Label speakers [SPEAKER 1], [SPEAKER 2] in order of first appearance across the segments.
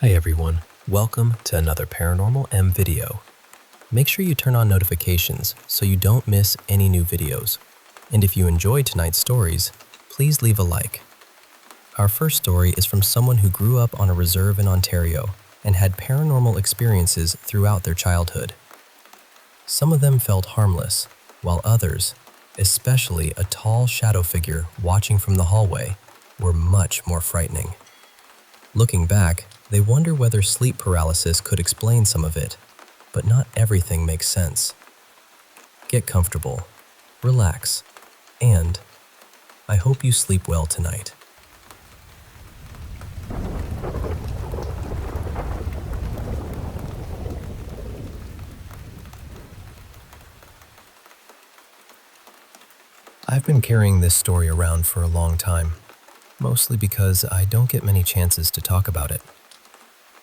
[SPEAKER 1] Hi everyone, welcome to another Paranormal M video. Make sure you turn on notifications so you don't miss any new videos. And if you enjoyed tonight's stories, please leave a like. Our first story is from someone who grew up on a reserve in Ontario and had paranormal experiences throughout their childhood. Some of them felt harmless, while others, especially a tall shadow figure watching from the hallway, were much more frightening. Looking back, they wonder whether sleep paralysis could explain some of it, but not everything makes sense. Get comfortable, relax, and I hope you sleep well tonight. I've been carrying this story around for a long time, mostly because I don't get many chances to talk about it.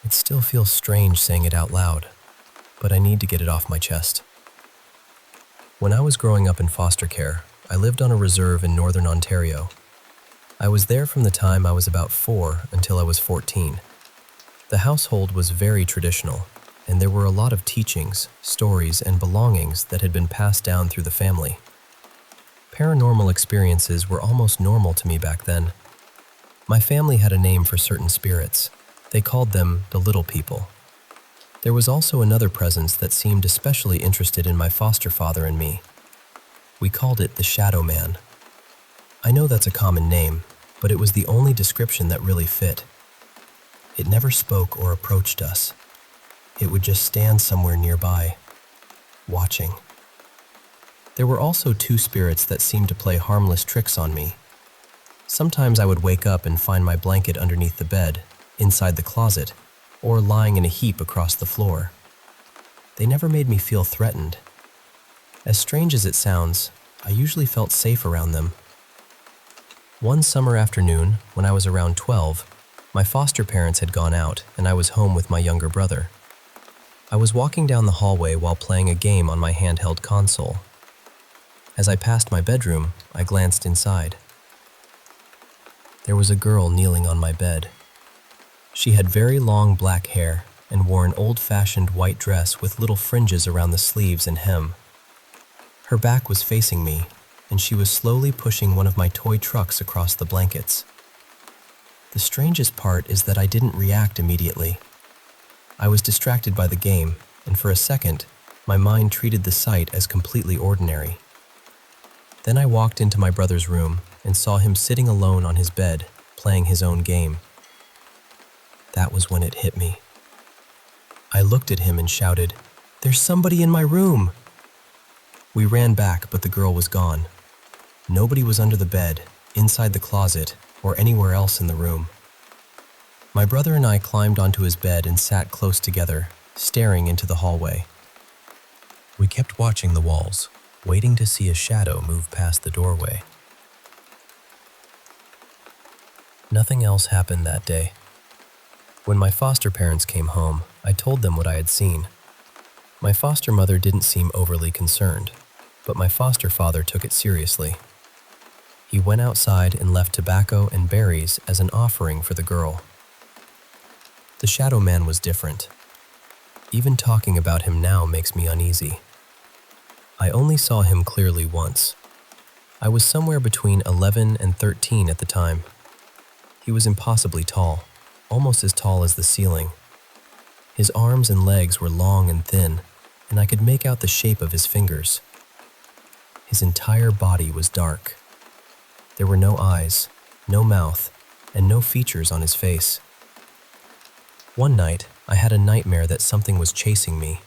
[SPEAKER 1] It still feels strange saying it out loud, but I need to get it off my chest. When I was growing up in foster care, I lived on a reserve in northern Ontario. I was there from the time I was about 4 until I was 14. The household was very traditional, and there were a lot of teachings, stories, and belongings that had been passed down through the family. Paranormal experiences were almost normal to me back then. My family had a name for certain spirits. They called them the little people. There was also another presence that seemed especially interested in my foster father and me. We called it the Shadow Man. I know that's a common name, but it was the only description that really fit. It never spoke or approached us. It would just stand somewhere nearby, watching. There were also 2 spirits that seemed to play harmless tricks on me. Sometimes I would wake up and find my blanket underneath the bed, inside the closet, or lying in a heap across the floor. They never made me feel threatened. As strange as it sounds, I usually felt safe around them. One summer afternoon, when I was around 12, my foster parents had gone out and I was home with my younger brother. I was walking down the hallway while playing a game on my handheld console. As I passed my bedroom, I glanced inside. There was a girl kneeling on my bed. She had very long black hair and wore an old-fashioned white dress with little fringes around the sleeves and hem. Her back was facing me, and she was slowly pushing one of my toy trucks across the blankets. The strangest part is that I didn't react immediately. I was distracted by the game, and for a second, my mind treated the sight as completely ordinary. Then I walked into my brother's room and saw him sitting alone on his bed, playing his own game. That was when it hit me. I looked at him and shouted, "There's somebody in my room!" We ran back, but the girl was gone. Nobody was under the bed, inside the closet, or anywhere else in the room. My brother and I climbed onto his bed and sat close together, staring into the hallway. We kept watching the walls, waiting to see a shadow move past the doorway. Nothing else happened that day. When my foster parents came home, I told them what I had seen. My foster mother didn't seem overly concerned, but my foster father took it seriously. He went outside and left tobacco and berries as an offering for the girl. The Shadow Man was different. Even talking about him now makes me uneasy. I only saw him clearly once. I was somewhere between 11 and 13 at the time. He was impossibly tall, almost as tall as the ceiling. His arms and legs were long and thin, and I could make out the shape of his fingers. His entire body was dark. There were no eyes, no mouth, and no features on his face. One night, I had a nightmare that something was chasing me.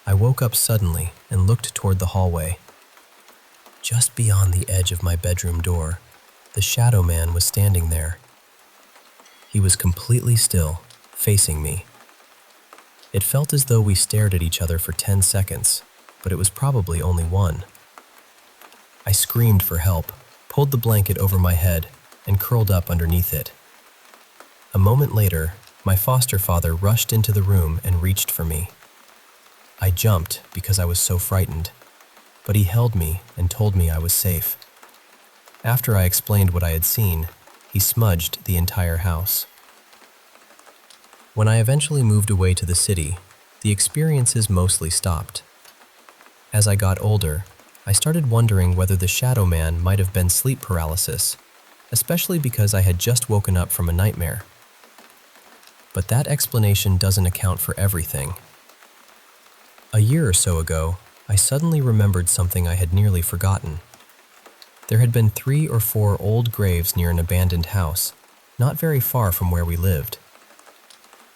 [SPEAKER 1] I woke up suddenly and looked toward the hallway. Just beyond the edge of my bedroom door, the Shadow Man was standing there. He was completely still, facing me. It felt as though we stared at each other for 10 seconds, but it was probably only 1. I screamed for help, pulled the blanket over my head, and curled up underneath it. A moment later, my foster father rushed into the room and reached for me. I jumped because I was so frightened, but he held me and told me I was safe. After I explained what I had seen, he smudged the entire house. When I eventually moved away to the city, the experiences mostly stopped. As I got older, I started wondering whether the shadow man might have been sleep paralysis, especially because I had just woken up from a nightmare. But that explanation doesn't account for everything. A year or so ago, I suddenly remembered something I had nearly forgotten. There had been 3 or 4 old graves near an abandoned house, not very far from where we lived.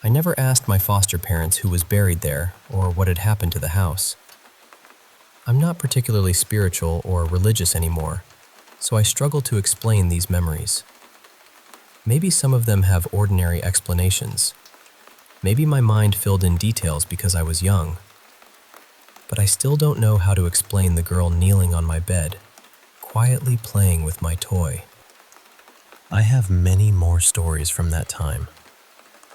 [SPEAKER 1] I never asked my foster parents who was buried there or what had happened to the house. I'm not particularly spiritual or religious anymore, so I struggle to explain these memories. Maybe some of them have ordinary explanations. Maybe my mind filled in details because I was young. But I still don't know how to explain the girl kneeling on my bed, quietly playing with my toy. I have many more stories from that time.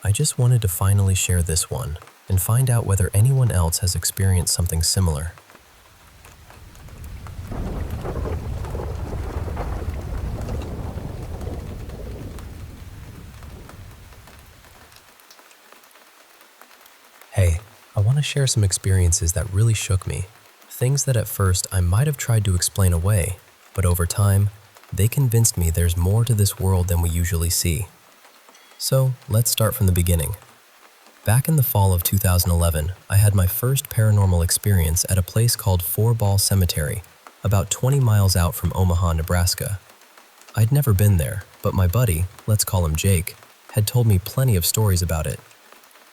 [SPEAKER 1] I just wanted to finally share this one and find out whether anyone else has experienced something similar. Hey, I want to share some experiences that really shook me. Things that at first I might have tried to explain away, but over time, they convinced me there's more to this world than we usually see. So, let's start from the beginning. Back in the fall of 2011, I had my first paranormal experience at a place called Four Ball Cemetery, about 20 miles out from Omaha, Nebraska. I'd never been there, but my buddy, let's call him Jake, had told me plenty of stories about it.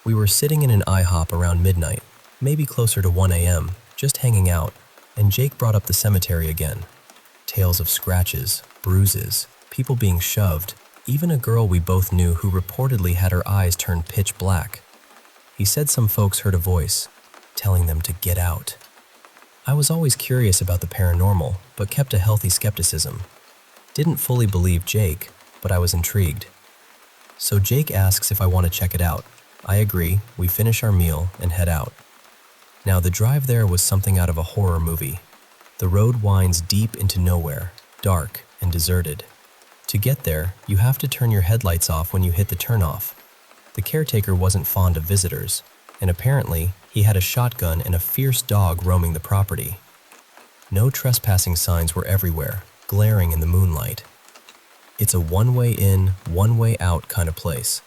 [SPEAKER 1] We were sitting in an IHOP around midnight, maybe closer to 1 a.m., just hanging out, and Jake brought up the cemetery again. Tales of scratches, bruises, people being shoved, even a girl we both knew who reportedly had her eyes turned pitch black. He said some folks heard a voice, telling them to get out. I was always curious about the paranormal, but kept a healthy skepticism. Didn't fully believe Jake, but I was intrigued. So Jake asks if I want to check it out. I agree, we finish our meal and head out. Now the drive there was something out of a horror movie. The road winds deep into nowhere, dark and deserted. To get there, you have to turn your headlights off when you hit the turnoff. The caretaker wasn't fond of visitors, and apparently he had a shotgun and a fierce dog roaming the property. No trespassing signs were everywhere, glaring in the moonlight. It's a one-way in, one-way out kind of place.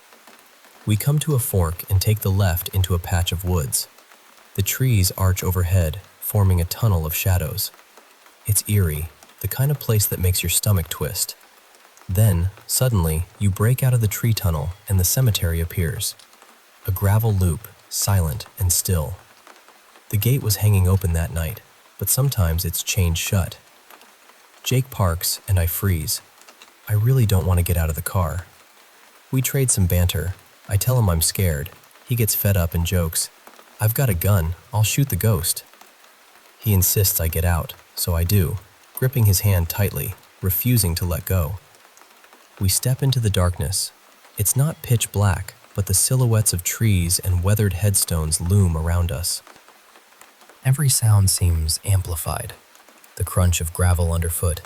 [SPEAKER 1] We come to a fork and take the left into a patch of woods. The trees arch overhead, forming a tunnel of shadows. It's eerie, the kind of place that makes your stomach twist. Then, suddenly, you break out of the tree tunnel and the cemetery appears. A gravel loop, silent and still. The gate was hanging open that night, but sometimes it's chained shut. Jake parks and I freeze. I really don't want to get out of the car. We trade some banter. I tell him I'm scared. He gets fed up and jokes, "I've got a gun, I'll shoot the ghost." He insists I get out, so I do, gripping his hand tightly, refusing to let go. We step into the darkness. It's not pitch black, but the silhouettes of trees and weathered headstones loom around us. Every sound seems amplified. The crunch of gravel underfoot,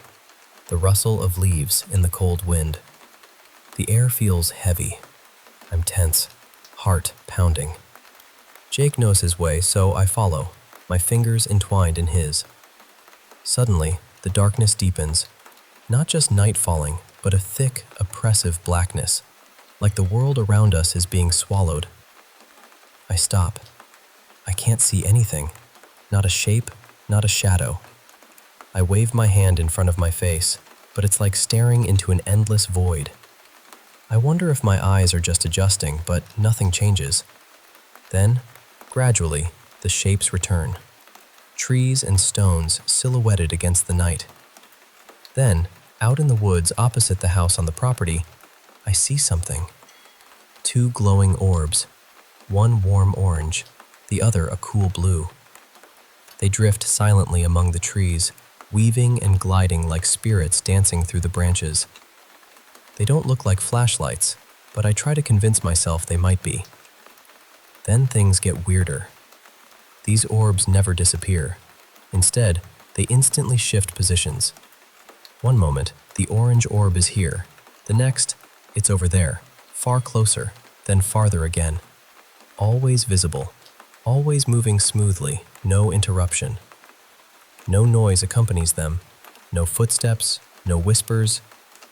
[SPEAKER 1] the rustle of leaves in the cold wind. The air feels heavy. I'm tense, heart pounding. Jake knows his way, so I follow, my fingers entwined in his. Suddenly, the darkness deepens. Not just night falling, but a thick, oppressive blackness, like the world around us is being swallowed. I stop. I can't see anything. Not a shape, not a shadow. I wave my hand in front of my face, but it's like staring into an endless void. I wonder if my eyes are just adjusting, but nothing changes. Then, gradually, the shapes return. Trees and stones silhouetted against the night. Then, out in the woods opposite the house on the property, I see something. 2 glowing orbs, one warm orange, the other a cool blue. They drift silently among the trees, weaving and gliding like spirits dancing through the branches. They don't look like flashlights, but I try to convince myself they might be. Then things get weirder. These orbs never disappear. Instead, they instantly shift positions. One moment, the orange orb is here. The next, it's over there, far closer, then farther again. always visible, always moving smoothly, no interruption. No noise accompanies them, no footsteps, no whispers,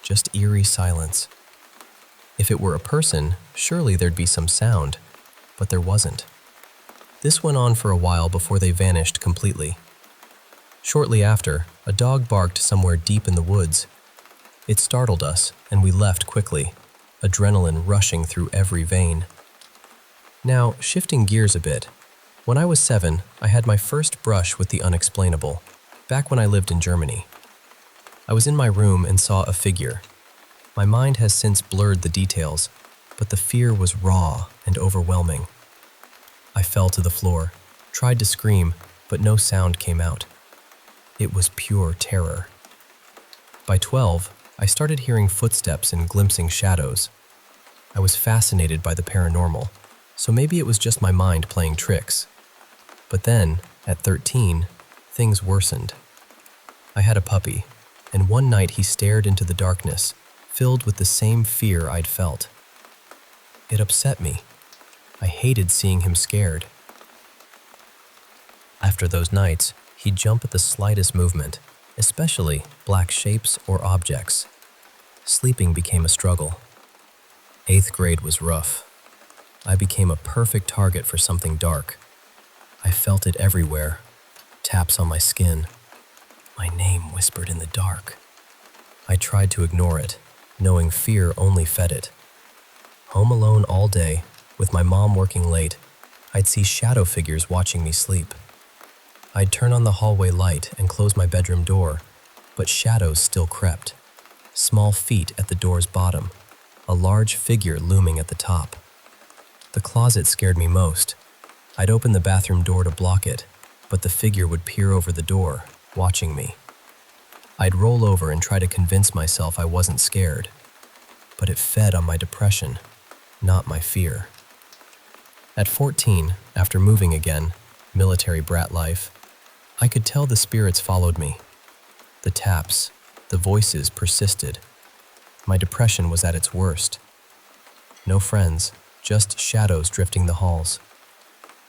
[SPEAKER 1] just eerie silence. If it were a person, surely there'd be some sound, but there wasn't. This went on for a while before they vanished completely. Shortly after, a dog barked somewhere deep in the woods. It startled us, and we left quickly, adrenaline rushing through every vein. Now, shifting gears a bit, when I was 7, I had my first brush with the unexplainable, back when I lived in Germany. I was in my room and saw a figure. My mind has since blurred the details, but the fear was raw and overwhelming. I fell to the floor, tried to scream, but no sound came out. It was pure terror. By 12, I started hearing footsteps and glimpsing shadows. I was fascinated by the paranormal, so maybe it was just my mind playing tricks. But then, at 13, things worsened. I had a puppy, and one night he stared into the darkness, filled with the same fear I'd felt. It upset me. I hated seeing him scared. After those nights, he'd jump at the slightest movement, especially black shapes or objects. Sleeping became a struggle. 8th grade was rough. I became a perfect target for something dark. I felt it everywhere, taps on my skin. My name whispered in the dark. I tried to ignore it, knowing fear only fed it. Home alone all day, with my mom working late, I'd see shadow figures watching me sleep. I'd turn on the hallway light and close my bedroom door, but shadows still crept. Small feet at the door's bottom, a large figure looming at the top. The closet scared me most. I'd open the bathroom door to block it, but the figure would peer over the door, watching me. I'd roll over and try to convince myself I wasn't scared, but it fed on my depression, not my fear. At 14, after moving again, military brat life, I could tell the spirits followed me. The taps, the voices persisted. My depression was at its worst. No friends, just shadows drifting the halls.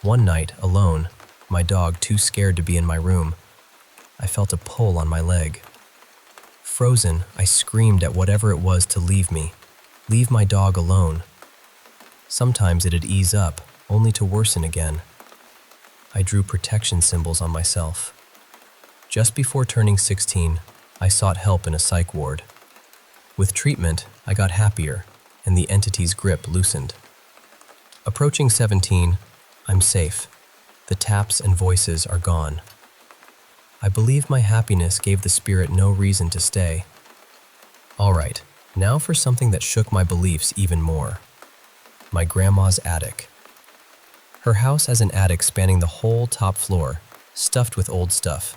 [SPEAKER 1] One night, alone, my dog too scared to be in my room, I felt a pull on my leg. Frozen, I screamed at whatever it was to leave me, leave my dog alone. Sometimes it'd ease up, only to worsen again. I drew protection symbols on myself. Just before turning 16, I sought help in a psych ward. With treatment, I got happier, and the entity's grip loosened. Approaching 17, I'm safe. The taps and voices are gone. I believe my happiness gave the spirit no reason to stay. All right, now for something that shook my beliefs even more. My grandma's attic. Her house has an attic spanning the whole top floor, stuffed with old stuff.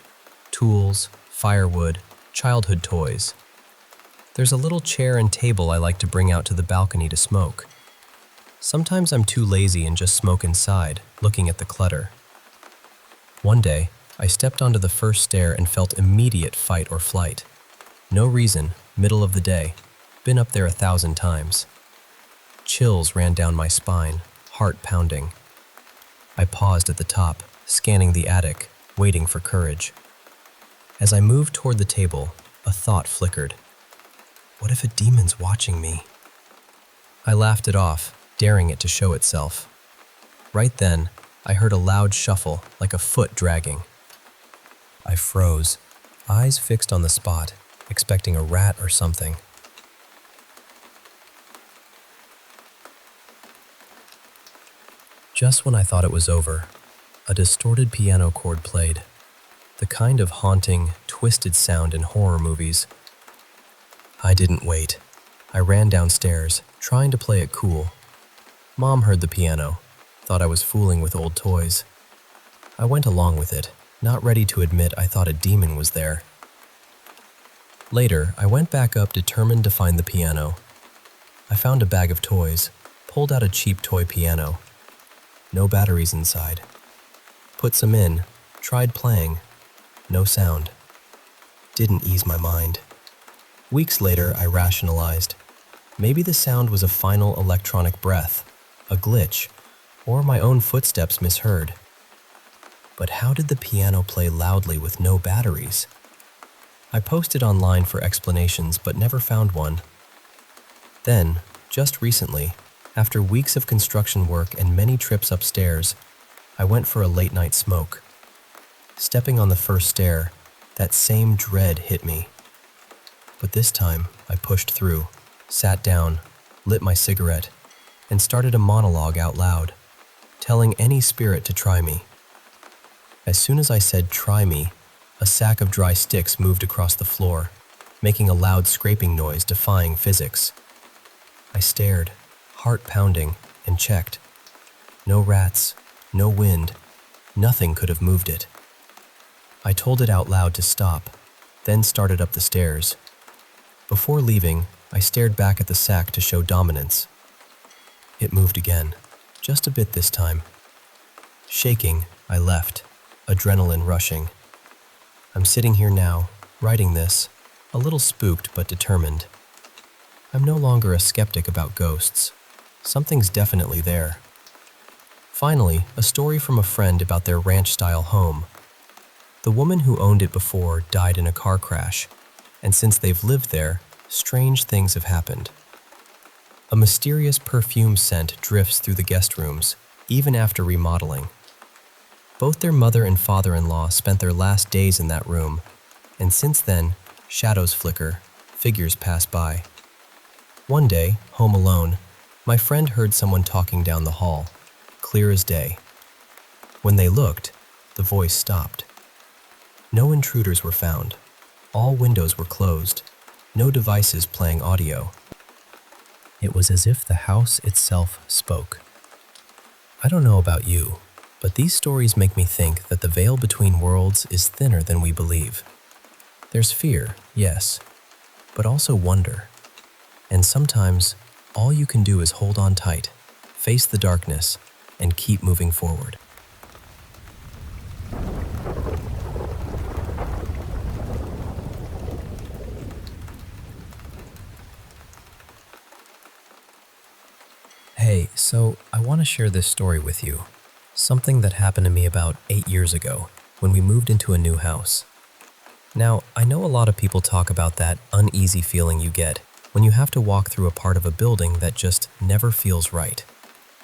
[SPEAKER 1] Tools, firewood, childhood toys. There's a little chair and table I like to bring out to the balcony to smoke. Sometimes I'm too lazy and just smoke inside, looking at the clutter. One day, I stepped onto the first stair and felt immediate fight or flight. No reason, middle of the day, been up there 1,000 times. Chills ran down my spine, heart pounding. I paused at the top, scanning the attic, waiting for courage. As I moved toward the table, a thought flickered. What if a demon's watching me? I laughed it off, daring it to show itself. Right then, I heard a loud shuffle, like a foot dragging. I froze, eyes fixed on the spot, expecting a rat or something. Just when I thought it was over, a distorted piano chord played, the kind of haunting, twisted sound in horror movies. I didn't wait. I ran downstairs, trying to play it cool. Mom heard the piano, thought I was fooling with old toys. I went along with it, not ready to admit I thought a demon was there. Later, I went back up determined to find the piano. I found a bag of toys, pulled out a cheap toy piano. No batteries inside. Put some in, tried playing. No sound. Didn't ease my mind. Weeks later, I rationalized. Maybe the sound was a final electronic breath, a glitch, or my own footsteps misheard. But how did the piano play loudly with no batteries? I posted online for explanations but never found one. Then, just recently, after weeks of construction work and many trips upstairs, I went for a late-night smoke. Stepping on the first stair, that same dread hit me. But this time, I pushed through, sat down, lit my cigarette, and started a monologue out loud, telling any spirit to try me. As soon as I said "try me," a sack of dry sticks moved across the floor, making a loud scraping noise defying physics. I stared, heart pounding, and checked. No rats, no wind, nothing could have moved it. I told it out loud to stop, then started up the stairs. Before leaving, I stared back at the sack to show dominance. It moved again, just a bit this time. Shaking, I left, adrenaline rushing. I'm sitting here now, writing this, a little spooked but determined. I'm no longer a skeptic about ghosts. Something's definitely there. Finally, a story from a friend about their ranch-style home. The woman who owned it before died in a car crash, and since they've lived there, strange things have happened. A mysterious perfume scent drifts through the guest rooms, even after remodeling. Both their mother and father-in-law spent their last days in that room, and since then, shadows flicker, figures pass by. One day, home alone, my friend heard someone talking down the hall, clear as day. When they looked, the voice stopped. No intruders were found. All windows were closed, no devices playing audio. It was as if the house itself spoke. I don't know about you, but these stories make me think that the veil between worlds is thinner than we believe. There's fear, yes, but also wonder. And sometimes, all you can do is hold on tight, face the darkness, and keep moving forward. Hey, so I want to share this story with you. Something that happened to me about 8 years ago when we moved into a new house. Now, I know a lot of people talk about that uneasy feeling you get when you have to walk through a part of a building that just never feels right.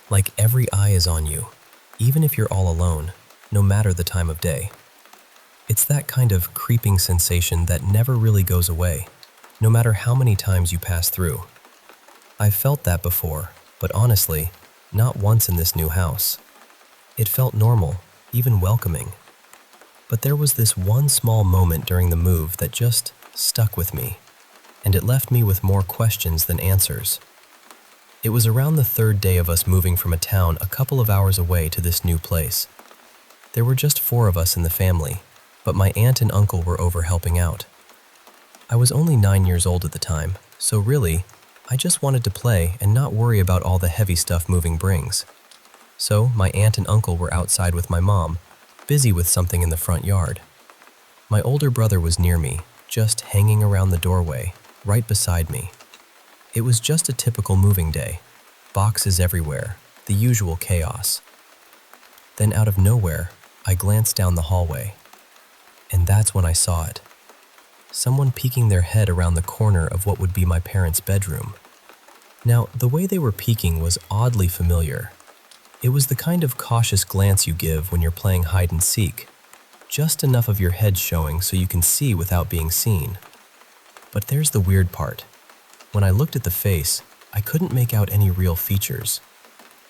[SPEAKER 1] Like every eye is on you, even if you're all alone, no matter the time of day. It's that kind of creeping sensation that never really goes away, no matter how many times you pass through. I've felt that before, but honestly, not once in this new house. It felt normal, even welcoming. But there was this one small moment during the move that just stuck with me, and it left me with more questions than answers. It was around the third day of us moving from a town a couple of hours away to this new place. There were just 4 of us in the family, but my aunt and uncle were over helping out. I was only 9 years old at the time, so really, I just wanted to play and not worry about all the heavy stuff moving brings. So my aunt and uncle were outside with my mom, busy with something in the front yard. My older brother was near me, just hanging around the doorway, right beside me. It was just a typical moving day. Boxes everywhere, the usual chaos. Then out of nowhere, I glanced down the hallway. And that's when I saw it. Someone peeking their head around the corner of what would be my parents' bedroom. Now, the way they were peeking was oddly familiar. It was the kind of cautious glance you give when you're playing hide and seek. Just enough of your head showing so you can see without being seen. But there's the weird part. When I looked at the face, I couldn't make out any real features.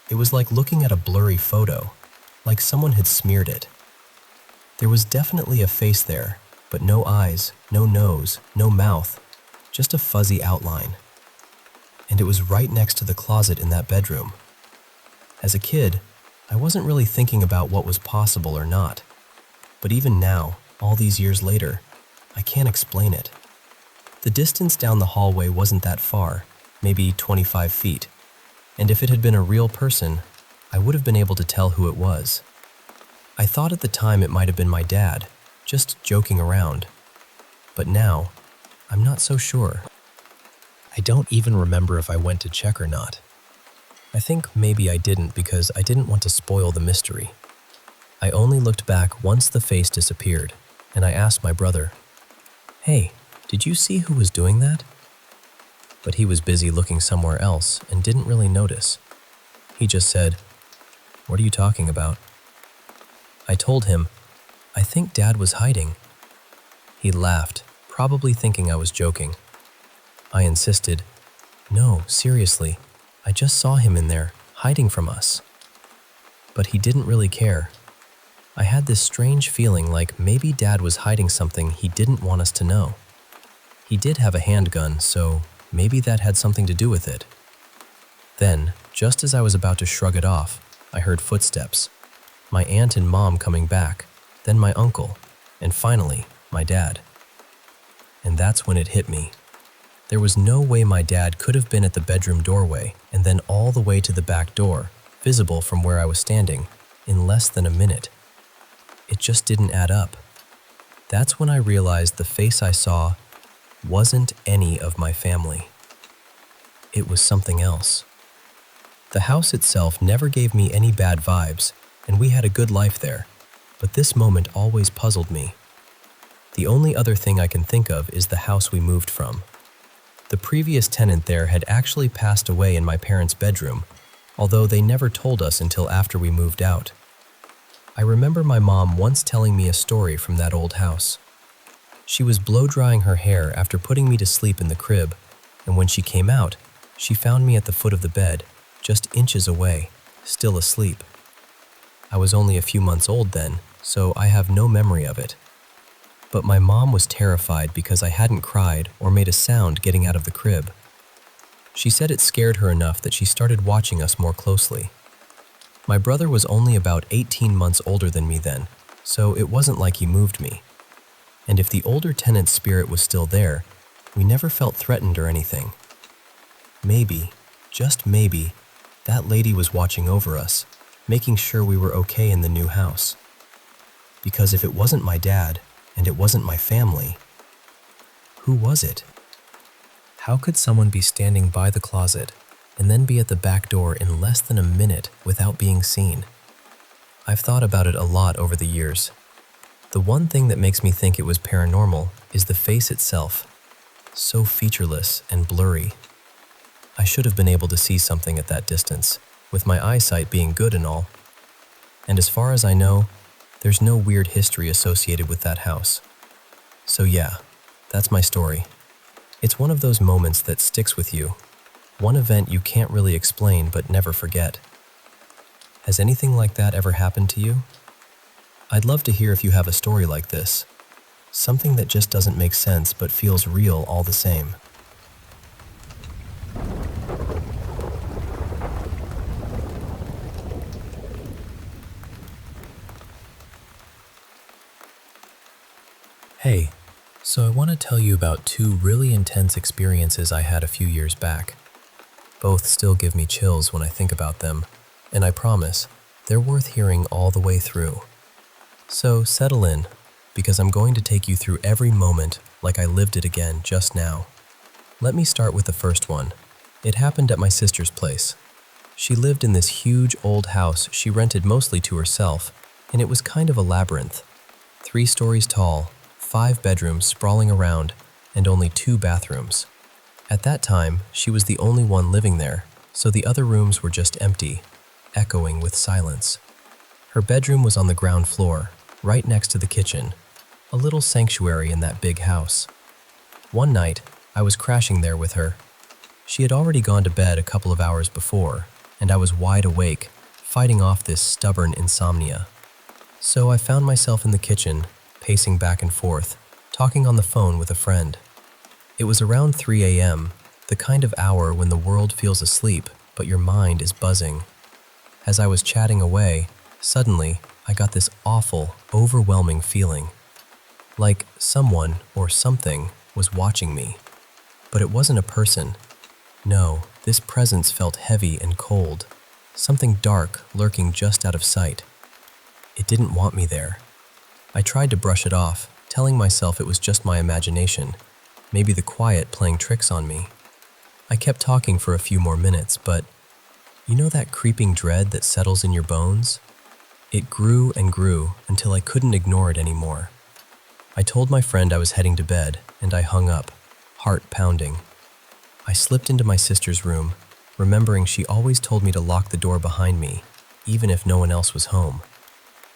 [SPEAKER 1] It was like looking at a blurry photo, like someone had smeared it. There was definitely a face there, but no eyes, no nose, no mouth, just a fuzzy outline. And it was right next to the closet in that bedroom. As a kid, I wasn't really thinking about what was possible or not. But even now, all these years later, I can't explain it. The distance down the hallway wasn't that far, maybe 25 feet. And if it had been a real person, I would have been able to tell who it was. I thought at the time it might have been my dad, just joking around. But now, I'm not so sure. I don't even remember if I went to check or not. I think maybe I didn't because I didn't want to spoil the mystery. I only looked back once the face disappeared, and I asked my brother, "Hey, did you see who was doing that?" But he was busy looking somewhere else and didn't really notice. He just said, "What are you talking about?" I told him, "I think Dad was hiding." He laughed, probably thinking I was joking. I insisted, "No, seriously, I just saw him in there, hiding from us." But he didn't really care. I had this strange feeling like maybe Dad was hiding something he didn't want us to know. He did have a handgun, so maybe that had something to do with it. Then, just as I was about to shrug it off, I heard footsteps. My aunt and mom coming back, then my uncle, and finally, my dad. And that's when it hit me. There was no way my dad could have been at the bedroom doorway and then all the way to the back door, visible from where I was standing, in less than a minute. It just didn't add up. That's when I realized the face I saw wasn't any of my family. It was something else. The house itself never gave me any bad vibes, and we had a good life there, but this moment always puzzled me. The only other thing I can think of is the house we moved from. The previous tenant there had actually passed away in my parents' bedroom, although they never told us until after we moved out. I remember my mom once telling me a story from that old house. She was blow-drying her hair after putting me to sleep in the crib, and when she came out, she found me at the foot of the bed, just inches away, still asleep. I was only a few months old then, so I have no memory of it. But my mom was terrified because I hadn't cried or made a sound getting out of the crib. She said it scared her enough that she started watching us more closely. My brother was only about 18 months older than me then, so it wasn't like he moved me. And if the older tenant's spirit was still there, we never felt threatened or anything. Maybe, just maybe, that lady was watching over us, making sure we were okay in the new house. Because if it wasn't my dad, and it wasn't my family, who was it? How could someone be standing by the closet and then be at the back door in less than a minute without being seen? I've thought about it a lot over the years. The one thing that makes me think it was paranormal is the face itself, so featureless and blurry. I should have been able to see something at that distance, with my eyesight being good and all. And as far as I know, there's no weird history associated with that house. So yeah, that's my story. It's one of those moments that sticks with you. One event you can't really explain but never forget. Has anything like that ever happened to you? I'd love to hear if you have a story like this. Something that just doesn't make sense but feels real all the same. Hey, so I want to tell you about two really intense experiences I had a few years back. Both still give me chills when I think about them, and I promise, they're worth hearing all the way through. So settle in, because I'm going to take you through every moment like I lived it again just now. Let me start with the first one. It happened at my sister's place. She lived in this huge old house she rented mostly to herself, and it was kind of a labyrinth. 3 stories tall, 5 bedrooms sprawling around, and only 2 bathrooms. At that time, she was the only one living there, so the other rooms were just empty, echoing with silence. Her bedroom was on the ground floor, right next to the kitchen, a little sanctuary in that big house. One night, I was crashing there with her. She had already gone to bed a couple of hours before, and I was wide awake, fighting off this stubborn insomnia. So I found myself in the kitchen, pacing back and forth, talking on the phone with a friend. It was around 3 a.m., the kind of hour when the world feels asleep, but your mind is buzzing. As I was chatting away, suddenly, I got this awful, overwhelming feeling. Like someone or something was watching me. But it wasn't a person. No, this presence felt heavy and cold, something dark lurking just out of sight. It didn't want me there. I tried to brush it off, telling myself it was just my imagination, maybe the quiet playing tricks on me. I kept talking for a few more minutes, but You know that creeping dread that settles in your bones? It grew and grew until I couldn't ignore it anymore. I told my friend I was heading to bed, and I hung up, heart pounding. I slipped into my sister's room, remembering she always told me to lock the door behind me, even if no one else was home.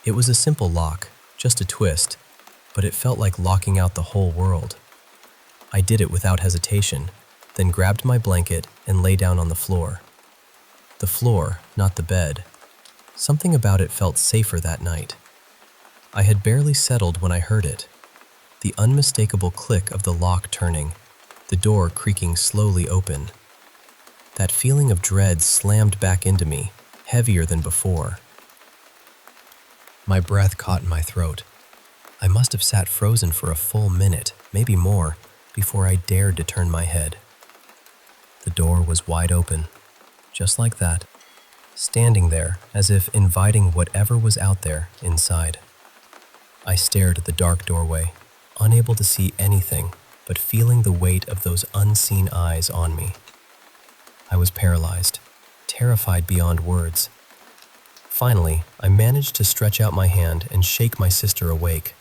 [SPEAKER 1] It was a simple lock, just a twist, but it felt like locking out the whole world. I did it without hesitation, then grabbed my blanket and lay down on the floor. The floor, not the bed. Something about it felt safer that night. I had barely settled when I heard it. The unmistakable click of the lock turning, the door creaking slowly open. That feeling of dread slammed back into me, heavier than before. My breath caught in my throat. I must have sat frozen for a full minute, maybe more, before I dared to turn my head. The door was wide open, just like that, standing there as if inviting whatever was out there inside. I stared at the dark doorway, unable to see anything, but feeling the weight of those unseen eyes on me. I was paralyzed, terrified beyond words. Finally, I managed to stretch out my hand and shake my sister awake.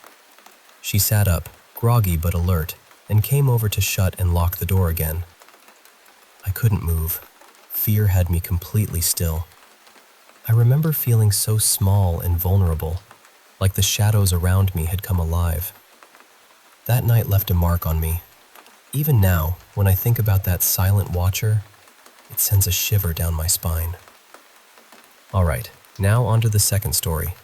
[SPEAKER 1] She sat up, groggy but alert, and came over to shut and lock the door again. I couldn't move. Fear had me completely still. I remember feeling so small and vulnerable, like the shadows around me had come alive. That night left a mark on me. Even now, when I think about that silent watcher, it sends a shiver down my spine. All right, now on to the second story.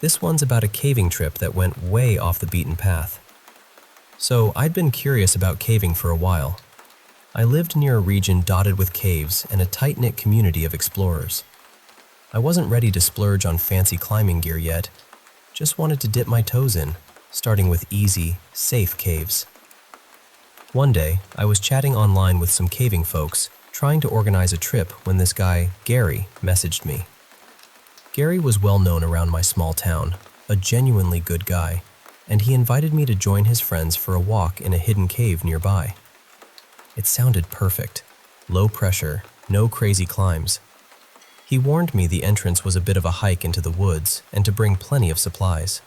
[SPEAKER 1] This one's about a caving trip that went way off the beaten path. So, I'd been curious about caving for a while. I lived near a region dotted with caves and a tight-knit community of explorers. I wasn't ready to splurge on fancy climbing gear yet, just wanted to dip my toes in, starting with easy, safe caves. One day, I was chatting online with some caving folks, trying to organize a trip when this guy, Gary, messaged me. Gary was well known around my small town, a genuinely good guy, and he invited me to join his friends for a walk in a hidden cave nearby. It sounded perfect. Low pressure, no crazy climbs. He warned me the entrance was a bit of a hike into the woods and to bring plenty of supplies.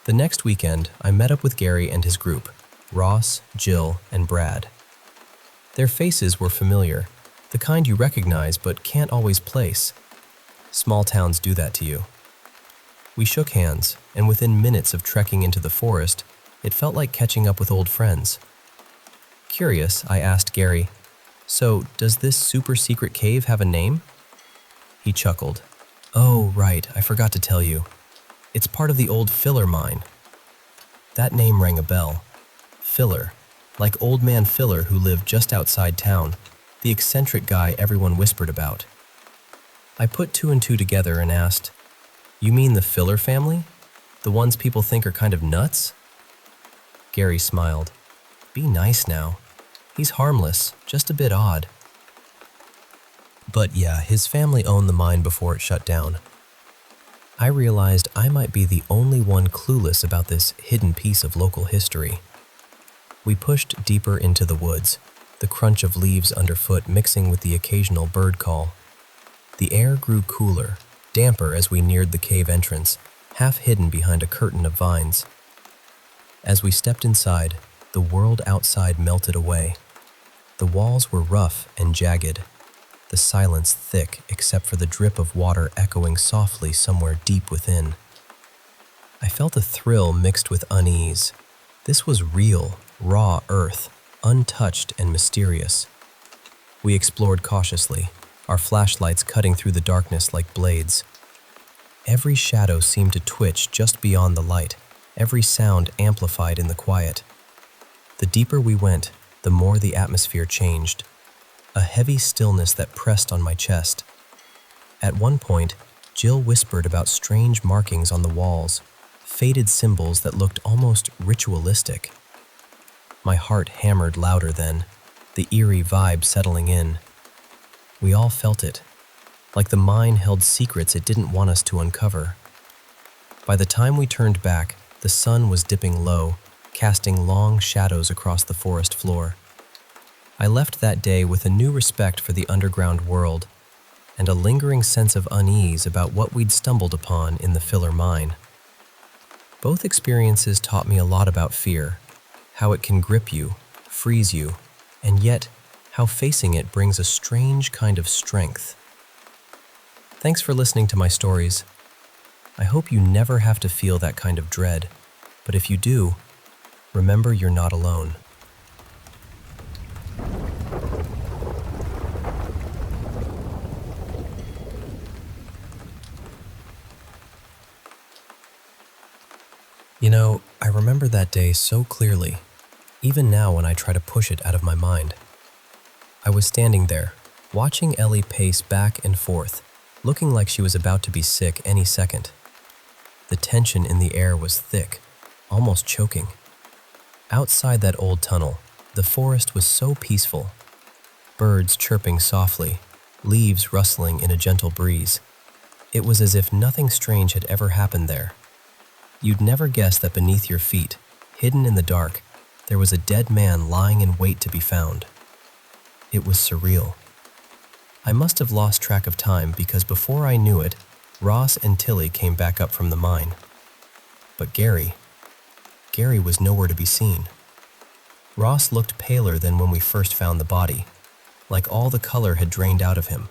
[SPEAKER 1] The next weekend, I met up with Gary and his group, Ross, Jill, and Brad. Their faces were familiar, the kind you recognize but can't always place. Small towns do that to you. We shook hands, and within minutes of trekking into the forest, it felt like catching up with old friends. Curious, I asked Gary, "So, does this super secret cave have a name?" He chuckled. "Oh, right, I forgot to tell you. It's part of the old Filler mine." That name rang a bell. Filler, like Old Man Filler who lived just outside town, the eccentric guy everyone whispered about. I put two and two together and asked, "You mean the Filler family? The ones people think are kind of nuts?" Gary smiled. "Be nice now. He's harmless, just a bit odd." But yeah, his family owned the mine before it shut down. I realized I might be the only one clueless about this hidden piece of local history. We pushed deeper into the woods, the crunch of leaves underfoot mixing with the occasional bird call. The air grew cooler, damper as we neared the cave entrance, half hidden behind a curtain of vines. As we stepped inside, the world outside melted away. The walls were rough and jagged, the silence thick except for the drip of water echoing softly somewhere deep within. I felt a thrill mixed with unease. This was real, raw earth, untouched and mysterious. We explored cautiously, our flashlights cutting through the darkness like blades. Every shadow seemed to twitch just beyond the light, every sound amplified in the quiet. The deeper we went, the more the atmosphere changed, a heavy stillness that pressed on my chest. At one point, Jill whispered about strange markings on the walls, faded symbols that looked almost ritualistic. My heart hammered louder then, the eerie vibe settling in. We all felt it, like the mine held secrets it didn't want us to uncover. By the time we turned back, the sun was dipping low, casting long shadows across the forest floor. I left that day with a new respect for the underground world, and a lingering sense of unease about what we'd stumbled upon in the filler mine. Both experiences taught me a lot about fear, how it can grip you, freeze you, and yet how facing it brings a strange kind of strength. Thanks for listening to my stories. I hope you never have to feel that kind of dread, but if you do, remember you're not alone. You know, I remember that day so clearly, even now when I try to push it out of my mind. I was standing there, watching Ellie pace back and forth, looking like she was about to be sick any second. The tension in the air was thick, almost choking. Outside that old tunnel, the forest was so peaceful. Birds chirping softly, leaves rustling in a gentle breeze. It was as if nothing strange had ever happened there. You'd never guess that beneath your feet, hidden in the dark, there was a dead man lying in wait to be found. It was surreal. I must have lost track of time because before I knew it, Ross and Tilly came back up from the mine. But Gary was nowhere to be seen. Ross looked paler than when we first found the body, like all the color had drained out of him.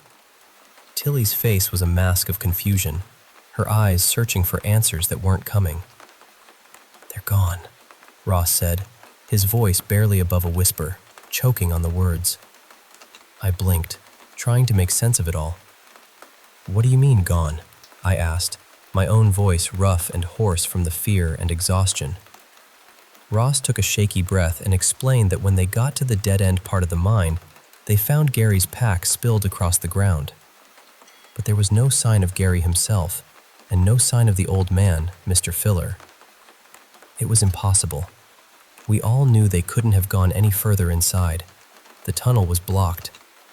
[SPEAKER 1] Tilly's face was a mask of confusion, her eyes searching for answers that weren't coming. "They're gone," Ross said, his voice barely above a whisper, choking on the words. I blinked, trying to make sense of it all. "What do you mean, gone?" I asked, my own voice rough and hoarse from the fear and exhaustion. Ross took a shaky breath and explained that when they got to the dead-end part of the mine, they found Gary's pack spilled across the ground. But there was no sign of Gary himself, and no sign of the old man, Mr. Filler. It was impossible. We all knew they couldn't have gone any further inside. The tunnel was blocked,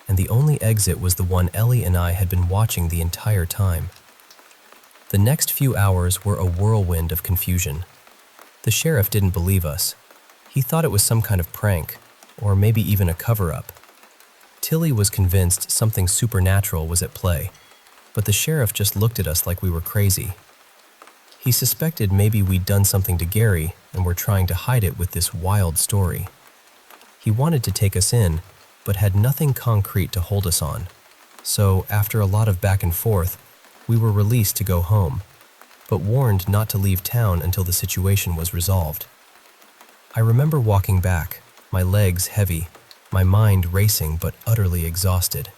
[SPEAKER 1] and the only exit was the one Ellie and I had been watching the entire time. The next few hours were a whirlwind of confusion. The sheriff didn't believe us. He thought it was some kind of prank, or maybe even a cover-up. Tilly was convinced something supernatural was at play, but the sheriff just looked at us like we were crazy. He suspected maybe we'd done something to Gary and were trying to hide it with this wild story. He wanted to take us in, but had nothing concrete to hold us on. So, after a lot of back and forth, we were released to go home, but warned not to leave town until the situation was resolved. I remember walking back, my legs heavy, my mind racing but utterly exhausted.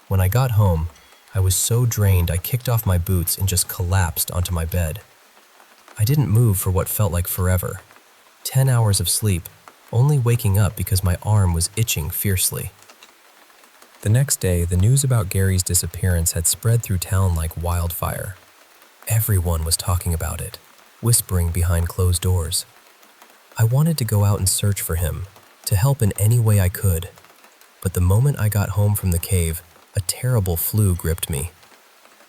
[SPEAKER 1] When I got home, I was so drained I kicked off my boots and just collapsed onto my bed. I didn't move for what felt like forever. 10 hours of sleep, only waking up because my arm was itching fiercely. The next day, the news about Gary's disappearance had spread through town like wildfire. Everyone was talking about it, whispering behind closed doors. I wanted to go out and search for him, to help in any way I could. But the moment I got home from the cave, a terrible flu gripped me.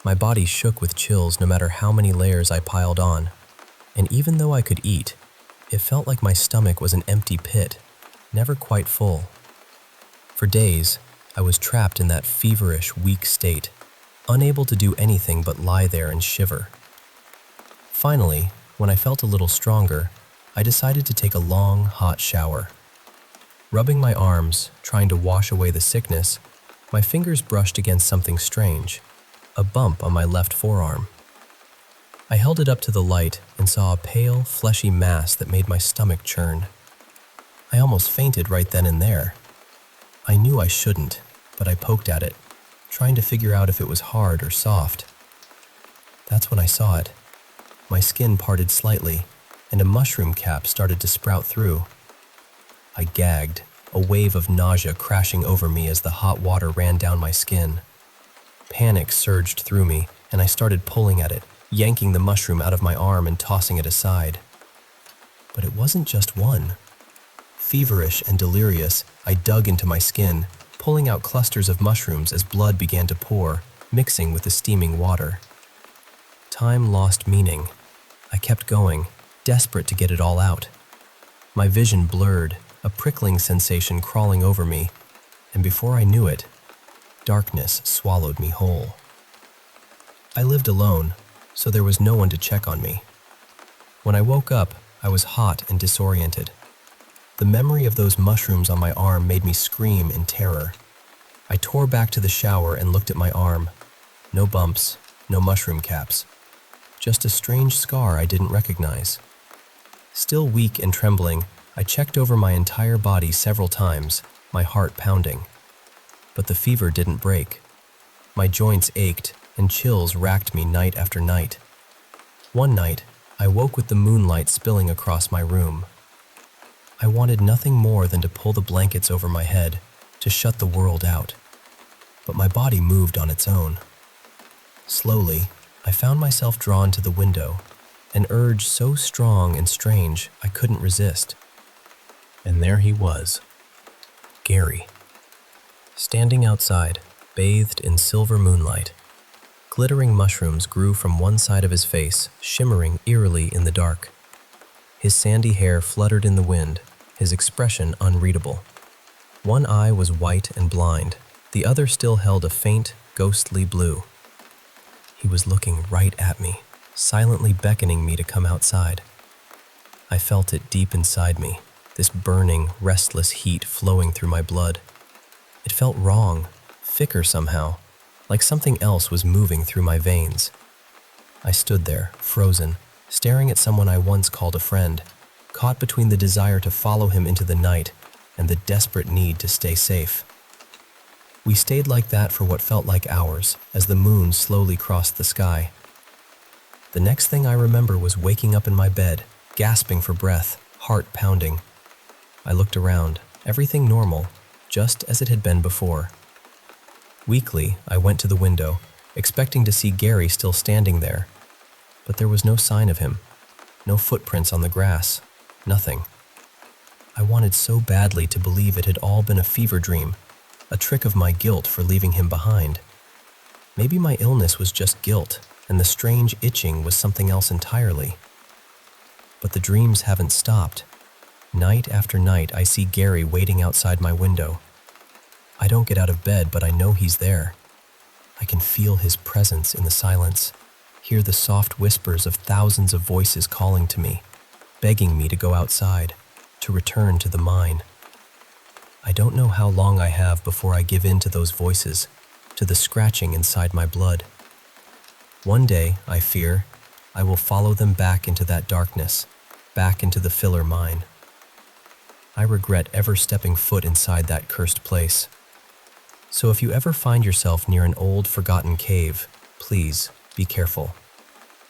[SPEAKER 1] My body shook with chills no matter how many layers I piled on. And even though I could eat, it felt like my stomach was an empty pit, never quite full. For days, I was trapped in that feverish, weak state, unable to do anything but lie there and shiver. Finally, when I felt a little stronger, I decided to take a long, hot shower. Rubbing my arms, trying to wash away the sickness, my fingers brushed against something strange, a bump on my left forearm. I held it up to the light and saw a pale, fleshy mass that made my stomach churn. I almost fainted right then and there. I knew I shouldn't, but I poked at it, trying to figure out if it was hard or soft. That's when I saw it. My skin parted slightly, and a mushroom cap started to sprout through. I gagged, a wave of nausea crashing over me as the hot water ran down my skin. Panic surged through me, and I started pulling at it, yanking the mushroom out of my arm and tossing it aside. But it wasn't just one. Feverish and delirious, I dug into my skin, pulling out clusters of mushrooms as blood began to pour, mixing with the steaming water. Time lost meaning. I kept going, desperate to get it all out. My vision blurred, a prickling sensation crawling over me, and before I knew it, Darkness swallowed me whole. I lived alone, so there was no one to check on me. When I woke up, I was hot and disoriented. The memory of those mushrooms on my arm made me scream in terror. I tore back to the shower and looked at my arm. No bumps, no mushroom caps. Just a strange scar I didn't recognize. Still weak and trembling, I checked over my entire body several times, my heart pounding. But the fever didn't break. My joints ached, and chills racked me night after night. One night, I woke with the moonlight spilling across my room. I wanted nothing more than to pull the blankets over my head, to shut the world out. But my body moved on its own. Slowly, I found myself drawn to the window, an urge so strong and strange I couldn't resist. And there he was, Gary, standing outside, bathed in silver moonlight. Glittering mushrooms grew from one side of his face, shimmering eerily in the dark. His sandy hair fluttered in the wind, his expression unreadable. One eye was white and blind, the other still held a faint, ghostly blue. He was looking right at me, silently beckoning me to come outside. I felt it deep inside me, this burning, restless heat flowing through my blood. It felt wrong, thicker somehow, like something else was moving through my veins. I stood there, frozen, staring at someone I once called a friend, caught between the desire to follow him into the night and the desperate need to stay safe. We stayed like that for what felt like hours as the moon slowly crossed the sky. The next thing I remember was waking up in my bed, gasping for breath, heart pounding. I looked around, everything normal, just as it had been before. Weakly, I went to the window, expecting to see Gary still standing there. But there was no sign of him, no footprints on the grass, nothing. I wanted so badly to believe it had all been a fever dream, a trick of my guilt for leaving him behind. Maybe my illness was just guilt, and the strange itching was something else entirely. But the dreams haven't stopped. Night after night, I see Gary waiting outside my window. I don't get out of bed, but I know he's there. I can feel his presence in the silence, hear the soft whispers of thousands of voices calling to me, begging me to go outside, to return to the mine. I don't know how long I have before I give in to those voices, to the scratching inside my blood. One day, I fear, I will follow them back into that darkness, back into the filler mine. I regret ever stepping foot inside that cursed place. So if you ever find yourself near an old, forgotten cave, please be careful.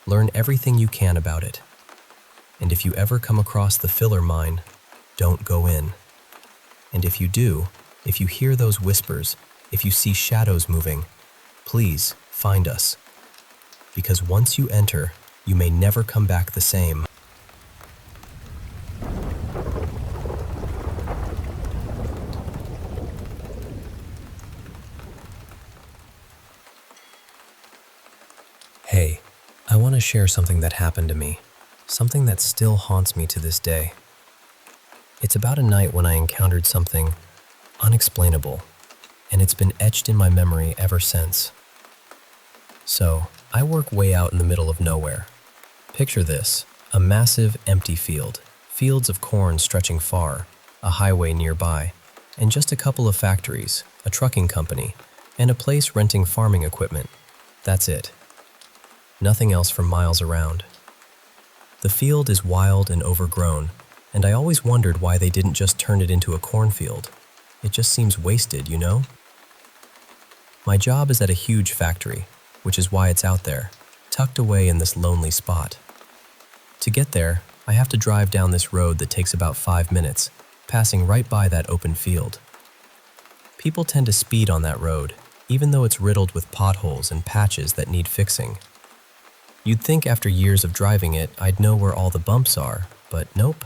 [SPEAKER 1] Learn everything you can about it. And if you ever come across the filler mine, don't go in. And if you do, if you hear those whispers, if you see shadows moving, please find us. Because once you enter, you may never come back the same. Hey, I want to share something that happened to me, something that still haunts me to this day. It's about a night when I encountered something unexplainable, and it's been etched in my memory ever since. So, I work way out in the middle of nowhere. Picture this, a massive empty field, fields of corn stretching far, a highway nearby, and just a couple of factories, a trucking company, and a place renting farming equipment. That's it. Nothing else for miles around. The field is wild and overgrown, and I always wondered why they didn't just turn it into a cornfield. It just seems wasted, you know? My job is at a huge factory, which is why it's out there, tucked away in this lonely spot. To get there, I have to drive down this road that takes about 5 minutes, passing right by that open field. People tend to speed on that road, even though it's riddled with potholes and patches that need fixing. You'd think after years of driving it, I'd know where all the bumps are, but nope,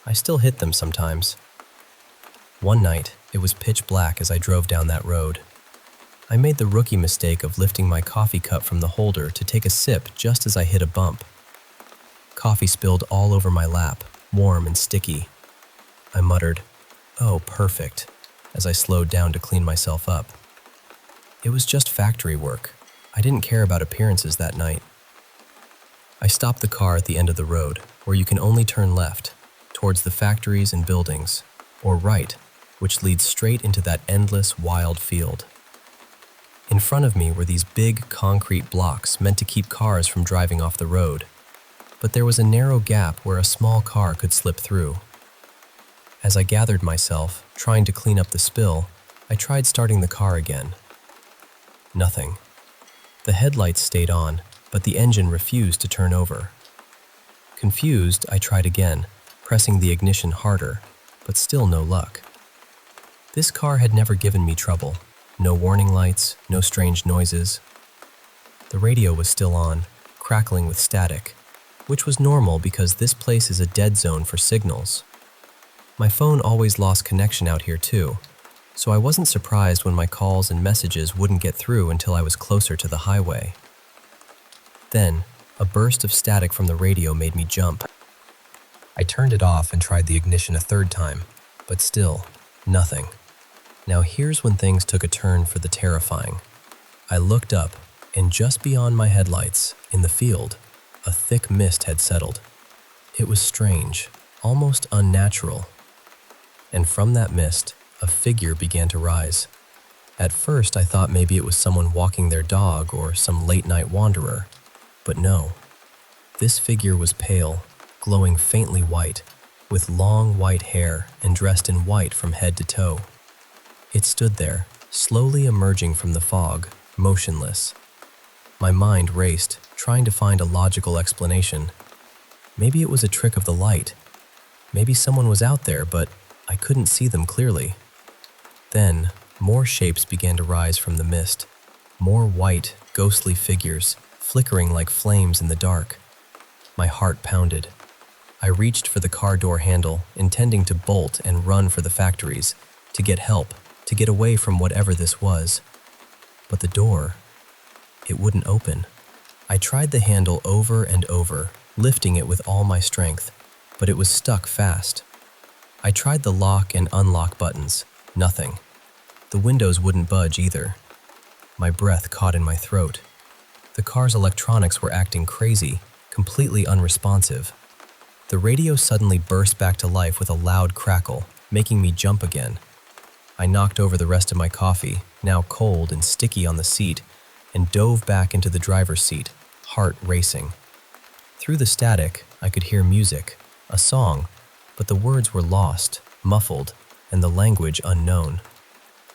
[SPEAKER 1] I still hit them sometimes. One night, it was pitch black as I drove down that road. I made the rookie mistake of lifting my coffee cup from the holder to take a sip just as I hit a bump. Coffee spilled all over my lap, warm and sticky. I muttered, "Oh, perfect," as I slowed down to clean myself up. It was just factory work. I didn't care about appearances that night. I stopped the car at the end of the road, where you can only turn left, towards the factories and buildings, or right, which leads straight into that endless, wild field. In front of me were these big concrete blocks meant to keep cars from driving off the road, but there was a narrow gap where a small car could slip through. As I gathered myself, trying to clean up the spill, I tried starting the car again. Nothing. The headlights stayed on, but the engine refused to turn over. Confused, I tried again, pressing the ignition harder, but still no luck. This car had never given me trouble. No warning lights, no strange noises. The radio was still on, crackling with static, which was normal because this place is a dead zone for signals. My phone always lost connection out here too, so I wasn't surprised when my calls and messages wouldn't get through until I was closer to the highway. Then, a burst of static from the radio made me jump. I turned it off and tried the ignition a third time, but still, nothing. Now here's when things took a turn for the terrifying. I looked up, and just beyond my headlights, in the field, a thick mist had settled. It was strange, almost unnatural. And from that mist, a figure began to rise. At first, I thought maybe it was someone walking their dog or some late-night wanderer. But no. This figure was pale, glowing faintly white, with long white hair and dressed in white from head to toe. It stood there, slowly emerging from the fog, motionless. My mind raced, trying to find a logical explanation. Maybe it was a trick of the light. Maybe someone was out there, but I couldn't see them clearly. Then, more shapes began to rise from the mist. More white, ghostly figures, flickering like flames in the dark. My heart pounded. I reached for the car door handle, intending to bolt and run for the factories, to get help, to get away from whatever this was. But the door, it wouldn't open. I tried the handle over and over, lifting it with all my strength, but it was stuck fast. I tried the lock and unlock buttons. Nothing. The windows wouldn't budge either. My breath caught in my throat. The car's electronics were acting crazy, completely unresponsive. The radio suddenly burst back to life with a loud crackle, making me jump again. I knocked over the rest of my coffee, now cold and sticky on the seat, and dove back into the driver's seat, heart racing. Through the static, I could hear music, a song, but the words were lost, muffled, and the language unknown.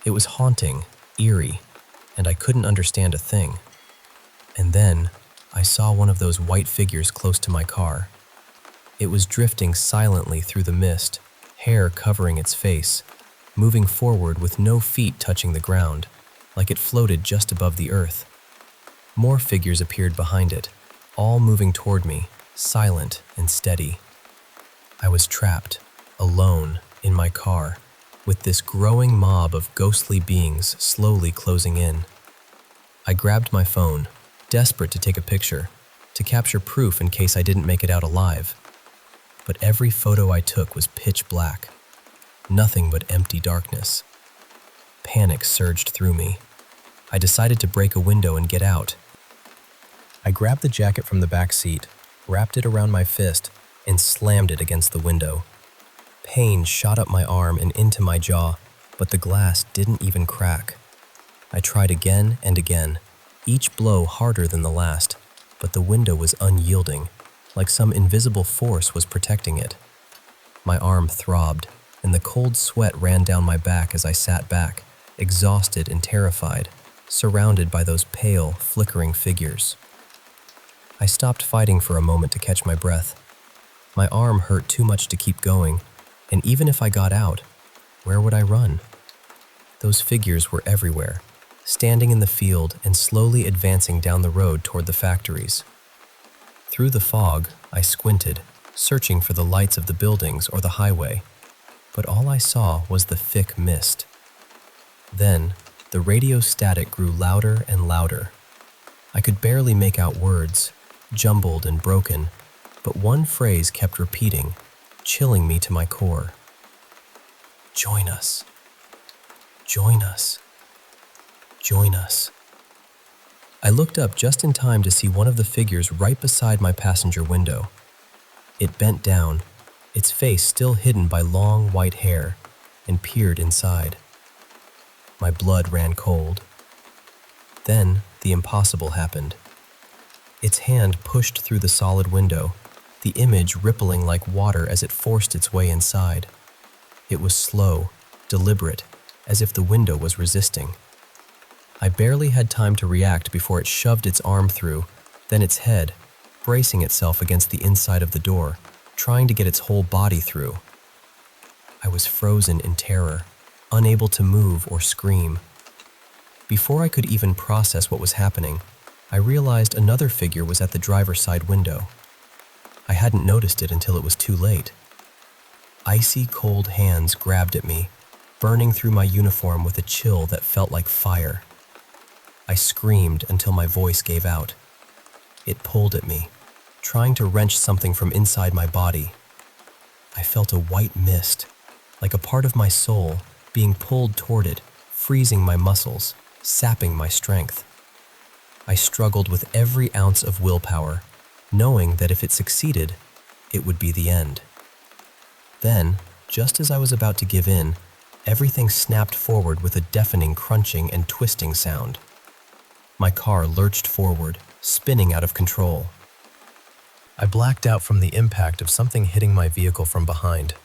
[SPEAKER 1] It was haunting, eerie, and I couldn't understand a thing. And then, I saw one of those white figures close to my car. It was drifting silently through the mist, hair covering its face, moving forward with no feet touching the ground, like it floated just above the earth. More figures appeared behind it, all moving toward me, silent and steady. I was trapped, alone, in my car, with this growing mob of ghostly beings slowly closing in. I grabbed my phone, desperate to take a picture, to capture proof in case I didn't make it out alive. But every photo I took was pitch black. Nothing but empty darkness. Panic surged through me. I decided to break a window and get out. I grabbed the jacket from the back seat, wrapped it around my fist, and slammed it against the window. Pain shot up my arm and into my jaw, but the glass didn't even crack. I tried again and again, each blow harder than the last, but the window was unyielding, like some invisible force was protecting it. My arm throbbed, and the cold sweat ran down my back as I sat back, exhausted and terrified, surrounded by those pale, flickering figures. I stopped fighting for a moment to catch my breath. My arm hurt too much to keep going, and even if I got out, where would I run? Those figures were everywhere, standing in the field and slowly advancing down the road toward the factories. Through the fog, I squinted, searching for the lights of the buildings or the highway, but all I saw was the thick mist. Then, the radio static grew louder and louder. I could barely make out words, jumbled and broken, but one phrase kept repeating, chilling me to my core. Join us. Join us. Join us." I looked up just in time to see one of the figures right beside my passenger window. It bent down, its face still hidden by long white hair, and peered inside. My blood ran cold. Then the impossible happened. Its hand pushed through the solid window, the image rippling like water as it forced its way inside. It was slow, deliberate, as if the window was resisting. I barely had time to react before it shoved its arm through, then its head, bracing itself against the inside of the door, trying to get its whole body through. I was frozen in terror, unable to move or scream. Before I could even process what was happening, I realized another figure was at the driver's side window. I hadn't noticed it until it was too late. Icy cold hands grabbed at me, burning through my uniform with a chill that felt like fire. I screamed until my voice gave out. It pulled at me, trying to wrench something from inside my body. I felt a white mist, like a part of my soul, being pulled toward it, freezing my muscles, sapping my strength. I struggled with every ounce of willpower, knowing that if it succeeded, it would be the end. Then, just as I was about to give in, everything snapped forward with a deafening crunching and twisting sound. My car lurched forward, spinning out of control. I blacked out from the impact of something hitting my vehicle from behind.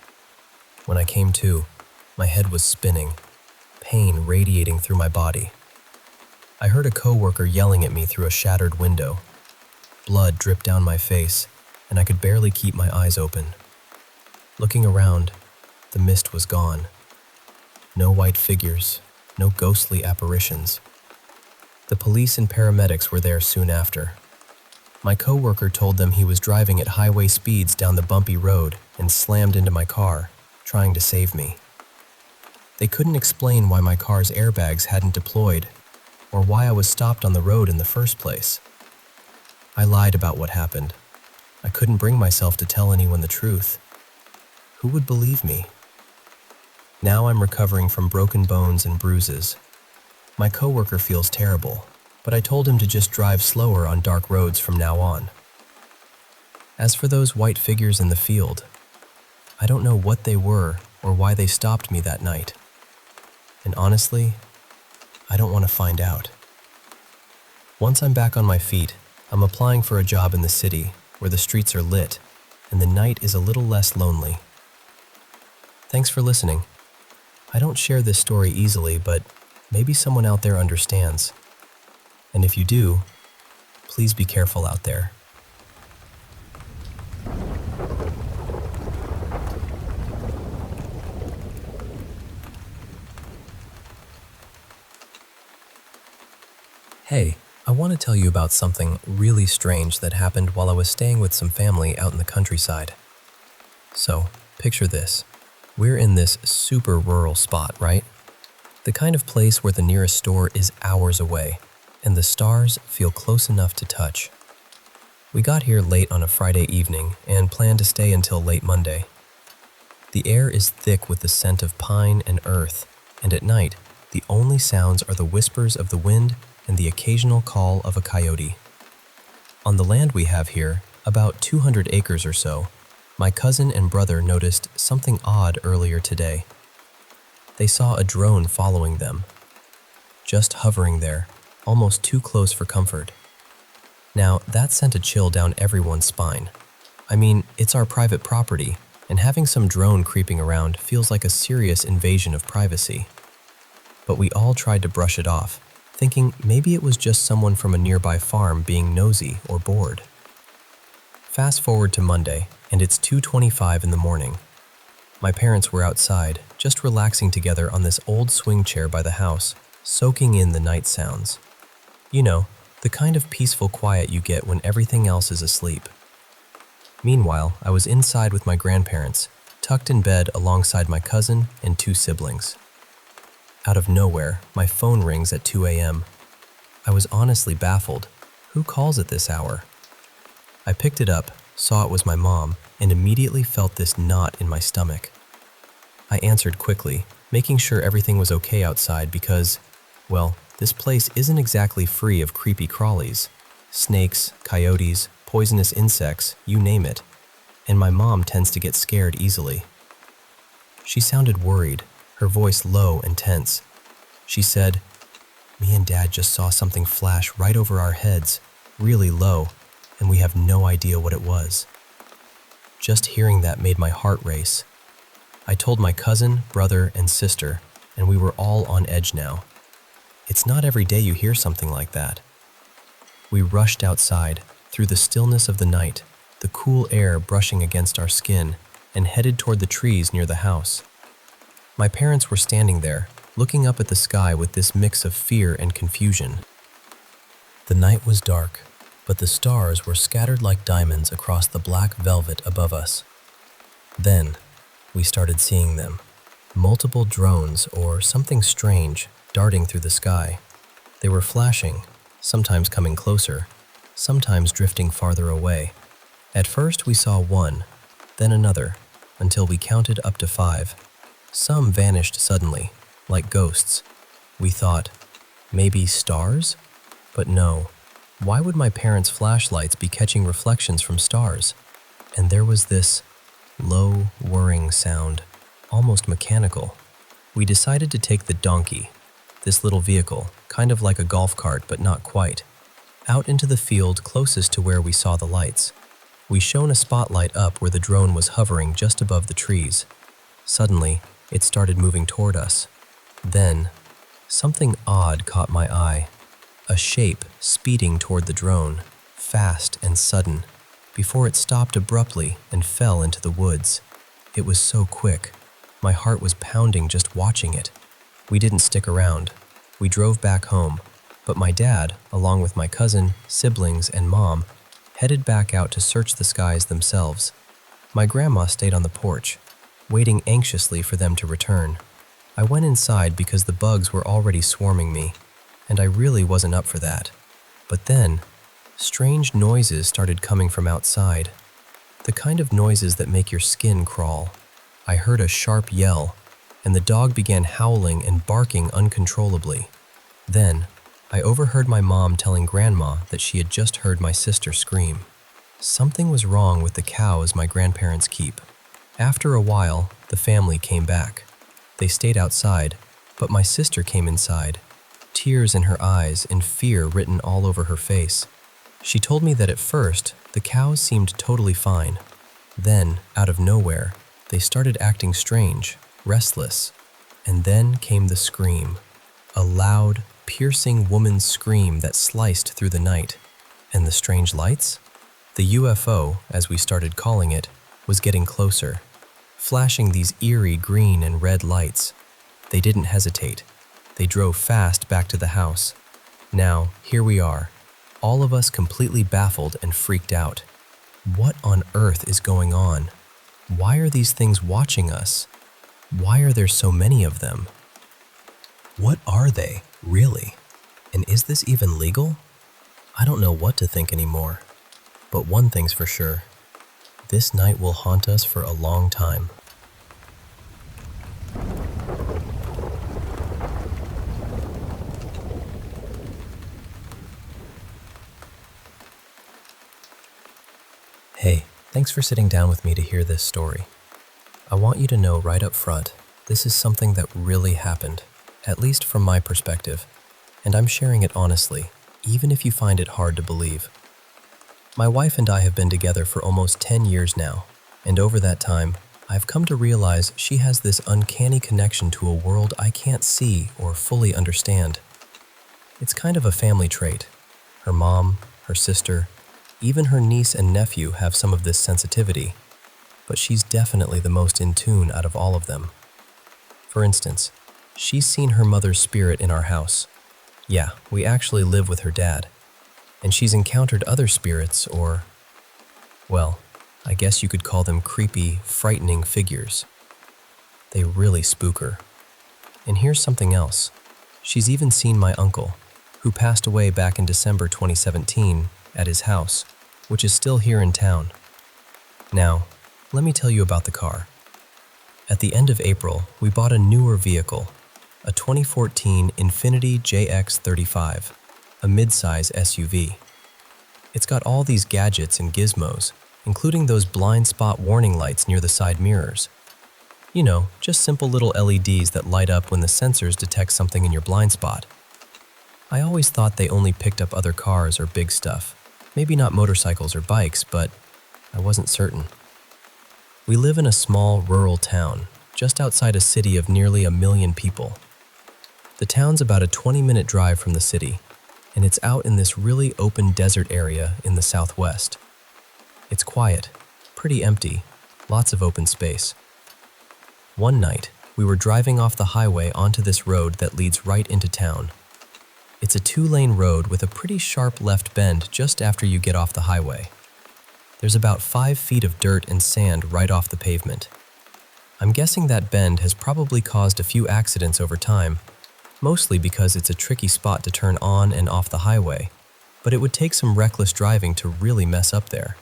[SPEAKER 1] When I came to, my head was spinning, pain radiating through my body. I heard a coworker yelling at me through a shattered window. Blood dripped down my face, and I could barely keep my eyes open. Looking around, the mist was gone. No white figures, no ghostly apparitions. The police and paramedics were there soon after. My coworker told them he was driving at highway speeds down the bumpy road and slammed into my car, trying to save me. They couldn't explain why my car's airbags hadn't deployed, or why I was stopped on the road in the first place. I lied about what happened. I couldn't bring myself to tell anyone the truth. Who would believe me? Now I'm recovering from broken bones and bruises. My coworker feels terrible, but I told him to just drive slower on dark roads from now on. As for those white figures in the field, I don't know what they were or why they stopped me that night. And honestly, I don't want to find out. Once I'm back on my feet, I'm applying for a job in the city where the streets are lit and the night is a little less lonely. Thanks for listening. I don't share this story easily, but maybe someone out there understands. And if you do, please be careful out there. Hey, I want to tell you about something really strange that happened while I was staying with some family out in the countryside. So, picture this. We're in this super rural spot, right? The kind of place where the nearest store is hours away, and the stars feel close enough to touch. We got here late on a Friday evening and planned to stay until late Monday. The air is thick with the scent of pine and earth, and at night, the only sounds are the whispers of the wind and the occasional call of a coyote. On the land we have here, about 200 acres or so, my cousin and brother noticed something odd earlier today. They saw a drone following them, just hovering there, almost too close for comfort. Now, that sent a chill down everyone's spine. I mean, it's our private property, and having some drone creeping around feels like a serious invasion of privacy. But we all tried to brush it off, thinking maybe it was just someone from a nearby farm being nosy or bored. Fast forward to Monday, and it's 2:25 in the morning. My parents were outside, just relaxing together on this old swing chair by the house, soaking in the night sounds. You know, the kind of peaceful quiet you get when everything else is asleep. Meanwhile, I was inside with my grandparents, tucked in bed alongside my cousin and two siblings. Out of nowhere, my phone rings at 2 a.m. I was honestly baffled. Who calls at this hour? I picked it up, saw it was my mom, and immediately felt this knot in my stomach. I answered quickly, making sure everything was okay outside because, well, this place isn't exactly free of creepy crawlies. Snakes, coyotes, poisonous insects, you name it. And my mom tends to get scared easily. She sounded worried, her voice low and tense. She said, "Me and Dad just saw something flash right over our heads, really low, and we have no idea what it was." Just hearing that made my heart race. I told my cousin, brother, and sister, and we were all on edge now. It's not every day you hear something like that. We rushed outside, through the stillness of the night, the cool air brushing against our skin, and headed toward the trees near the house. My parents were standing there, looking up at the sky with this mix of fear and confusion. The night was dark, but the stars were scattered like diamonds across the black velvet above us. Then, we started seeing them. Multiple drones or something strange darting through the sky. They were flashing, sometimes coming closer, sometimes drifting farther away. At first we saw one, then another, until we counted up to 5. Some vanished suddenly, like ghosts. We thought, maybe stars? But no. Why would my parents' flashlights be catching reflections from stars? And there was this low, whirring sound, almost mechanical. We decided to take the donkey, this little vehicle, kind of like a golf cart but not quite, out into the field closest to where we saw the lights. We shone a spotlight up where the drone was hovering just above the trees. Suddenly, it started moving toward us. Then, something odd caught my eye. A shape speeding toward the drone, fast and sudden, before it stopped abruptly and fell into the woods. It was so quick. My heart was pounding just watching it. We didn't stick around. We drove back home, but my dad, along with my cousin, siblings, and mom, headed back out to search the skies themselves. My grandma stayed on the porch, waiting anxiously for them to return. I went inside because the bugs were already swarming me, and I really wasn't up for that. But then, strange noises started coming from outside, the kind of noises that make your skin crawl. I heard a sharp yell, and the dog began howling and barking uncontrollably. Then, I overheard my mom telling Grandma that she had just heard my sister scream. Something was wrong with the cows my grandparents keep. After a while, the family came back. They stayed outside, but my sister came inside, tears in her eyes and fear written all over her face. She told me that at first, the cows seemed totally fine. Then, out of nowhere, they started acting strange, restless. And then came the scream. A loud, piercing woman's scream that sliced through the night. And the strange lights? The UFO, as we started calling it, was getting closer, flashing these eerie green and red lights. They didn't hesitate. They drove fast back to the house. Now, here we are, all of us completely baffled and freaked out. What on earth is going on? Why are these things watching us? Why are there so many of them? What are they, really? And is this even legal? I don't know what to think anymore. But one thing's for sure. This night will haunt us for a long time. Hey, thanks for sitting down with me to hear this story. I want you to know right up front, this is something that really happened, at least from my perspective, and I'm sharing it honestly, even if you find it hard to believe. My wife and I have been together for almost 10 years now, and over that time, I've come to realize she has this uncanny connection to a world I can't see or fully understand. It's kind of a family trait. Her mom, her sister, even her niece and nephew have some of this sensitivity, but she's definitely the most in tune out of all of them. For instance, she's seen her mother's spirit in our house. Yeah, we actually live with her dad. And she's encountered other spirits or, well, I guess you could call them creepy, frightening figures. They really spook her. And here's something else. She's even seen my uncle, who passed away back in December 2017, at his house, which is still here in town. Now, let me tell you about the car. At the end of April, we bought a newer vehicle, a 2014 Infiniti JX35, a mid-size SUV. It's got all these gadgets and gizmos, including those blind spot warning lights near the side mirrors. You know, just simple little LEDs that light up when the sensors detect something in your blind spot. I always thought they only picked up other cars or big stuff. Maybe not motorcycles or bikes, but I wasn't certain. We live in a small, rural town, just outside a city of nearly 1 million people. The town's about a 20-minute drive from the city, and it's out in this really open desert area in the southwest. It's quiet, pretty empty, lots of open space. One night, we were driving off the highway onto this road that leads right into town. It's a 2-lane road with a pretty sharp left bend just after you get off the highway. There's about 5 feet of dirt and sand right off the pavement. I'm guessing that bend has probably caused a few accidents over time, mostly because it's a tricky spot to turn on and off the highway, but it would take some reckless driving to really mess up there.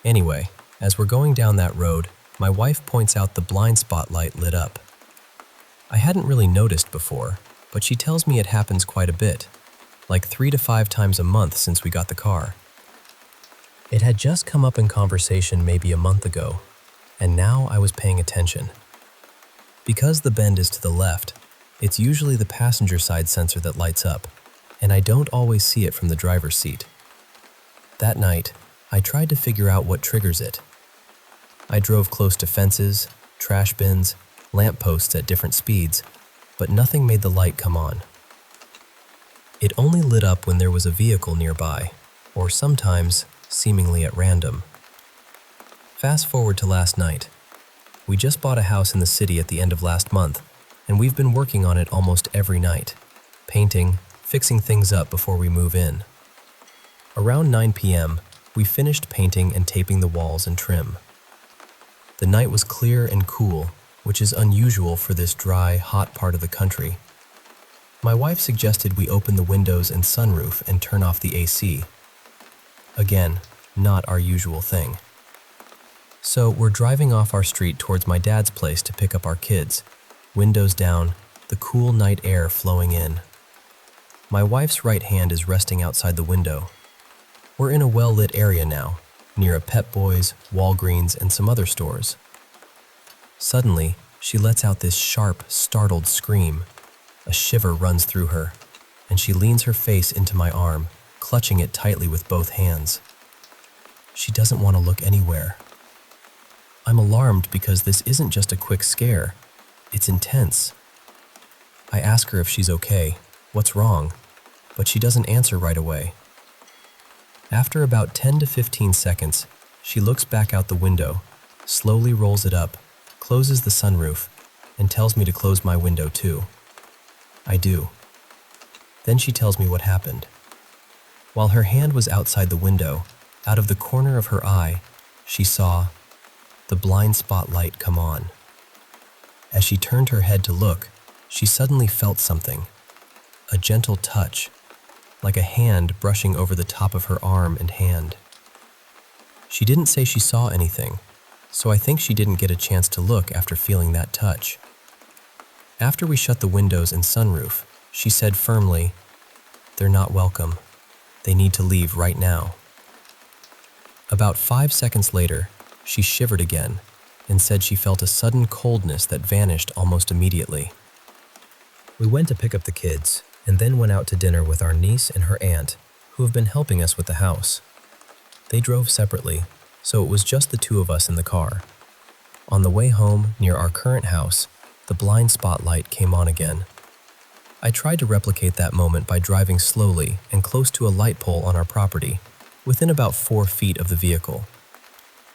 [SPEAKER 1] Anyway, as we're going down that road, my wife points out the blind spot light lit up. I hadn't really noticed before, but she tells me it happens quite a bit, like 3 to 5 times a month since we got the car. It had just come up in conversation maybe a month ago, and now I was paying attention. Because the bend is to the left, it's usually the passenger side sensor that lights up, and I don't always see it from the driver's seat. That night, I tried to figure out what triggers it. I drove close to fences, trash bins, lampposts at different speeds, but nothing made the light come on. It only lit up when there was a vehicle nearby, or sometimes seemingly at random. Fast forward to last night. We just bought a house in the city at the end of last month, and we've been working on it almost every night, painting, fixing things up before we move in. Around 9 p.m., we finished painting and taping the walls and trim. The night was clear and cool, which is unusual for this dry, hot part of the country. My wife suggested we open the windows and sunroof and turn off the AC. Again, not our usual thing. So we're driving off our street towards my dad's place to pick up our kids, windows down, the cool night air flowing in. My wife's right hand is resting outside the window. We're in a well-lit area now, near a Pep Boys, Walgreens, and some other stores. Suddenly, she lets out this sharp, startled scream. A shiver runs through her, and she leans her face into my arm, clutching it tightly with both hands. She doesn't want to look anywhere. I'm alarmed because this isn't just a quick scare. It's intense. I ask her if she's okay, what's wrong, but she doesn't answer right away. After about 10 to 15 seconds, she looks back out the window, slowly rolls it up, closes the sunroof, and tells me to close my window too. I do. Then she tells me what happened. While her hand was outside the window, out of the corner of her eye, she saw the blind spot light come on. As she turned her head to look, she suddenly felt something, a gentle touch, like a hand brushing over the top of her arm and hand. She didn't say she saw anything, so I think she didn't get a chance to look after feeling that touch. After we shut the windows and sunroof, she said firmly, "They're not welcome. They need to leave right now." About 5 seconds later, she shivered again and said she felt a sudden coldness that vanished almost immediately. We went to pick up the kids and then went out to dinner with our niece and her aunt, who have been helping us with the house. They drove separately, so it was just the two of us in the car. On the way home, near our current house, the blind spot light came on again. I tried to replicate that moment by driving slowly and close to a light pole on our property, within about 4 feet of the vehicle.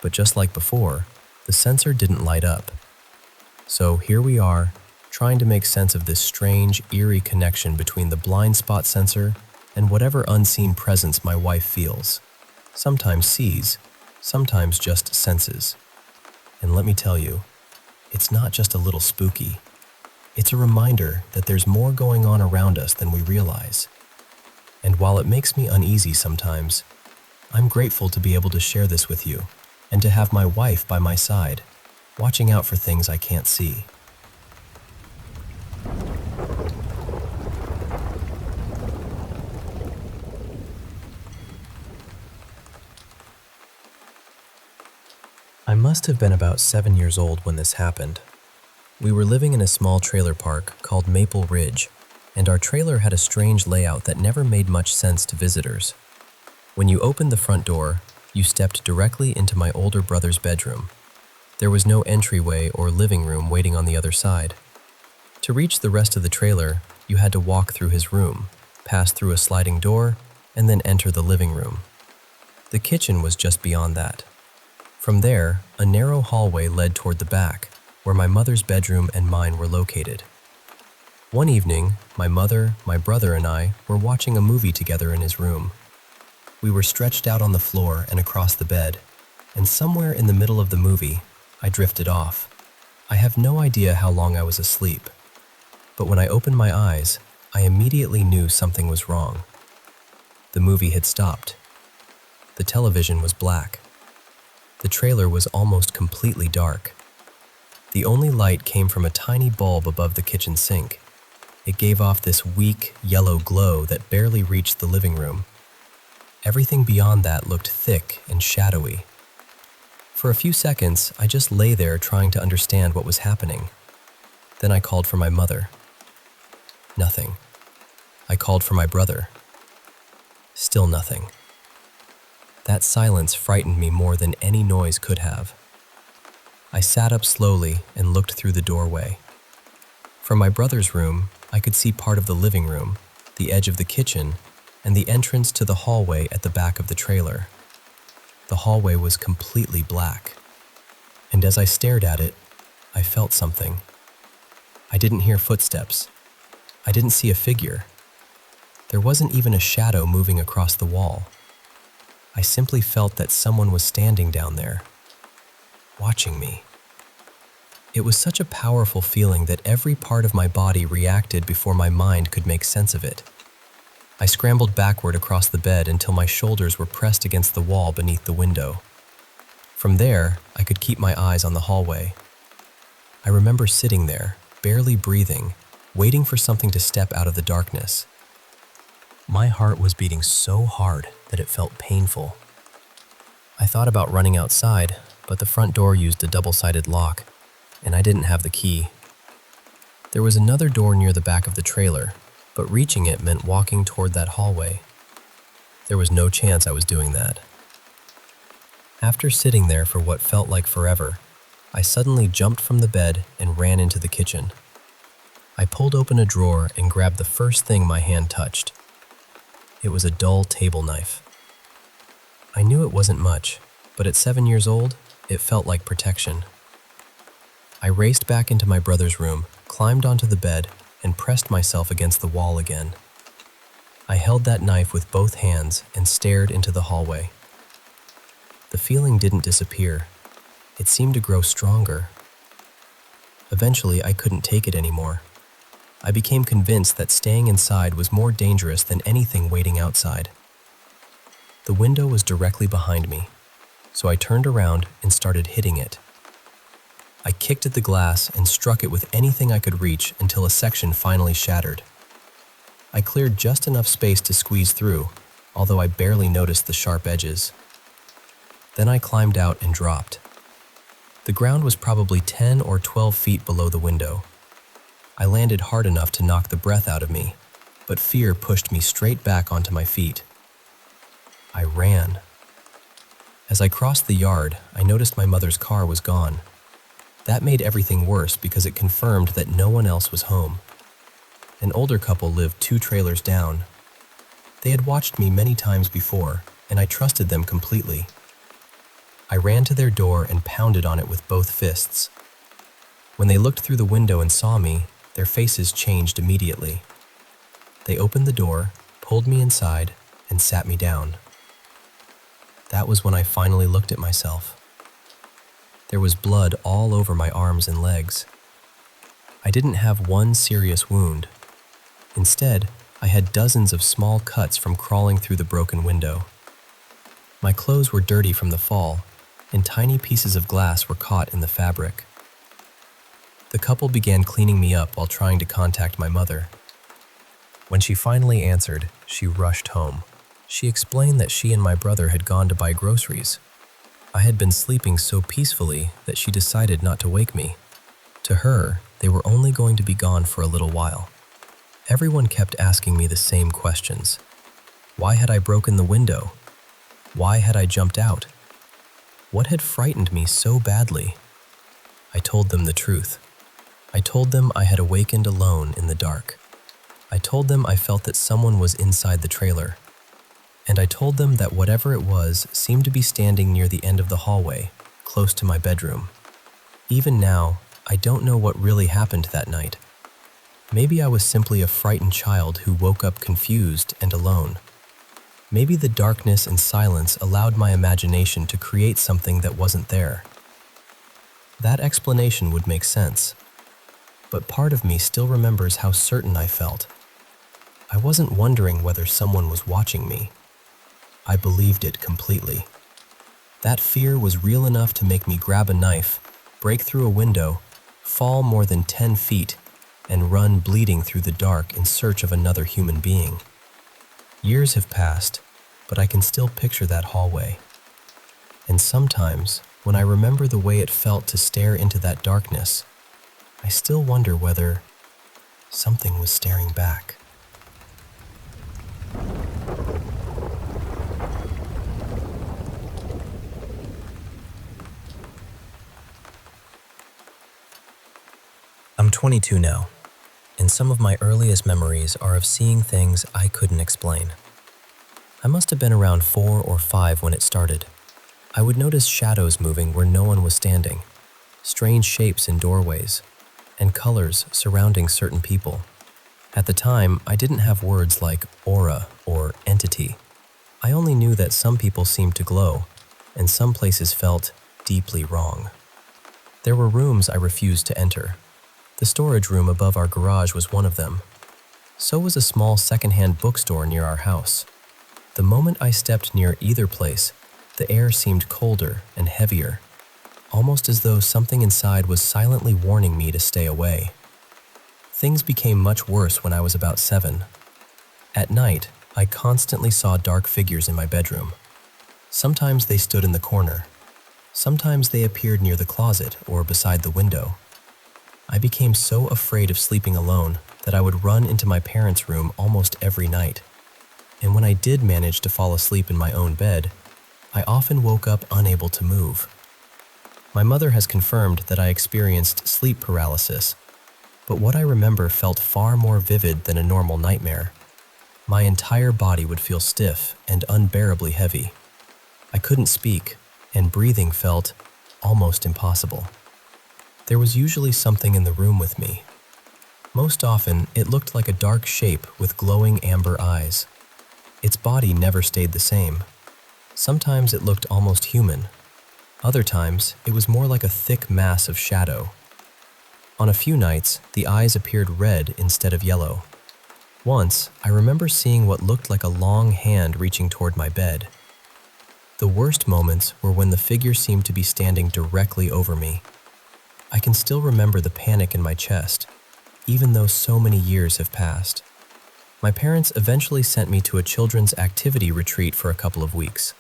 [SPEAKER 1] But just like before, the sensor didn't light up. So here we are, trying to make sense of this strange, eerie connection between the blind spot sensor and whatever unseen presence my wife feels, sometimes sees, sometimes just senses. And let me tell you, it's not just a little spooky. It's a reminder that there's more going on around us than we realize. And while it makes me uneasy sometimes, I'm grateful to be able to share this with you and to have my wife by my side, watching out for things I can't see. must have been about 7 years old when this happened. We were living in a small trailer park called Maple Ridge, and our trailer had a strange layout that never made much sense to visitors. When you opened the front door, you stepped directly into my older brother's bedroom. There was no entryway or living room waiting on the other side. To reach the rest of the trailer, you had to walk through his room, pass through a sliding door, and then enter the living room. The kitchen was just beyond that. From there, a narrow hallway led toward the back, where my mother's bedroom and mine were located. One evening, my mother, my brother, and I were watching a movie together in his room. We were stretched out on the floor and across the bed, and somewhere in the middle of the movie, I drifted off. I have no idea how long I was asleep, but when I opened my eyes, I immediately knew something was wrong. The movie had stopped. The television was black. The trailer was almost completely dark. The only light came from a tiny bulb above the kitchen sink. It gave off this weak, yellow glow that barely reached the living room. Everything beyond that looked thick and shadowy. For a few seconds, I just lay there trying to understand what was happening. Then I called for my mother. Nothing. I called for my brother. Still nothing. That silence frightened me more than any noise could have. I sat up slowly and looked through the doorway. From my brother's room, I could see part of the living room, the edge of the kitchen, and the entrance to the hallway at the back of the trailer. The hallway was completely black, and as I stared at it, I felt something. I didn't hear footsteps. I didn't see a figure. There wasn't even a shadow moving across the wall. I simply felt that someone was standing down there, watching me. It was such a powerful feeling that every part of my body reacted before my mind could make sense of it. I scrambled backward across the bed until my shoulders were pressed against the wall beneath the window. From there, I could keep my eyes on the hallway. I remember sitting there, barely breathing, waiting for something to step out of the darkness. My heart was beating so hard that it felt painful. I thought about running outside, but the front door used a double-sided lock, and I didn't have the key. There was another door near the back of the trailer, but reaching it meant walking toward that hallway. There was no chance I was doing that. After sitting there for what felt like forever, I suddenly jumped from the bed and ran into the kitchen. I pulled open a drawer and grabbed the first thing my hand touched. It was a dull table knife. I knew it wasn't much, but at 7 years old, it felt like protection. I raced back into my brother's room, climbed onto the bed, and pressed myself against the wall again. I held that knife with both hands and stared into the hallway. The feeling didn't disappear. It seemed to grow stronger. Eventually, I couldn't take it anymore. I became convinced that staying inside was more dangerous than anything waiting outside. The window was directly behind me, so I turned around and started hitting it. I kicked at the glass and struck it with anything I could reach until a section finally shattered. I cleared just enough space to squeeze through, although I barely noticed the sharp edges. Then I climbed out and dropped. The ground was probably 10 or 12 feet below the window. I landed hard enough to knock the breath out of me, but fear pushed me straight back onto my feet. I ran. As I crossed the yard, I noticed my mother's car was gone. That made everything worse because it confirmed that no one else was home. An older couple lived 2 trailers down. They had watched me many times before, and I trusted them completely. I ran to their door and pounded on it with both fists. When they looked through the window and saw me, their faces changed immediately. They opened the door, pulled me inside, and sat me down. That was when I finally looked at myself. There was blood all over my arms and legs. I didn't have one serious wound. Instead, I had dozens of small cuts from crawling through the broken window. My clothes were dirty from the fall, and tiny pieces of glass were caught in the fabric. The couple began cleaning me up while trying to contact my mother. When she finally answered, she rushed home. She explained that she and my brother had gone to buy groceries. I had been sleeping so peacefully that she decided not to wake me. To her, they were only going to be gone for a little while. Everyone kept asking me the same questions. Why had I broken the window? Why had I jumped out? What had frightened me so badly? I told them the truth. I told them I had awakened alone in the dark. I told them I felt that someone was inside the trailer. And I told them that whatever it was seemed to be standing near the end of the hallway, close to my bedroom. Even now, I don't know what really happened that night. Maybe I was simply a frightened child who woke up confused and alone. Maybe the darkness and silence allowed my imagination to create something that wasn't there. That explanation would make sense. But part of me still remembers how certain I felt. I wasn't wondering whether someone was watching me. I believed it completely. That fear was real enough to make me grab a knife, break through a window, fall more than 10 feet, and run bleeding through the dark in search of another human being. Years have passed, but I can still picture that hallway. And sometimes, when I remember the way it felt to stare into that darkness, I still wonder whether something was staring back. I'm 22 now, and some of my earliest memories are of seeing things I couldn't explain. I must have been around 4 or 5 when it started. I would notice shadows moving where no one was standing, strange shapes in doorways, and colors surrounding certain people. At the time, I didn't have words like aura or entity. I only knew that some people seemed to glow, and some places felt deeply wrong. There were rooms I refused to enter. The storage room above our garage was one of them. So was a small secondhand bookstore near our house. The moment I stepped near either place, the air seemed colder and heavier, almost as though something inside was silently warning me to stay away. Things became much worse when I was about 7. At night, I constantly saw dark figures in my bedroom. Sometimes they stood in the corner. Sometimes they appeared near the closet or beside the window. I became so afraid of sleeping alone that I would run into my parents' room almost every night. And when I did manage to fall asleep in my own bed, I often woke up unable to move. My mother has confirmed that I experienced sleep paralysis, but what I remember felt far more vivid than a normal nightmare. My entire body would feel stiff and unbearably heavy. I couldn't speak, and breathing felt almost impossible. There was usually something in the room with me. Most often, it looked like a dark shape with glowing amber eyes. Its body never stayed the same. Sometimes it looked almost human. Other times, it was more like a thick mass of shadow. On a few nights, the eyes appeared red instead of yellow. Once, I remember seeing what looked like a long hand reaching toward my bed. The worst moments were when the figure seemed to be standing directly over me. I can still remember the panic in my chest, even though so many years have passed. My parents eventually sent me to a children's activity retreat for a couple of weeks.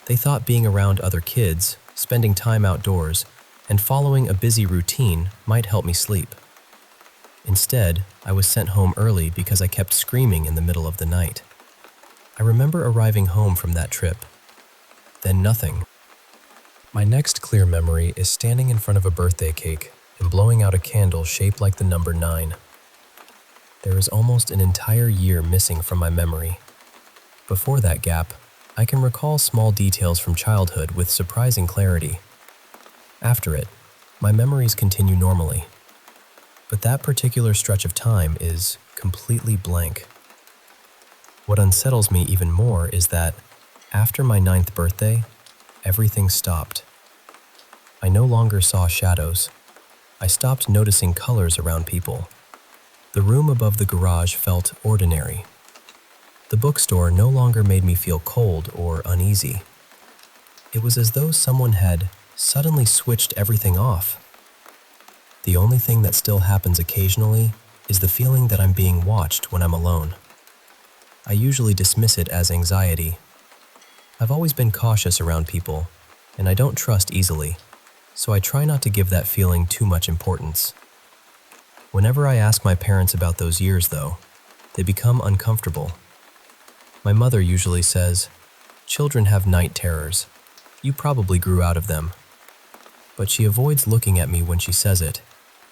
[SPEAKER 1] They thought being around other kids, spending time outdoors, and following a busy routine might help me sleep. Instead, I was sent home early because I kept screaming in the middle of the night. I remember arriving home from that trip. Then nothing. My next clear memory is standing in front of a birthday cake and blowing out a candle shaped like the number 9. There is almost an entire year missing from my memory. Before that gap, I can recall small details from childhood with surprising clarity. After it, my memories continue normally. But that particular stretch of time is completely blank. What unsettles me even more is that, after my 9th birthday, everything stopped. I no longer saw shadows. I stopped noticing colors around people. The room above the garage felt ordinary. The bookstore no longer made me feel cold or uneasy. It was as though someone had suddenly switched everything off. The only thing that still happens occasionally is the feeling that I'm being watched when I'm alone. I usually dismiss it as anxiety. I've always been cautious around people, and I don't trust easily, so I try not to give that feeling too much importance. Whenever I ask my parents about those years, though, they become uncomfortable. My mother usually says, "Children have night terrors. You probably grew out of them." But she avoids looking at me when she says it,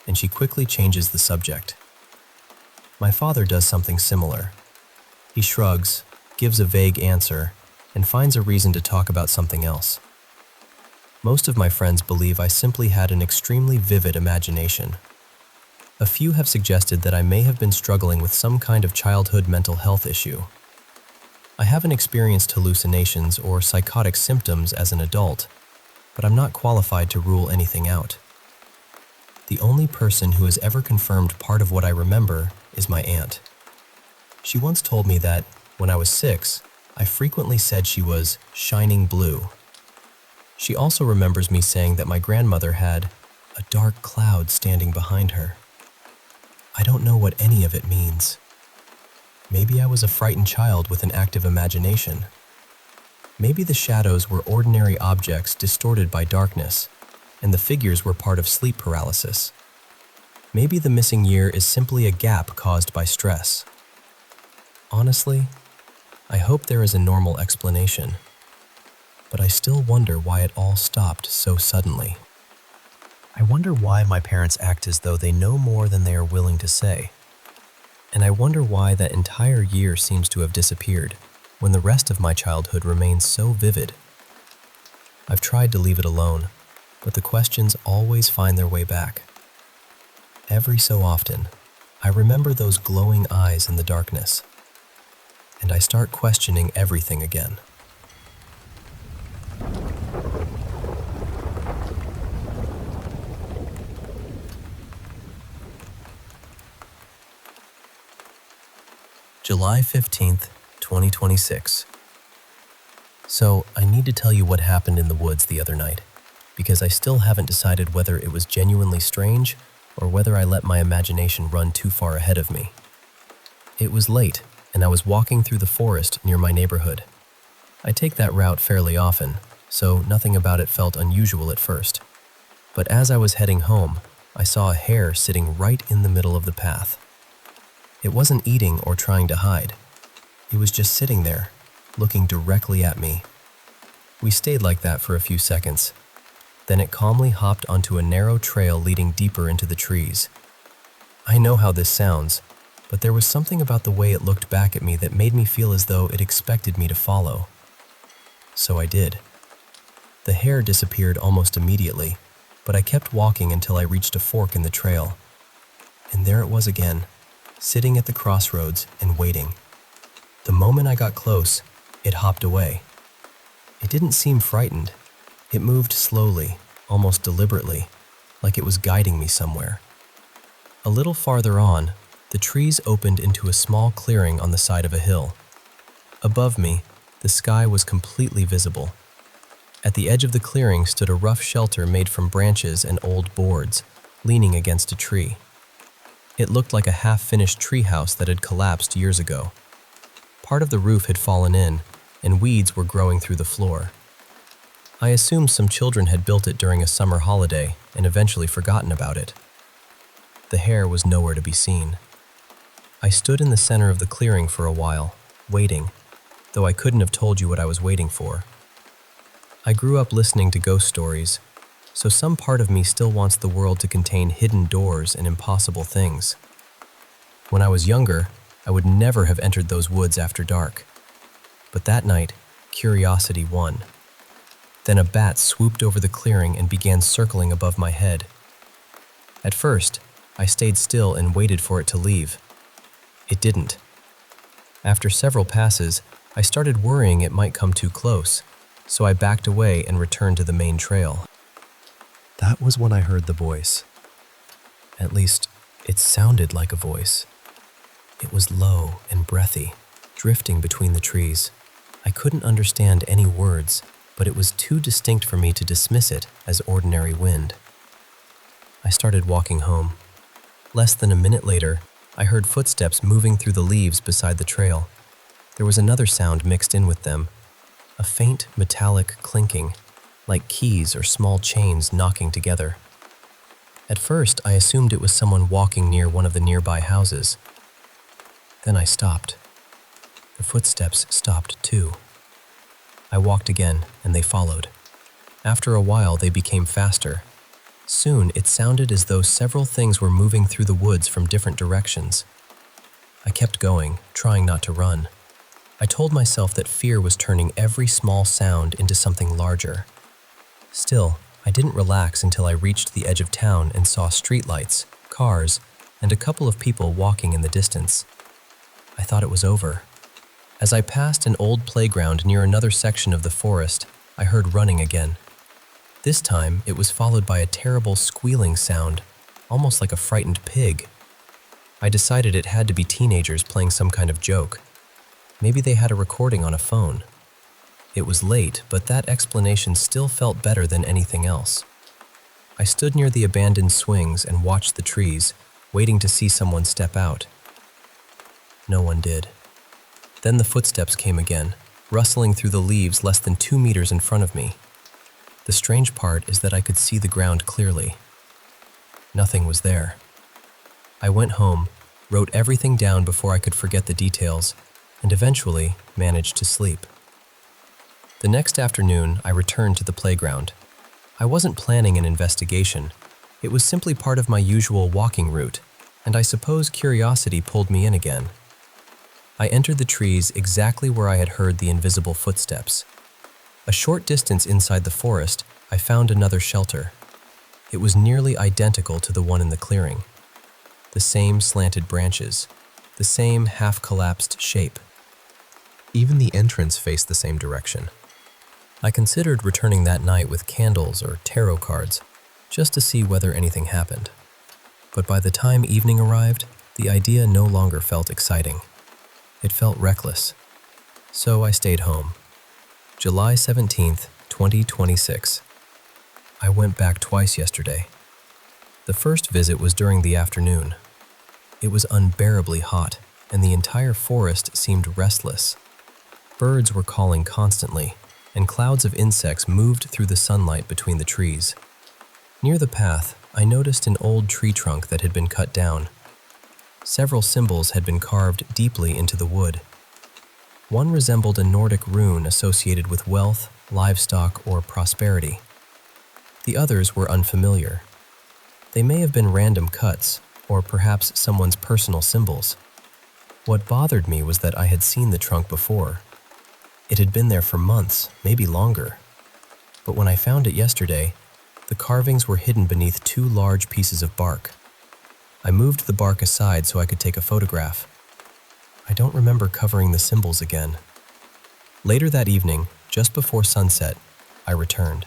[SPEAKER 1] and she quickly changes the subject. My father does something similar. He shrugs, gives a vague answer, and finds a reason to talk about something else. Most of my friends believe I simply had an extremely vivid imagination. A few have suggested that I may have been struggling with some kind of childhood mental health issue. I haven't experienced hallucinations or psychotic symptoms as an adult, but I'm not qualified to rule anything out. The only person who has ever confirmed part of what I remember is my aunt. She once told me that, when I was 6, I frequently said she was shining blue. She also remembers me saying that my grandmother had a dark cloud standing behind her. I don't know what any of it means. Maybe I was a frightened child with an active imagination. Maybe the shadows were ordinary objects distorted by darkness, and the figures were part of sleep paralysis. Maybe the missing year is simply a gap caused by stress. Honestly, I hope there is a normal explanation, but I still wonder why it all stopped so suddenly. I wonder why my parents act as though they know more than they are willing to say. And I wonder why that entire year seems to have disappeared when the rest of my childhood remains so vivid. I've tried to leave it alone, but the questions always find their way back. Every so often, I remember those glowing eyes in the darkness, and I start questioning everything again. July 15th, 2026. So, I need to tell you what happened in the woods the other night, because I still haven't decided whether it was genuinely strange or whether I let my imagination run too far ahead of me. It was late, and I was walking through the forest near my neighborhood. I take that route fairly often, so nothing about it felt unusual at first. But as I was heading home, I saw a hare sitting right in the middle of the path. It wasn't eating or trying to hide. It was just sitting there, looking directly at me. We stayed like that for a few seconds. Then it calmly hopped onto a narrow trail leading deeper into the trees. I know how this sounds, but there was something about the way it looked back at me that made me feel as though it expected me to follow. So I did. The hare disappeared almost immediately, but I kept walking until I reached a fork in the trail. And there it was again, sitting at the crossroads and waiting. The moment I got close, it hopped away. It didn't seem frightened. It moved slowly, almost deliberately, like it was guiding me somewhere. A little farther on, the trees opened into a small clearing on the side of a hill. Above me, the sky was completely visible. At the edge of the clearing stood a rough shelter made from branches and old boards, leaning against a tree. It looked like a half-finished treehouse that had collapsed years ago. Part of the roof had fallen in, and weeds were growing through the floor. I assumed some children had built it during a summer holiday and eventually forgotten about it. The hare was nowhere to be seen. I stood in the center of the clearing for a while, waiting, though I couldn't have told you what I was waiting for. I grew up listening to ghost stories, so some part of me still wants the world to contain hidden doors and impossible things. When I was younger, I would never have entered those woods after dark. But that night, curiosity won. Then a bat swooped over the clearing and began circling above my head. At first, I stayed still and waited for it to leave. It didn't. After several passes, I started worrying it might come too close, so I backed away and returned to the main trail. That was when I heard the voice. At least, it sounded like a voice. It was low and breathy, drifting between the trees. I couldn't understand any words, but it was too distinct for me to dismiss it as ordinary wind. I started walking home. Less than a minute later, I heard footsteps moving through the leaves beside the trail. There was another sound mixed in with them, a faint metallic clinking. like keys or small chains knocking together. At first, I assumed it was someone walking near one of the nearby houses. Then I stopped. The footsteps stopped too. I walked again, and they followed. After a while, they became faster. Soon, it sounded as though several things were moving through the woods from different directions. I kept going, trying not to run. I told myself that fear was turning every small sound into something larger. Still, I didn't relax until I reached the edge of town and saw streetlights, cars, and a couple of people walking in the distance. I thought it was over. As I passed an old playground near another section of the forest, I heard running again. This time, it was followed by a terrible squealing sound, almost like a frightened pig. I decided it had to be teenagers playing some kind of joke. Maybe they had a recording on a phone. It was late, but that explanation still felt better than anything else. I stood near the abandoned swings and watched the trees, waiting to see someone step out. No one did. Then the footsteps came again, rustling through the leaves less than 2 meters in front of me. The strange part is that I could see the ground clearly. Nothing was there. I went home, wrote everything down before I could forget the details, and eventually managed to sleep. The next afternoon, I returned to the playground. I wasn't planning an investigation. It was simply part of my usual walking route, and I suppose curiosity pulled me in again. I entered the trees exactly where I had heard the invisible footsteps. A short distance inside the forest, I found another shelter. It was nearly identical to the one in the clearing. The same slanted branches, the same half-collapsed shape. Even the entrance faced the same direction. I considered returning that night with candles or tarot cards, just to see whether anything happened. But by the time evening arrived, the idea no longer felt exciting. It felt reckless. So I stayed home. July 17th, 2026. I went back twice yesterday. The first visit was during the afternoon. It was unbearably hot, and the entire forest seemed restless. Birds were calling constantly, and clouds of insects moved through the sunlight between the trees. Near the path, I noticed an old tree trunk that had been cut down. Several symbols had been carved deeply into the wood. One resembled a Nordic rune associated with wealth, livestock, or prosperity. The others were unfamiliar. They may have been random cuts, or perhaps someone's personal symbols. What bothered me was that I had seen the trunk before. It had been there for months, maybe longer. But when I found it yesterday, the carvings were hidden beneath 2 large pieces of bark. I moved the bark aside so I could take a photograph. I don't remember covering the symbols again. Later that evening, just before sunset, I returned.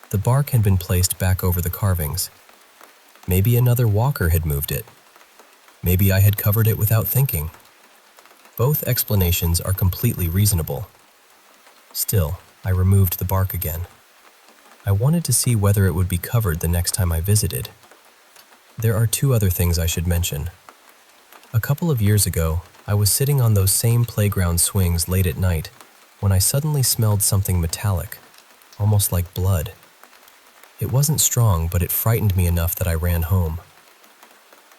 [SPEAKER 1] The bark had been placed back over the carvings. Maybe another walker had moved it. Maybe I had covered it without thinking. Both explanations are completely reasonable. Still, I removed the bark again. I wanted to see whether it would be covered the next time I visited. There are 2 other things I should mention. A couple of years ago, I was sitting on those same playground swings late at night when I suddenly smelled something metallic, almost like blood. It wasn't strong, but it frightened me enough that I ran home.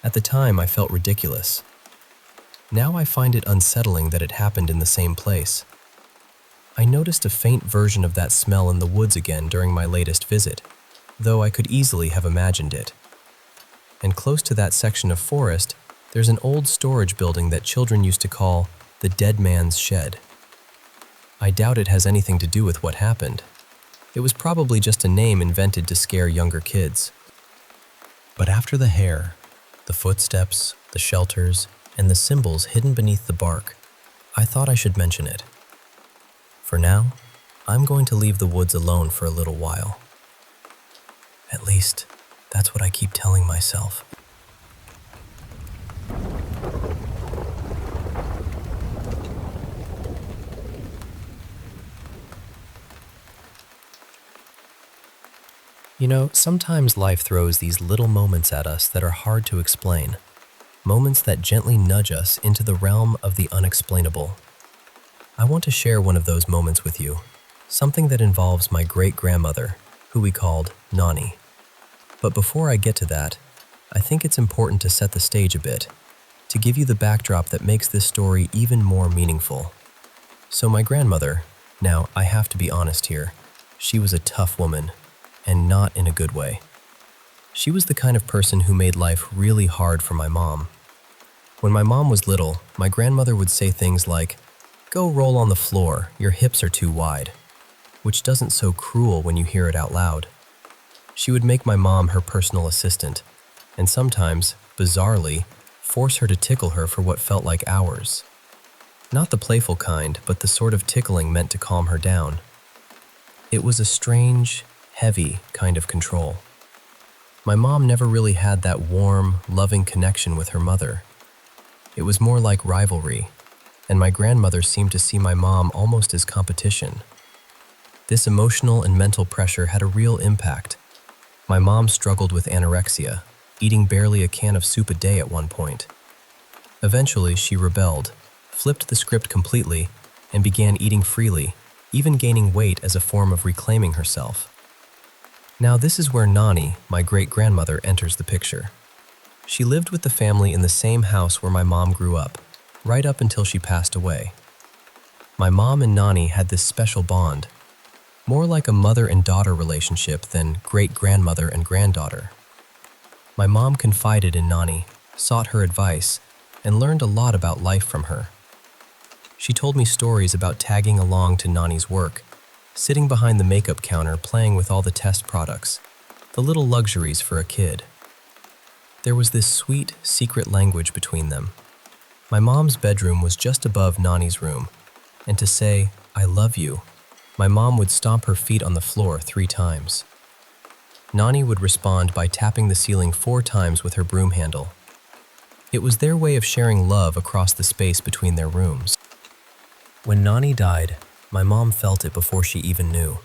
[SPEAKER 1] At the time, I felt ridiculous. Now I find it unsettling that it happened in the same place. I noticed a faint version of that smell in the woods again during my latest visit, though I could easily have imagined it. And close to that section of forest, there's an old storage building that children used to call the Dead Man's Shed. I doubt it has anything to do with what happened. It was probably just a name invented to scare younger kids. But after the hair, the footsteps, the shelters, and the symbols hidden beneath the bark, I thought I should mention it. For now, I'm going to leave the woods alone for a little while. At least, that's what I keep telling myself. You know, sometimes life throws these little moments at us that are hard to explain. Moments that gently nudge us into the realm of the unexplainable. I want to share one of those moments with you, something that involves my great-grandmother, who we called Nani. But before I get to that, I think it's important to set the stage a bit, to give you the backdrop that makes this story even more meaningful. So my grandmother, now I have to be honest here, she was a tough woman, and not in a good way. She was the kind of person who made life really hard for my mom. When my mom was little, my grandmother would say things like, "Go roll on the floor, your hips are too wide," which doesn't so cruel when you hear it out loud. She would make my mom her personal assistant, and sometimes, bizarrely, force her to tickle her for what felt like hours. Not the playful kind, but the sort of tickling meant to calm her down. It was a strange, heavy kind of control. My mom never really had that warm, loving connection with her mother. It was more like rivalry, and my grandmother seemed to see my mom almost as competition. This emotional and mental pressure had a real impact. My mom struggled with anorexia, eating barely a can of soup a day at one point. Eventually, she rebelled, flipped the script completely, and began eating freely, even gaining weight as a form of reclaiming herself. Now this is where Nani, my great-grandmother, enters the picture. She lived with the family in the same house where my mom grew up, right up until she passed away. My mom and Nani had this special bond, more like a mother and daughter relationship than great-grandmother and granddaughter. My mom confided in Nani, sought her advice, and learned a lot about life from her. She told me stories about tagging along to Nani's work, sitting behind the makeup counter playing with all the test products, the little luxuries for a kid. There was this sweet, secret language between them. My mom's bedroom was just above Nani's room, and to say, "I love you," my mom would stomp her feet on the floor 3 times. Nani would respond by tapping the ceiling 4 times with her broom handle. It was their way of sharing love across the space between their rooms. When Nani died, my mom felt it before she even knew.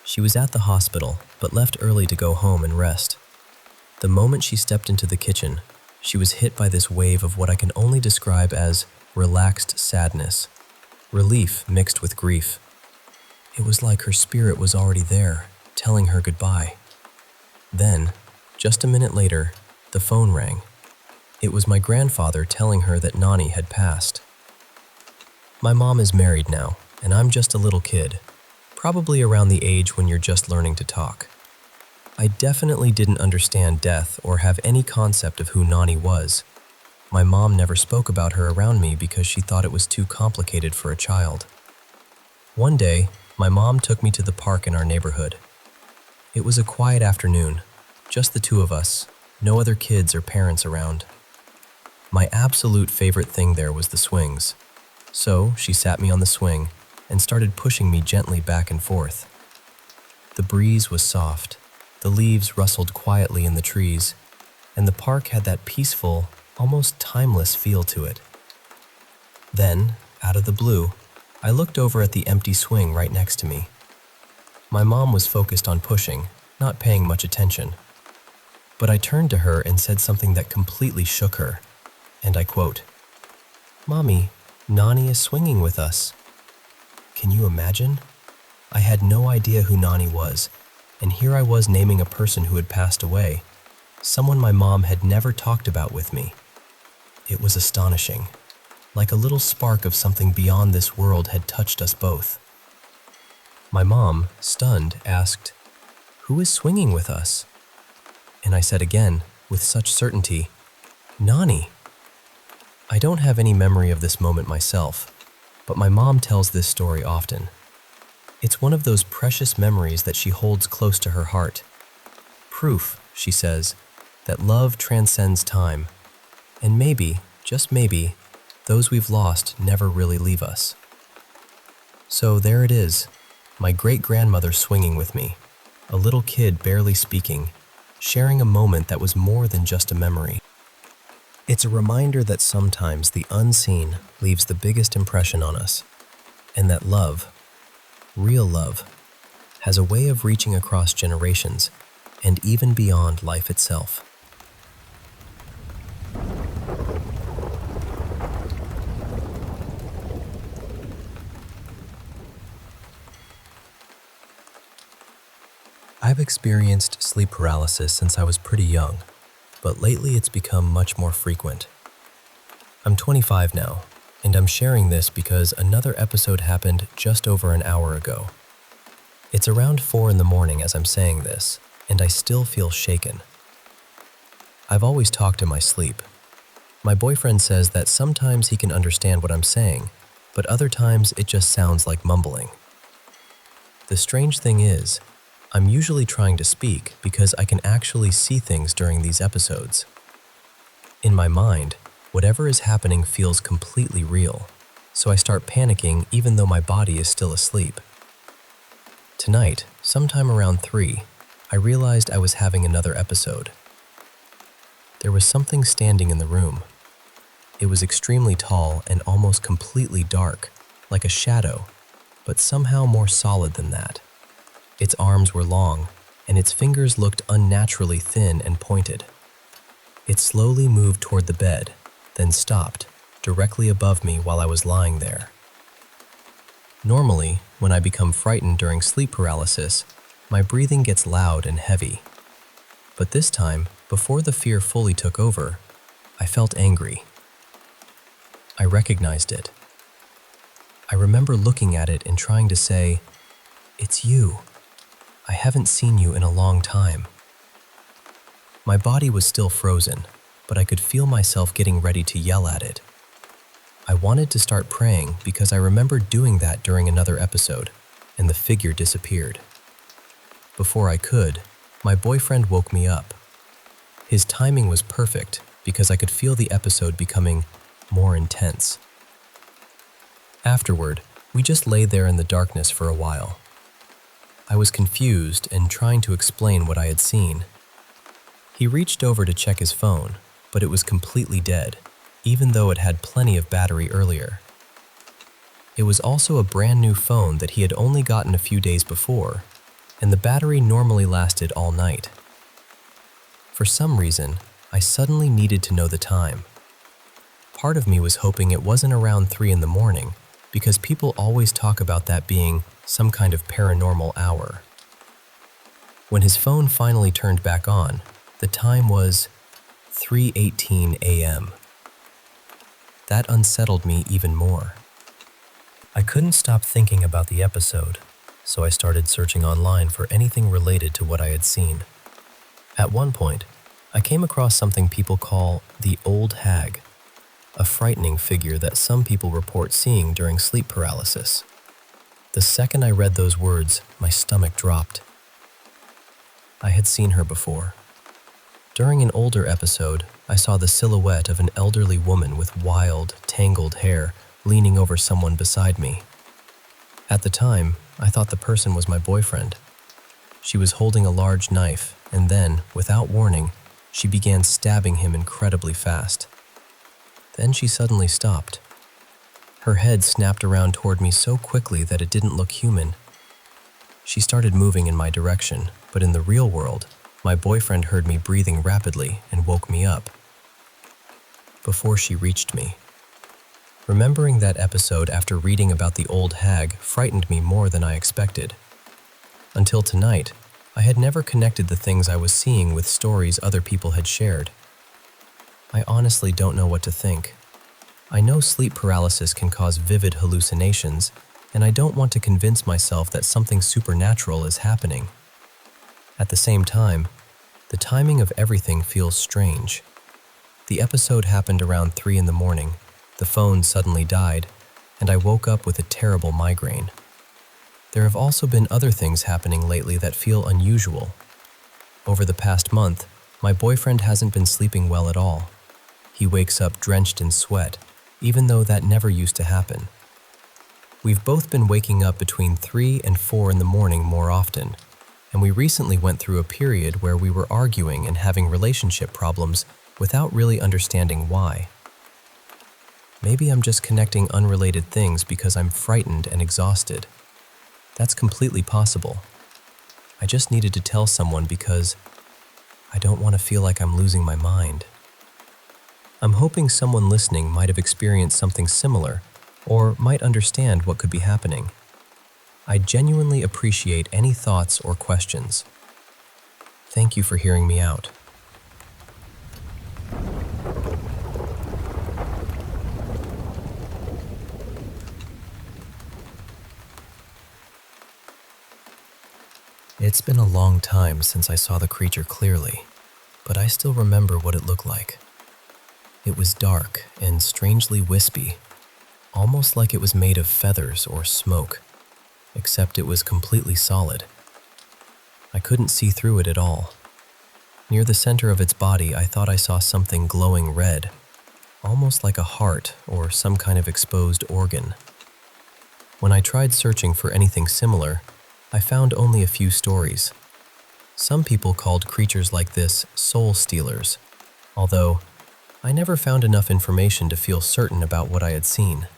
[SPEAKER 1] She was at the hospital, but left early to go home and rest. The moment she stepped into the kitchen, she was hit by this wave of what I can only describe as relaxed sadness, relief mixed with grief. It was like her spirit was already there, telling her goodbye. Then, just a minute later, the phone rang. It was my grandfather telling her that Nani had passed. My mom is married now, and I'm just a little kid, probably around the age when you're just learning to talk. I definitely didn't understand death or have any concept of who Nani was. My mom never spoke about her around me because she thought it was too complicated for a child. One day, my mom took me to the park in our neighborhood. It was a quiet afternoon, just the 2 of us, no other kids or parents around. My absolute favorite thing there was the swings. So she sat me on the swing and started pushing me gently back and forth. The breeze was soft, the leaves rustled quietly in the trees, and the park had that peaceful, almost timeless feel to it. Then, out of the blue, I looked over at the empty swing right next to me. My mom was focused on pushing, not paying much attention. But I turned to her and said something that completely shook her, and I quote, "Mommy, Nani is swinging with us." Can you imagine? I had no idea who Nani was, and here I was naming a person who had passed away, someone my mom had never talked about with me. It was astonishing, like a little spark of something beyond this world had touched us both. My mom, stunned, asked, "Who is swinging with us?" And I said again, with such certainty, "Nani." I don't have any memory of this moment myself, but my mom tells this story often. It's one of those precious memories that she holds close to her heart. Proof, she says, that love transcends time, and maybe, just maybe, those we've lost never really leave us. So there it is, my great-grandmother swinging with me, a little kid barely speaking, sharing a moment that was more than just a memory. It's a reminder that sometimes the unseen leaves the biggest impression on us, and that love, real love, has a way of reaching across generations and even beyond life itself. I've experienced sleep paralysis since I was pretty young, but lately it's become much more frequent. I'm 25 now, and I'm sharing this because another episode happened just over an hour ago. It's around 4 in the morning as I'm saying this, and I still feel shaken. I've always talked in my sleep. My boyfriend says that sometimes he can understand what I'm saying, but other times it just sounds like mumbling. The strange thing is, I'm usually trying to speak because I can actually see things during these episodes. In my mind, whatever is happening feels completely real, so I start panicking even though my body is still asleep. Tonight, sometime around 3, I realized I was having another episode. There was something standing in the room. It was extremely tall and almost completely dark, like a shadow, but somehow more solid than that. Its arms were long, and its fingers looked unnaturally thin and pointed. It slowly moved toward the bed, then stopped, directly above me while I was lying there. Normally, when I become frightened during sleep paralysis, my breathing gets loud and heavy. But this time, before the fear fully took over, I felt angry. I recognized it. I remember looking at it and trying to say, "It's you. I haven't seen you in a long time." My body was still frozen, but I could feel myself getting ready to yell at it. I wanted to start praying because I remembered doing that during another episode, and the figure disappeared. Before I could, my boyfriend woke me up. His timing was perfect because I could feel the episode becoming more intense. Afterward, we just lay there in the darkness for a while. I was confused and trying to explain what I had seen. He reached over to check his phone, but it was completely dead, even though it had plenty of battery earlier. It was also a brand new phone that he had only gotten a few days before, and the battery normally lasted all night. For some reason, I suddenly needed to know the time. Part of me was hoping it wasn't around 3 in the morning, because people always talk about that being some kind of paranormal hour. When his phone finally turned back on, the time was 3:18 a.m. That unsettled me even more. I couldn't stop thinking about the episode, so I started searching online for anything related to what I had seen. At one point, I came across something people call the Old Hag, a frightening figure that some people report seeing during sleep paralysis. The second I read those words, my stomach dropped. I had seen her before. During an older episode, I saw the silhouette of an elderly woman with wild, tangled hair leaning over someone beside me. At the time, I thought the person was my boyfriend. She was holding a large knife, and then, without warning, she began stabbing him incredibly fast. Then she suddenly stopped. Her head snapped around toward me so quickly that it didn't look human. She started moving in my direction, but in the real world, my boyfriend heard me breathing rapidly and woke me up. Before she reached me. Remembering that episode after reading about the old hag frightened me more than I expected. Until tonight, I had never connected the things I was seeing with stories other people had shared. I honestly don't know what to think. I know sleep paralysis can cause vivid hallucinations, and I don't want to convince myself that something supernatural is happening. At the same time, the timing of everything feels strange. The episode happened around 3 in the morning, the phone suddenly died, and I woke up with a terrible migraine. There have also been other things happening lately that feel unusual. Over the past month, my boyfriend hasn't been sleeping well at all. He wakes up drenched in sweat, even though that never used to happen. We've both been waking up between 3 and 4 in the morning more often, and we recently went through a period where we were arguing and having relationship problems without really understanding why. Maybe I'm just connecting unrelated things because I'm frightened and exhausted. That's completely possible. I just needed to tell someone because I don't want to feel like I'm losing my mind. I'm hoping someone listening might have experienced something similar or might understand what could be happening. I genuinely appreciate any thoughts or questions. thank you for hearing me out. It's been a long time since I saw the creature clearly, but I still remember what it looked like. It was dark and strangely wispy, almost like it was made of feathers or smoke, except it was completely solid. I couldn't see through it at all. Near the center of its body, I thought I saw something glowing red, almost like a heart or some kind of exposed organ. When I tried searching for anything similar, I found only a few stories. Some people called creatures like this soul stealers, although I never found enough information to feel certain about what I had seen.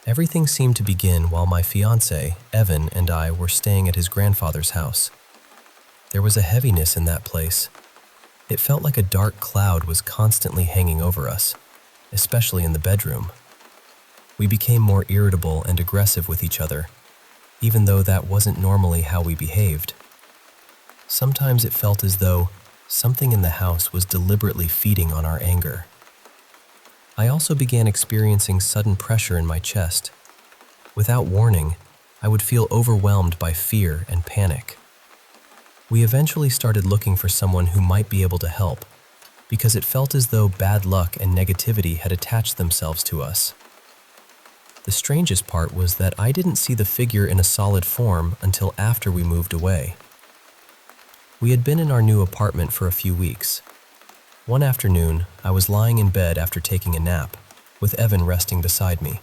[SPEAKER 1] Everything seemed to begin while my fiancé, Evan, and I were staying at his grandfather's house. There was a heaviness in that place. It felt like a dark cloud was constantly hanging over us, especially in the bedroom. We became more irritable and aggressive with each other, even though that wasn't normally how we behaved. Sometimes it felt as though something in the house was deliberately feeding on our anger. I also began experiencing sudden pressure in my chest. Without warning, I would feel overwhelmed by fear and panic. We eventually started looking for someone who might be able to help, because it felt as though bad luck and negativity had attached themselves to us. The strangest part was that I didn't see the figure in a solid form until after we moved away. We had been in our new apartment for a few weeks. One afternoon, I was lying in bed after taking a nap, with Evan resting beside me.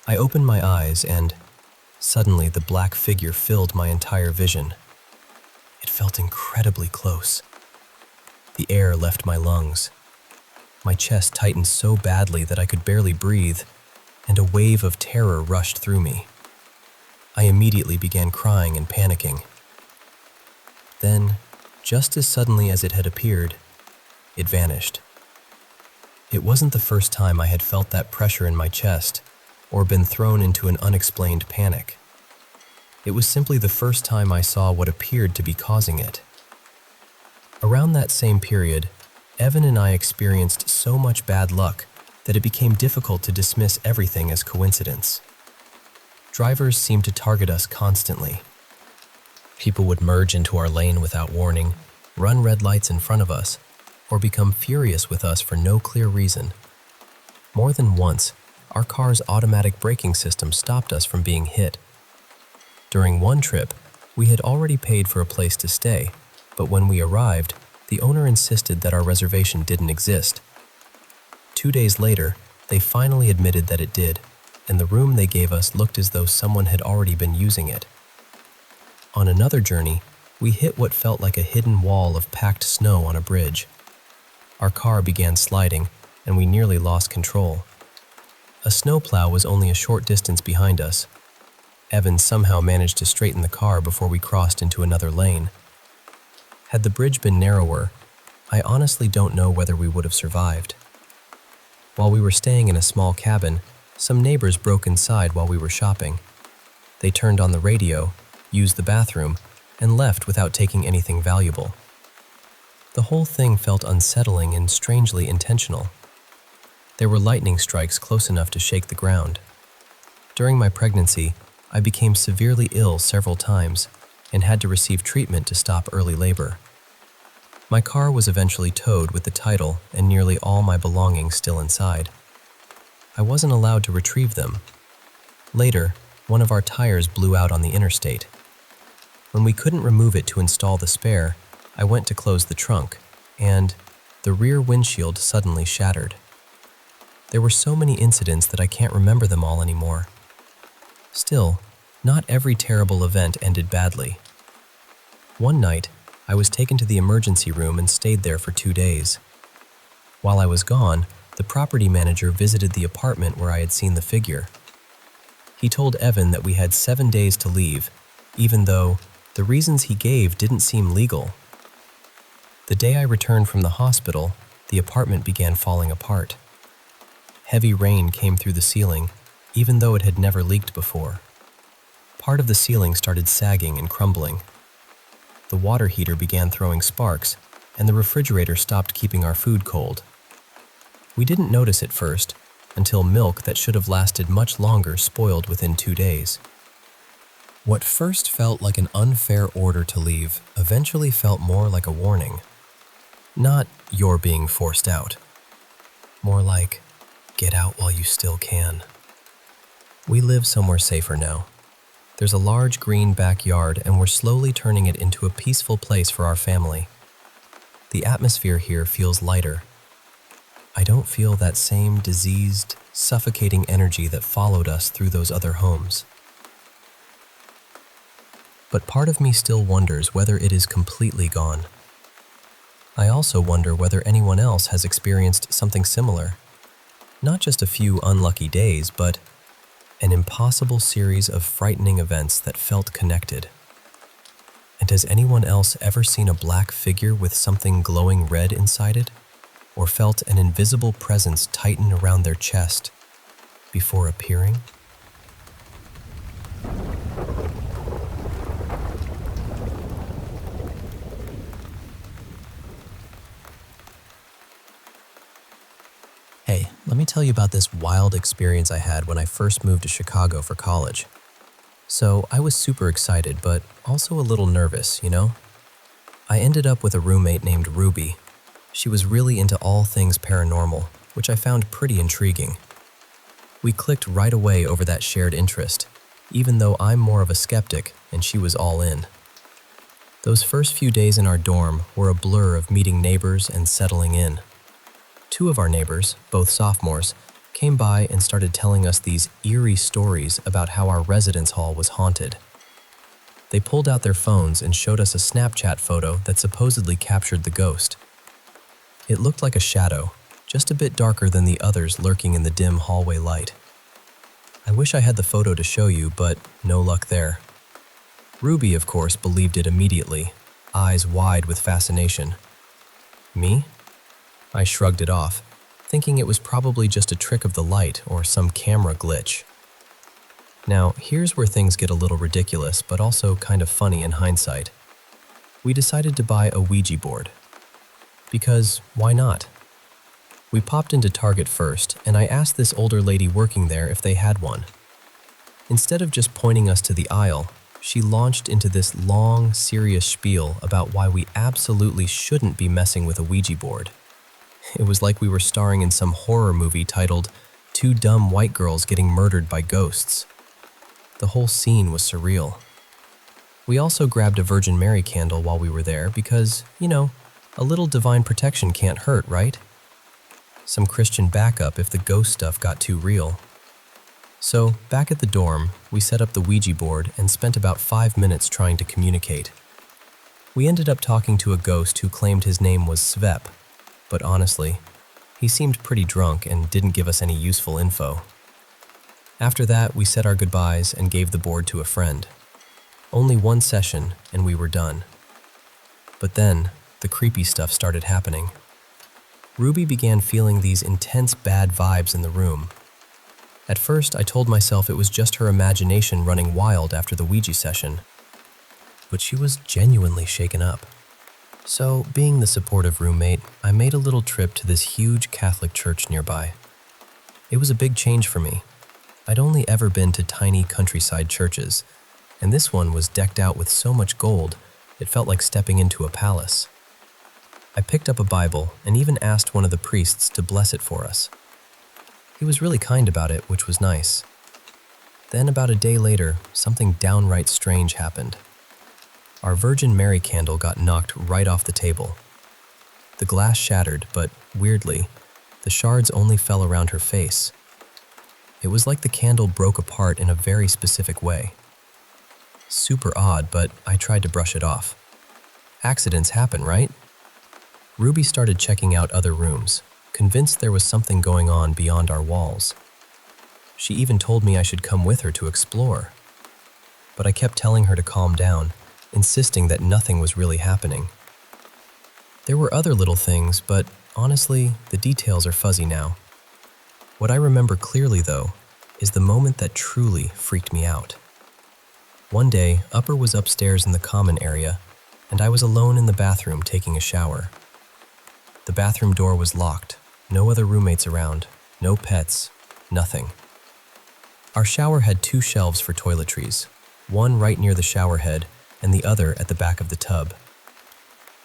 [SPEAKER 1] I opened my eyes and, suddenly, the black figure filled my entire vision. It felt incredibly close. The air left my lungs. My chest tightened so badly that I could barely breathe, and a wave of terror rushed through me. I immediately began crying and panicking. Then, just as suddenly as it had appeared, it vanished. It wasn't the first time I had felt that pressure in my chest or been thrown into an unexplained panic. It was simply the first time I saw what appeared to be causing it. Around that same period, Evan and I experienced so much bad luck that it became difficult to dismiss everything as coincidence. Drivers seemed to target us constantly. People would merge into our lane without warning, run red lights in front of us, or become furious with us for no clear reason. More than once, our car's automatic braking system stopped us from being hit. During one trip, we had already paid for a place to stay, but when we arrived, the owner insisted that our reservation didn't exist. 2 days later, they finally admitted that it did, and the room they gave us looked as though someone had already been using it. On another journey, we hit what felt like a hidden wall of packed snow on a bridge. Our car began sliding, and we nearly lost control. A snowplow was only a short distance behind us. Evan somehow managed to straighten the car before we crossed into another lane. Had the bridge been narrower, I honestly don't know whether we would have survived. While we were staying in a small cabin, some neighbors broke inside while we were shopping. They turned on the radio, used the bathroom, and left without taking anything valuable. The whole thing felt unsettling and strangely intentional. There were lightning strikes close enough to shake the ground. During my pregnancy, I became severely ill several times and had to receive treatment to stop early labor. My car was eventually towed with the title and nearly all my belongings still inside. I wasn't allowed to retrieve them. Later, one of our tires blew out on the interstate. When we couldn't remove it to install the spare, I went to close the trunk, and the rear windshield suddenly shattered. There were so many incidents that I can't remember them all anymore. Still, not every terrible event ended badly. One night, I was taken to the emergency room and stayed there for 2 days. While I was gone, the property manager visited the apartment where I had seen the figure. He told Evan that we had 7 days to leave, even though the reasons he gave didn't seem legal. The day I returned from the hospital, the apartment began falling apart. Heavy rain came through the ceiling, even though it had never leaked before. Part of the ceiling started sagging and crumbling. The the water heater began throwing sparks, and the refrigerator stopped keeping our food cold. We didn't notice at first, until milk that should have lasted much longer spoiled within 2 days. What first felt like an unfair order to leave eventually felt more like a warning. Not "you're being forced out." More like, "get out while you still can." We live somewhere safer now. There's a large green backyard, and we're slowly turning it into a peaceful place for our family. The atmosphere here feels lighter. I don't feel that same diseased, suffocating energy that followed us through those other homes. But part of me still wonders whether it is completely gone. I also wonder whether anyone else has experienced something similar. Not just a few unlucky days, but an impossible series of frightening events that felt connected. And has anyone else ever seen a black figure with something glowing red inside it? Or felt an invisible presence tighten around their chest before appearing? Hey, let me tell you about this wild experience I had when I first moved to Chicago for college. So I was super excited, but also a little nervous, you know? I ended up with a roommate named Ruby. She was really into all things paranormal, which I found pretty intriguing. We clicked right away over that shared interest, even though I'm more of a skeptic and she was all in. Those first few days in our dorm were a blur of meeting neighbors and settling in. 2 of our neighbors, both sophomores, came by and started telling us these eerie stories about how our residence hall was haunted. They pulled out their phones and showed us a Snapchat photo that supposedly captured the ghost. It looked like a shadow, just a bit darker than the others lurking in the dim hallway light. I wish I had the photo to show you, but no luck there. Ruby, of course, believed it immediately, eyes wide with fascination. Me? I shrugged it off, thinking it was probably just a trick of the light or some camera glitch. Now, here's where things get a little ridiculous, but also kind of funny in hindsight. We decided to buy a Ouija board. Because why not? We popped into Target first, and I asked this older lady working there if they had one. Instead of just pointing us to the aisle, she launched into this long, serious spiel about why we absolutely shouldn't be messing with a Ouija board. It was like we were starring in some horror movie titled "Two Dumb White Girls Getting Murdered by Ghosts." The whole scene was surreal. We also grabbed a Virgin Mary candle while we were there because, a little divine protection can't hurt, right? Some Christian backup if the ghost stuff got too real. So, back at the dorm, we set up the Ouija board and spent about 5 minutes trying to communicate. We ended up talking to a ghost who claimed his name was Svep, but honestly, he seemed pretty drunk and didn't give us any useful info. After that, we said our goodbyes and gave the board to a friend. Only 1 session, and we were done. But then, the creepy stuff started happening. Ruby began feeling these intense bad vibes in the room. At first, I told myself it was just her imagination running wild after the Ouija session, but she was genuinely shaken up. So, being the supportive roommate, I made a little trip to this huge Catholic church nearby. It was a big change for me. I'd only ever been to tiny countryside churches, and this one was decked out with so much gold, it felt like stepping into a palace. I picked up a Bible and even asked one of the priests to bless it for us. He was really kind about it, which was nice. Then about a day later, something downright strange happened. Our Virgin Mary candle got knocked right off the table. The glass shattered, but weirdly, the shards only fell around her face. It was like the candle broke apart in a very specific way. Super odd, but I tried to brush it off. Accidents happen, right? Ruby started checking out other rooms, convinced there was something going on beyond our walls. She even told me I should come with her to explore. But I kept telling her to calm down, insisting that nothing was really happening. There were other little things, but honestly, the details are fuzzy now. What I remember clearly, though, is the moment that truly freaked me out. One day, Upper was upstairs in the common area, and I was alone in the bathroom taking a shower. The bathroom door was locked, no other roommates around, no pets, nothing. Our shower had 2 shelves for toiletries, one right near the shower head and the other at the back of the tub.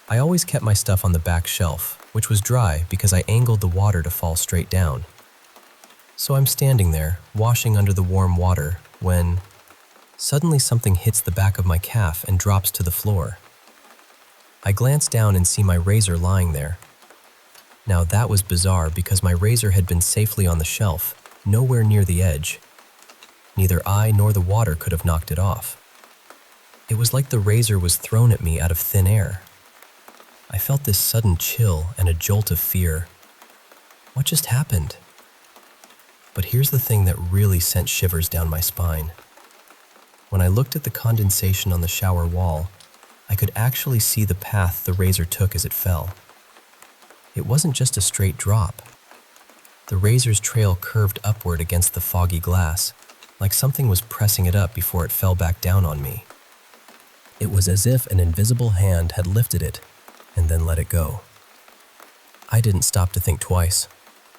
[SPEAKER 1] I always kept my stuff on the back shelf, which was dry because I angled the water to fall straight down. So I'm standing there, washing under the warm water, when suddenly something hits the back of my calf and drops to the floor. I glance down and see my razor lying there. Now that was bizarre because my razor had been safely on the shelf, nowhere near the edge. Neither I nor the water could have knocked it off. It was like the razor was thrown at me out of thin air. I felt this sudden chill and a jolt of fear. What just happened? But here's the thing that really sent shivers down my spine. When I looked at the condensation on the shower wall, I could actually see the path the razor took as it fell. It wasn't just a straight drop. The razor's trail curved upward against the foggy glass, like something was pressing it up before it fell back down on me. It was as if an invisible hand had lifted it and then let it go. I didn't stop to think twice.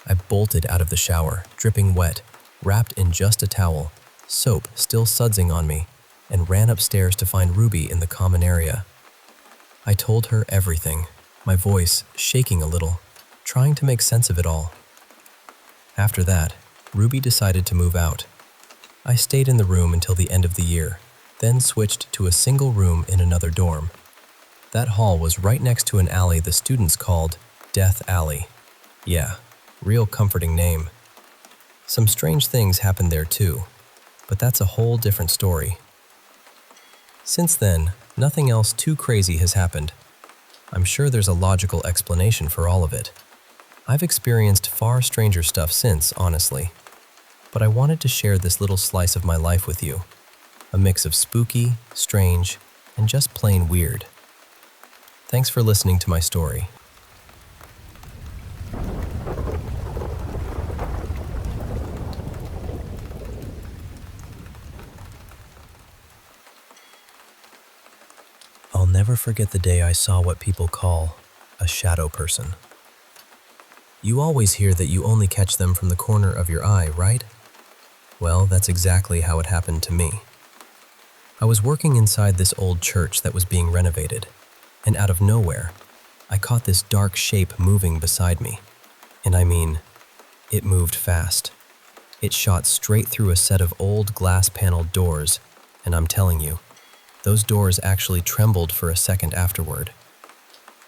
[SPEAKER 1] I bolted out of the shower, dripping wet, wrapped in just a towel, soap still sudsing on me, and ran upstairs to find Ruby in the common area. I told her everything, my voice shaking a little, trying to make sense of it all. After that, Ruby decided to move out. I stayed in the room until the end of the year, then switched to a single room in another dorm. That hall was right next to an alley the students called Death Alley. Yeah, real comforting name. Some strange things happened there too, but that's a whole different story. Since then, nothing else too crazy has happened. I'm sure there's a logical explanation for all of it. I've experienced far stranger stuff since, honestly. But I wanted to share this little slice of my life with you. A mix of spooky, strange, and just plain weird. Thanks for listening to my story. I'll never forget the day I saw what people call a shadow person. You always hear that you only catch them from the corner of your eye, right? Well, that's exactly how it happened to me. I was working inside this old church that was being renovated, and out of nowhere, I caught this dark shape moving beside me. And I mean, it moved fast. It shot straight through a set of old glass-paneled doors, and I'm telling you, those doors actually trembled for a second afterward.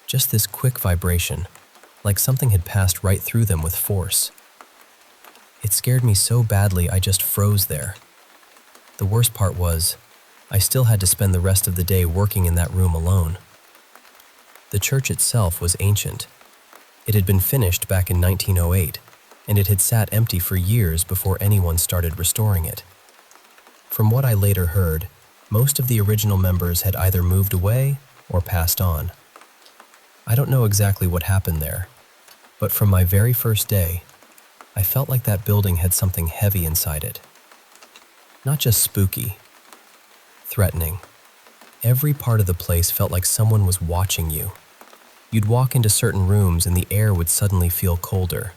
[SPEAKER 1] Just this quick vibration, like something had passed right through them with force. It scared me so badly I just froze there. The worst part was, I still had to spend the rest of the day working in that room alone. The church itself was ancient. It had been finished back in 1908, and it had sat empty for years before anyone started restoring it. From what I later heard, most of the original members had either moved away or passed on. I don't know exactly what happened there, but from my very first day, I felt like that building had something heavy inside it. Not just spooky, threatening. Every part of the place felt like someone was watching you. You'd walk into certain rooms and the air would suddenly feel colder.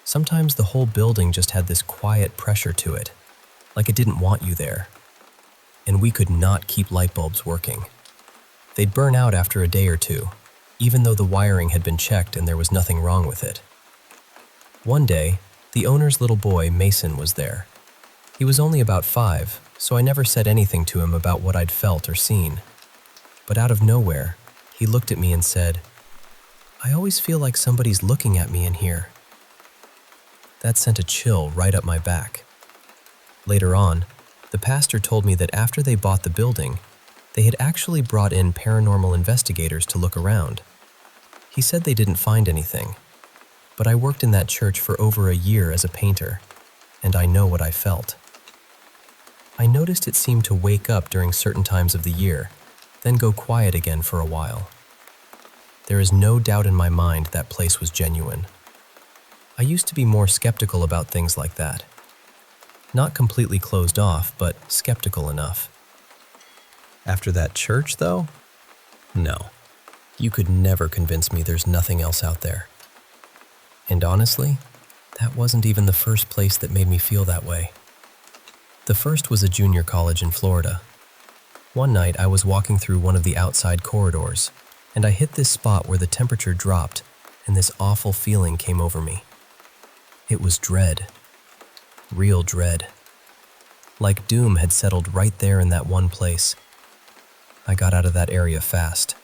[SPEAKER 1] Sometimes the whole building just had this quiet pressure to it, like it didn't want you there. And we could not keep light bulbs working. They'd burn out after a day or two, even though the wiring had been checked and there was nothing wrong with it. One day, the owner's little boy, Mason, was there. He was only about 5, so I never said anything to him about what I'd felt or seen. But out of nowhere, he looked at me and said, "I always feel like somebody's looking at me in here." That sent a chill right up my back. Later on, the pastor told me that after they bought the building, they had actually brought in paranormal investigators to look around. He said they didn't find anything, but I worked in that church for over a year as a painter, and I know what I felt. I noticed it seemed to wake up during certain times of the year, then go quiet again for a while. There is no doubt in my mind that place was genuine. I used to be more skeptical about things like that. Not completely closed off, but skeptical enough. After that church, though, No, you could never convince me there's nothing else out there. And honestly, that wasn't even the first place that made me feel that way. The first was a junior college in Florida. One night I was walking through one of the outside corridors, and I hit this spot where the temperature dropped, and this awful feeling came over me. It was dread. Real dread. Like doom had settled right there in that one place. I got out of that area fast.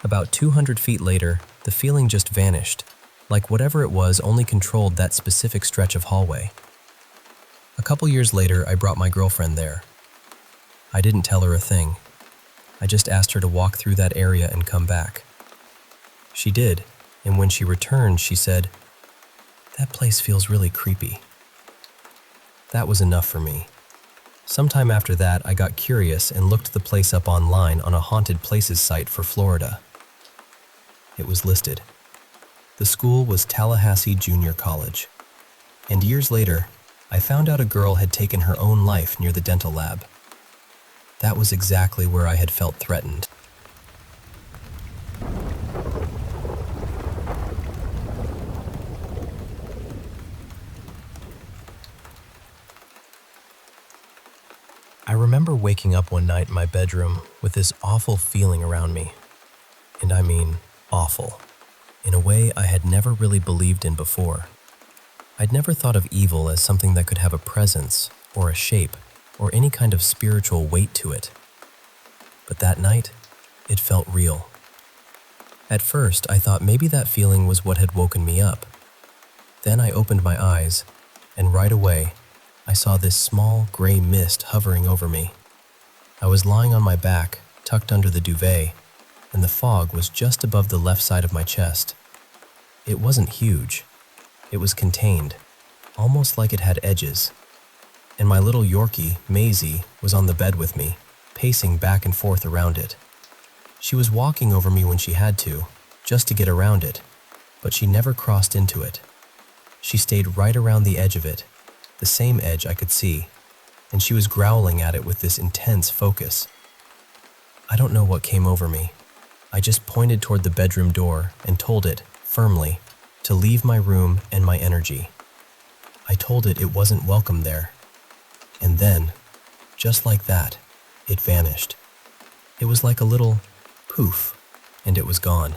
[SPEAKER 1] About 200 feet later, the feeling just vanished, like whatever it was only controlled that specific stretch of hallway. A couple years later, I brought my girlfriend there. I didn't tell her a thing. I just asked her to walk through that area and come back. She did, and when she returned, she said, "That place feels really creepy." That was enough for me. Sometime after that, I got curious and looked the place up online on a haunted places site for Florida. It was listed. The school was Tallahassee Junior College. And years later, I found out a girl had taken her own life near the dental lab. That was exactly where I had felt threatened. I remember waking up one night in my bedroom with this awful feeling around me. And I mean awful, in a way I had never really believed in before. I'd never thought of evil as something that could have a presence, or a shape, or any kind of spiritual weight to it. But that night, it felt real. At first, I thought maybe that feeling was what had woken me up. Then I opened my eyes, and right away, I saw this small gray mist hovering over me. I was lying on my back, tucked under the duvet, and the fog was just above the left side of my chest. It wasn't huge. It was contained, almost like it had edges. And my little Yorkie, Maisie, was on the bed with me, pacing back and forth around it. She was walking over me when she had to, just to get around it, but she never crossed into it. She stayed right around the edge of it, the same edge I could see, and she was growling at it with this intense focus. I don't know what came over me. I just pointed toward the bedroom door and told it, firmly, to leave my room and my energy. I told it it wasn't welcome there. And then, just like that, it vanished. It was like a little poof, and it was gone.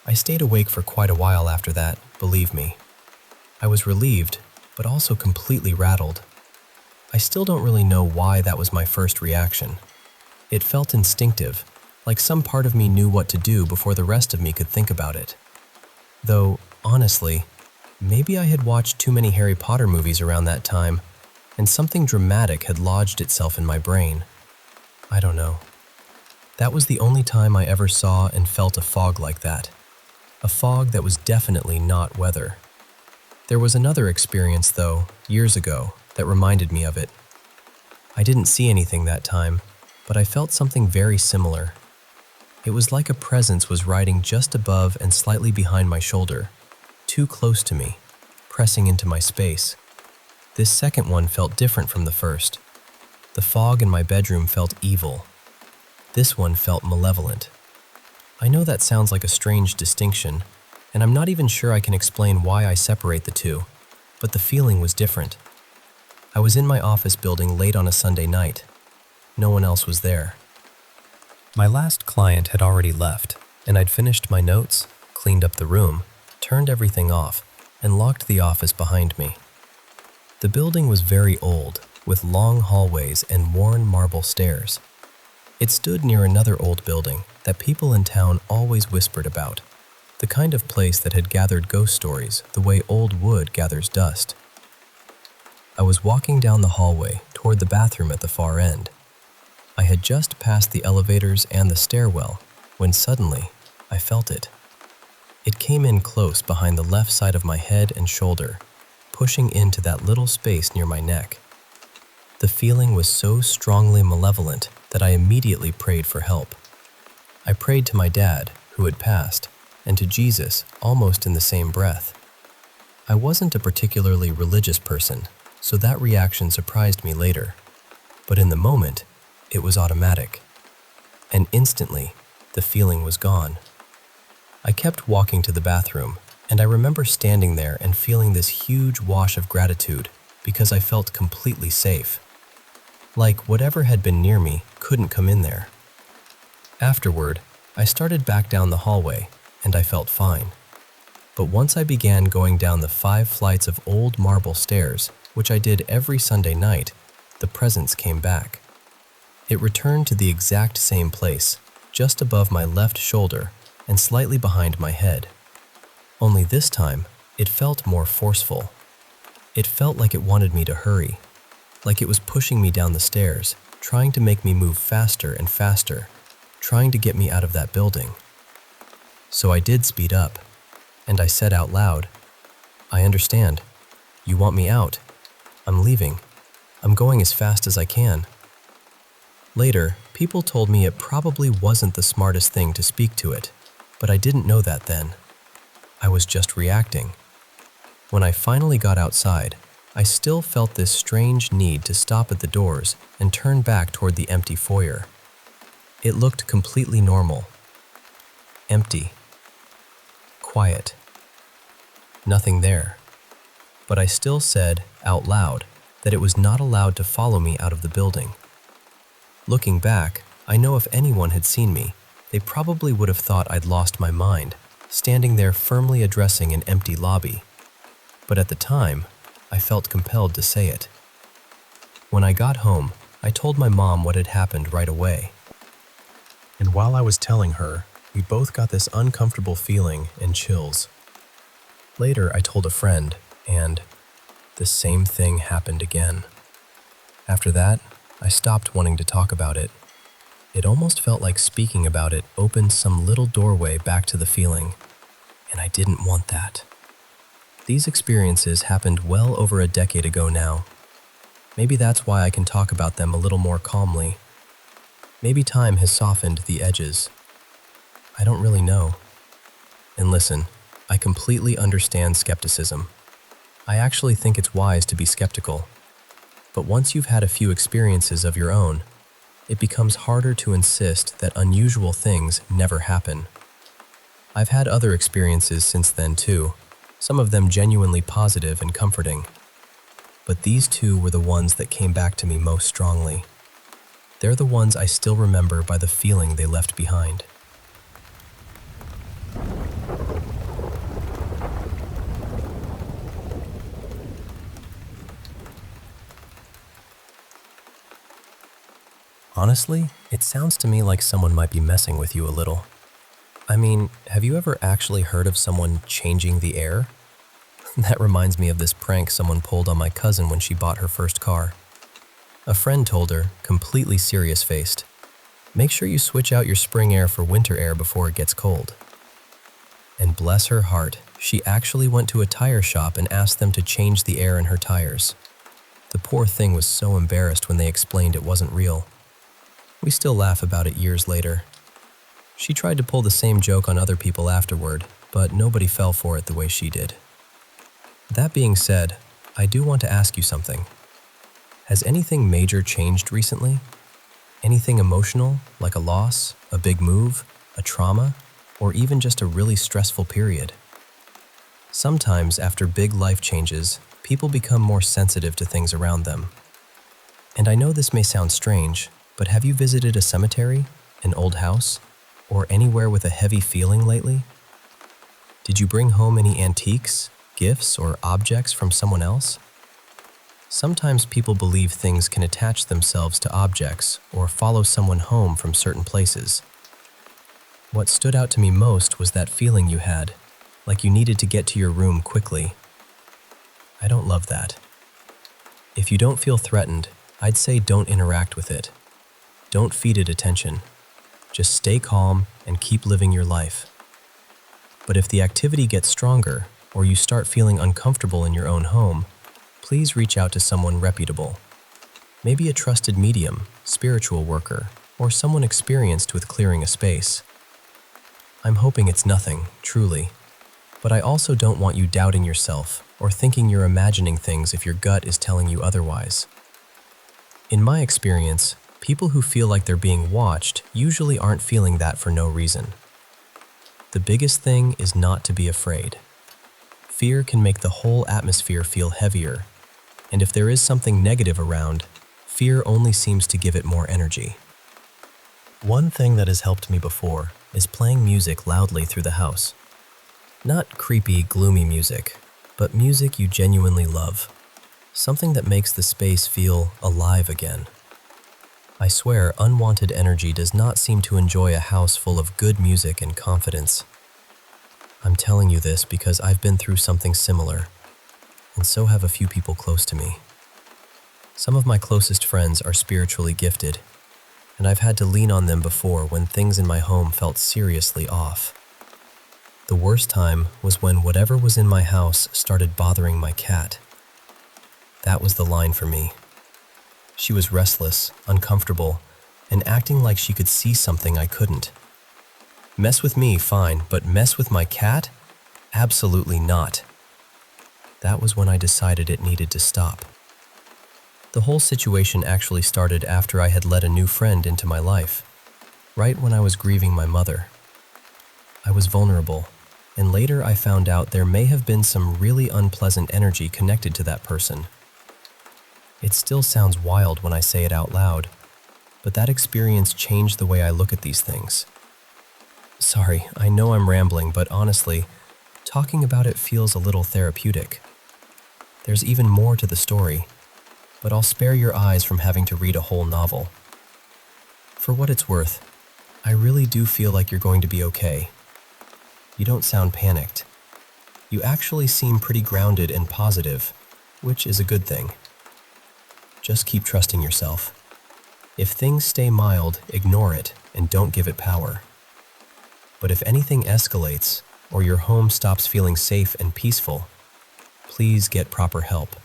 [SPEAKER 1] I stayed awake for quite a while after that, believe me. I was relieved, but also completely rattled. I still don't really know why that was my first reaction. It felt instinctive, like some part of me knew what to do before the rest of me could think about it. Though, honestly, maybe I had watched too many Harry Potter movies around that time, and something dramatic had lodged itself in my brain. I don't know. That was the only time I ever saw and felt a fog like that. A fog that was definitely not weather. There was another experience, though, years ago, that reminded me of it. I didn't see anything that time, but I felt something very similar. It was like a presence was riding just above and slightly behind my shoulder, too close to me, pressing into my space. This second one felt different from the first. The fog in my bedroom felt evil. This one felt malevolent. I know that sounds like a strange distinction, and I'm not even sure I can explain why I separate the two, but the feeling was different. I was in my office building late on a Sunday night. No one else was there. My last client had already left, and I'd finished my notes, cleaned up the room, turned everything off, and locked the office behind me. The building was very old, with long hallways and worn marble stairs. It stood near another old building that people in town always whispered about, the kind of place that had gathered ghost stories the way old wood gathers dust. I was walking down the hallway toward the bathroom at the far end. I had just passed the elevators and the stairwell when suddenly I felt it. It came in close behind the left side of my head and shoulder, pushing into that little space near my neck. The feeling was so strongly malevolent that I immediately prayed for help. I prayed to my dad, who had passed, and to Jesus almost in the same breath. I wasn't a particularly religious person, so that reaction surprised me later. But in the moment, it was automatic. And instantly, the feeling was gone. I kept walking to the bathroom, and I remember standing there and feeling this huge wash of gratitude because I felt completely safe. Like whatever had been near me couldn't come in there. Afterward, I started back down the hallway, and I felt fine. But once I began going down the 5 flights of old marble stairs, which I did every Sunday night, the presence came back. It returned to the exact same place, just above my left shoulder and slightly behind my head. Only this time, it felt more forceful. It felt like it wanted me to hurry, like it was pushing me down the stairs, trying to make me move faster and faster, trying to get me out of that building. So I did speed up, and I said out loud, "I understand. You want me out. I'm leaving. I'm going as fast as I can." Later, people told me it probably wasn't the smartest thing to speak to it, but I didn't know that then. I was just reacting. When I finally got outside, I still felt this strange need to stop at the doors and turn back toward the empty foyer. It looked completely normal. Empty. Quiet. Nothing there. But I still said, out loud, that it was not allowed to follow me out of the building. Looking back, I know if anyone had seen me, they probably would have thought I'd lost my mind, standing there firmly addressing an empty lobby. But at the time, I felt compelled to say it. When I got home, I told my mom what had happened right away. And while I was telling her, we both got this uncomfortable feeling and chills. Later, I told a friend, and the same thing happened again. After that, I stopped wanting to talk about it. It almost felt like speaking about it opened some little doorway back to the feeling, and I didn't want that. These experiences happened well over a decade ago now. Maybe that's why I can talk about them a little more calmly. Maybe time has softened the edges. I don't really know. And listen, I completely understand skepticism. I actually think it's wise to be skeptical. But once you've had a few experiences of your own, it becomes harder to insist that unusual things never happen. I've had other experiences since then too, some of them genuinely positive and comforting. But these two were the ones that came back to me most strongly. They're the ones I still remember by the feeling they left behind. Honestly, it sounds to me like someone might be messing with you a little. I mean, have you ever actually heard of someone changing the air? That reminds me of this prank someone pulled on my cousin when she bought her first car. A friend told her, completely serious-faced, "Make sure you switch out your spring air for winter air before it gets cold." And bless her heart, she actually went to a tire shop and asked them to change the air in her tires. The poor thing was so embarrassed when they explained it wasn't real. We still laugh about it years later. She tried to pull the same joke on other people afterward, but nobody fell for it the way she did. That being said, I do want to ask you something. Has anything major changed recently? Anything emotional, like a loss, a big move, a trauma, or even just a really stressful period? Sometimes after big life changes, people become more sensitive to things around them. And I know this may sound strange, but have you visited a cemetery, an old house, or anywhere with a heavy feeling lately? Did you bring home any antiques, gifts, or objects from someone else? Sometimes people believe things can attach themselves to objects or follow someone home from certain places. What stood out to me most was that feeling you had, like you needed to get to your room quickly. I don't love that. If you don't feel threatened, I'd say don't interact with it. Don't feed it attention. Just stay calm and keep living your life. But if the activity gets stronger, or you start feeling uncomfortable in your own home, please reach out to someone reputable. Maybe a trusted medium, spiritual worker, or someone experienced with clearing a space. I'm hoping it's nothing, truly. But I also don't want you doubting yourself or thinking you're imagining things if your gut is telling you otherwise. In my experience, People who feel like they're being watched usually aren't feeling that for no reason. The biggest thing is not to be afraid. Fear can make the whole atmosphere feel heavier, and if there is something negative around, fear only seems to give it more energy. One thing that has helped me before is playing music loudly through the house. Not creepy, gloomy music, but music you genuinely love. Something that makes the space feel alive again. I swear, unwanted energy does not seem to enjoy a house full of good music and confidence. I'm telling you this because I've been through something similar, and so have a few people close to me. Some of my closest friends are spiritually gifted, and I've had to lean on them before when things in my home felt seriously off. The worst time was when whatever was in my house started bothering my cat. That was the line for me. She was restless, uncomfortable, and acting like she could see something I couldn't. Mess with me, fine, but mess with my cat? Absolutely not. That was when I decided it needed to stop. The whole situation actually started after I had let a new friend into my life, right when I was grieving my mother. I was vulnerable, and later I found out there may have been some really unpleasant energy connected to that person. It still sounds wild when I say it out loud, but that experience changed the way I look at these things. Sorry, I know I'm rambling, but honestly, talking about it feels a little therapeutic. There's even more to the story, but I'll spare your eyes from having to read a whole novel. For what it's worth, I really do feel like you're going to be okay. You don't sound panicked. You actually seem pretty grounded and positive, which is a good thing. Just keep trusting yourself. If things stay mild, ignore it and don't give it power. But if anything escalates or your home stops feeling safe and peaceful, please get proper help.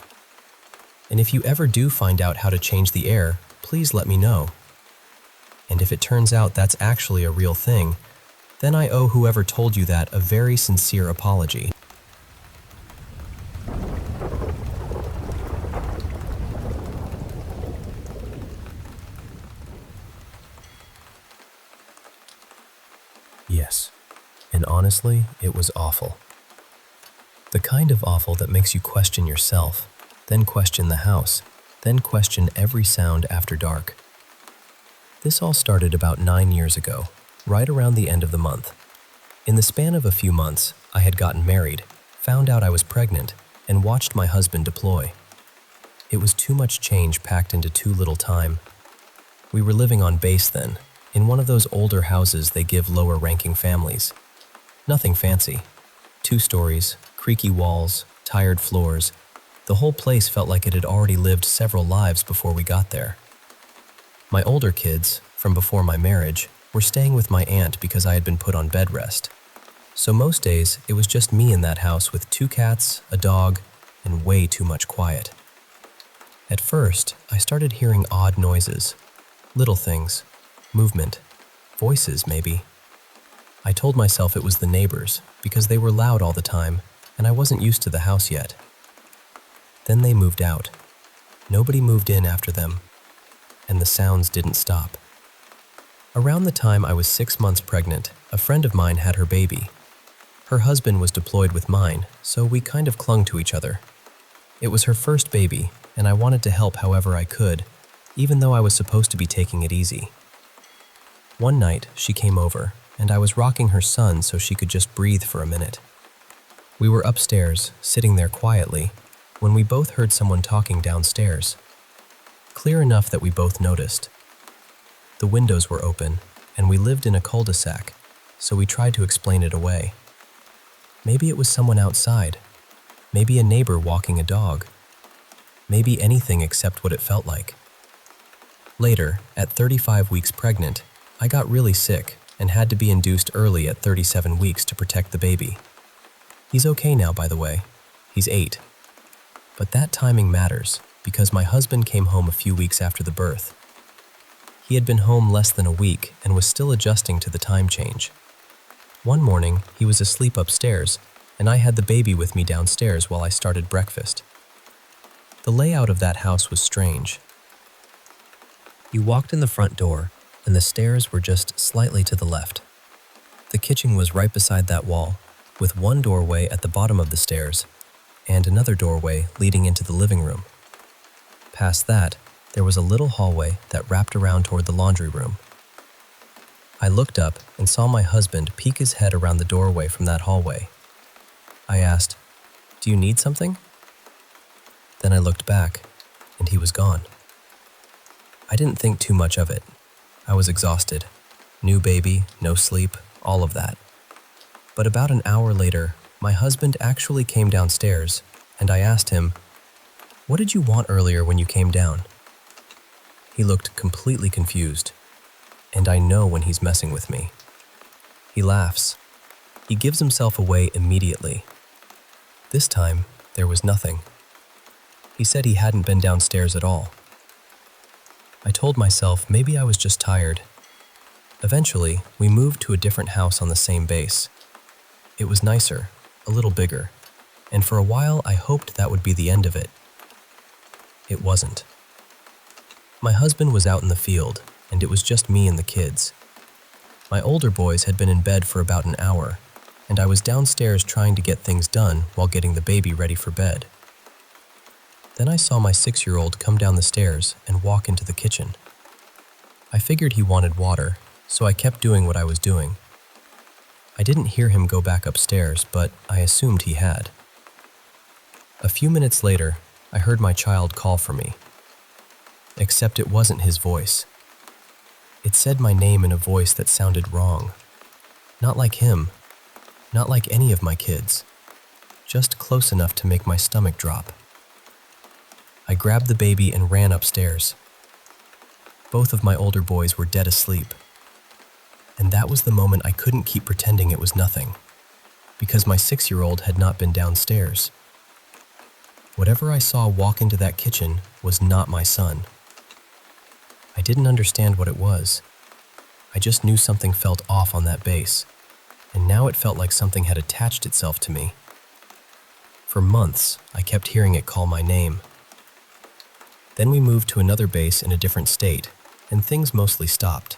[SPEAKER 1] And if you ever do find out how to change the air, please let me know. And if it turns out that's actually a real thing, then I owe whoever told you that a very sincere apology. Yes, and honestly, it was awful. The kind of awful that makes you question yourself, then question the house, then question every sound after dark. This all started about 9 years ago, right around the end of the month. In the span of a few months, I had gotten married, found out I was pregnant, and watched my husband deploy. It was too much change packed into too little time. We were living on base then, in one of those older houses they give lower-ranking families. Nothing fancy. 2 stories, creaky walls, tired floors. The whole place felt like it had already lived several lives before we got there. My older kids, from before my marriage, were staying with my aunt because I had been put on bed rest. So most days, it was just me in that house with 2 cats, a dog, and way too much quiet. At first, I started hearing odd noises. Little things. Movement. Voices, maybe. I told myself it was the neighbors because they were loud all the time and I wasn't used to the house yet. Then they moved out. Nobody moved in after them, and the sounds didn't stop. Around the time I was 6 months pregnant, a friend of mine had her baby. Her husband was deployed with mine, so we kind of clung to each other. It was her first baby, and I wanted to help however I could, even though I was supposed to be taking it easy. One night, she came over, and I was rocking her son so she could just breathe for a minute. We were upstairs, sitting there quietly, when we both heard someone talking downstairs. Clear enough that we both noticed. The windows were open, and we lived in a cul-de-sac, so we tried to explain it away. Maybe it was someone outside. Maybe a neighbor walking a dog. Maybe anything except what it felt like. Later, at 35 weeks pregnant, I got really sick and had to be induced early at 37 weeks to protect the baby. He's okay now, by the way. He's 8. But that timing matters because my husband came home a few weeks after the birth. He had been home less than a week and was still adjusting to the time change. One morning, he was asleep upstairs, and I had the baby with me downstairs while I started breakfast. The layout of that house was strange. You walked in the front door, and the stairs were just slightly to the left. The kitchen was right beside that wall, with one doorway at the bottom of the stairs and another doorway leading into the living room. Past that, there was a little hallway that wrapped around toward the laundry room. I looked up and saw my husband peek his head around the doorway from that hallway. I asked, "Do you need something?" Then I looked back, and he was gone. I didn't think too much of it. I was exhausted. New baby, no sleep, all of that. But about an hour later, my husband actually came downstairs, and I asked him, "What did you want earlier when you came down?" He looked completely confused, and I know when he's messing with me. He laughs. He gives himself away immediately. This time, there was nothing. He said he hadn't been downstairs at all. I told myself maybe I was just tired. Eventually, we moved to a different house on the same base. It was nicer, a little bigger, and for a while I hoped that would be the end of it. It wasn't. My husband was out in the field, and it was just me and the kids. My older boys had been in bed for about an hour, and I was downstairs trying to get things done while getting the baby ready for bed. Then I saw my 6-year-old come down the stairs and walk into the kitchen. I figured he wanted water, so I kept doing what I was doing. I didn't hear him go back upstairs, but I assumed he had. A few minutes later, I heard my child call for me. Except it wasn't his voice. It said my name in a voice that sounded wrong. Not like him. Not like any of my kids. Just close enough to make my stomach drop. I grabbed the baby and ran upstairs. Both of my older boys were dead asleep. And that was the moment I couldn't keep pretending it was nothing, because my 6-year-old had not been downstairs. Whatever I saw walk into that kitchen was not my son. I didn't understand what it was. I just knew something felt off on that base, and now it felt like something had attached itself to me. For months, I kept hearing it call my name. Then we moved to another base in a different state, and things mostly stopped.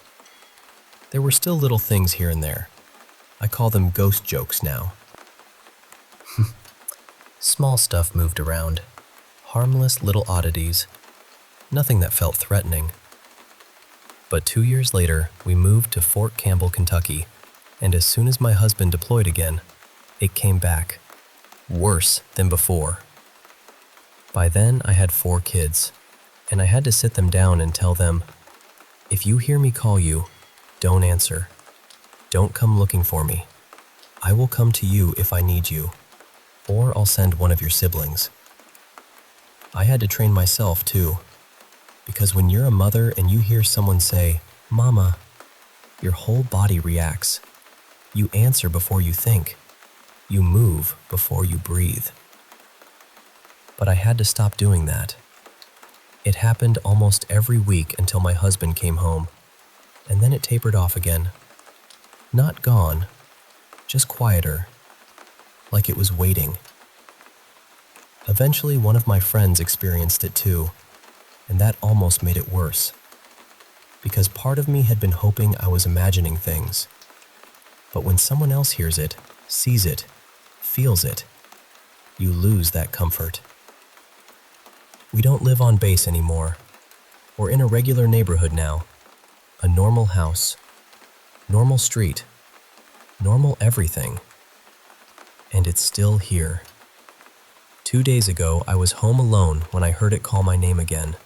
[SPEAKER 1] There were still little things here and there. I call them ghost jokes now. Small stuff moved around. Harmless little oddities. Nothing that felt threatening. But 2 years later, we moved to Fort Campbell, Kentucky, and as soon as my husband deployed again, it came back. Worse than before. By then, I had 4 kids, and I had to sit them down and tell them, "If you hear me call you, don't answer. Don't come looking for me. I will come to you if I need you, or I'll send one of your siblings." I had to train myself too, because when you're a mother and you hear someone say, "Mama," your whole body reacts. You answer before you think. You move before you breathe. But I had to stop doing that. It happened almost every week until my husband came home, and then it tapered off again. Not gone, just quieter, like it was waiting. Eventually, one of my friends experienced it too, and that almost made it worse, because part of me had been hoping I was imagining things. But when someone else hears it, sees it, feels it, you lose that comfort. We don't live on base anymore. We're in a regular neighborhood now. A normal house. Normal street. Normal everything. And it's still here. 2 days ago, I was home alone when I heard it call my name again.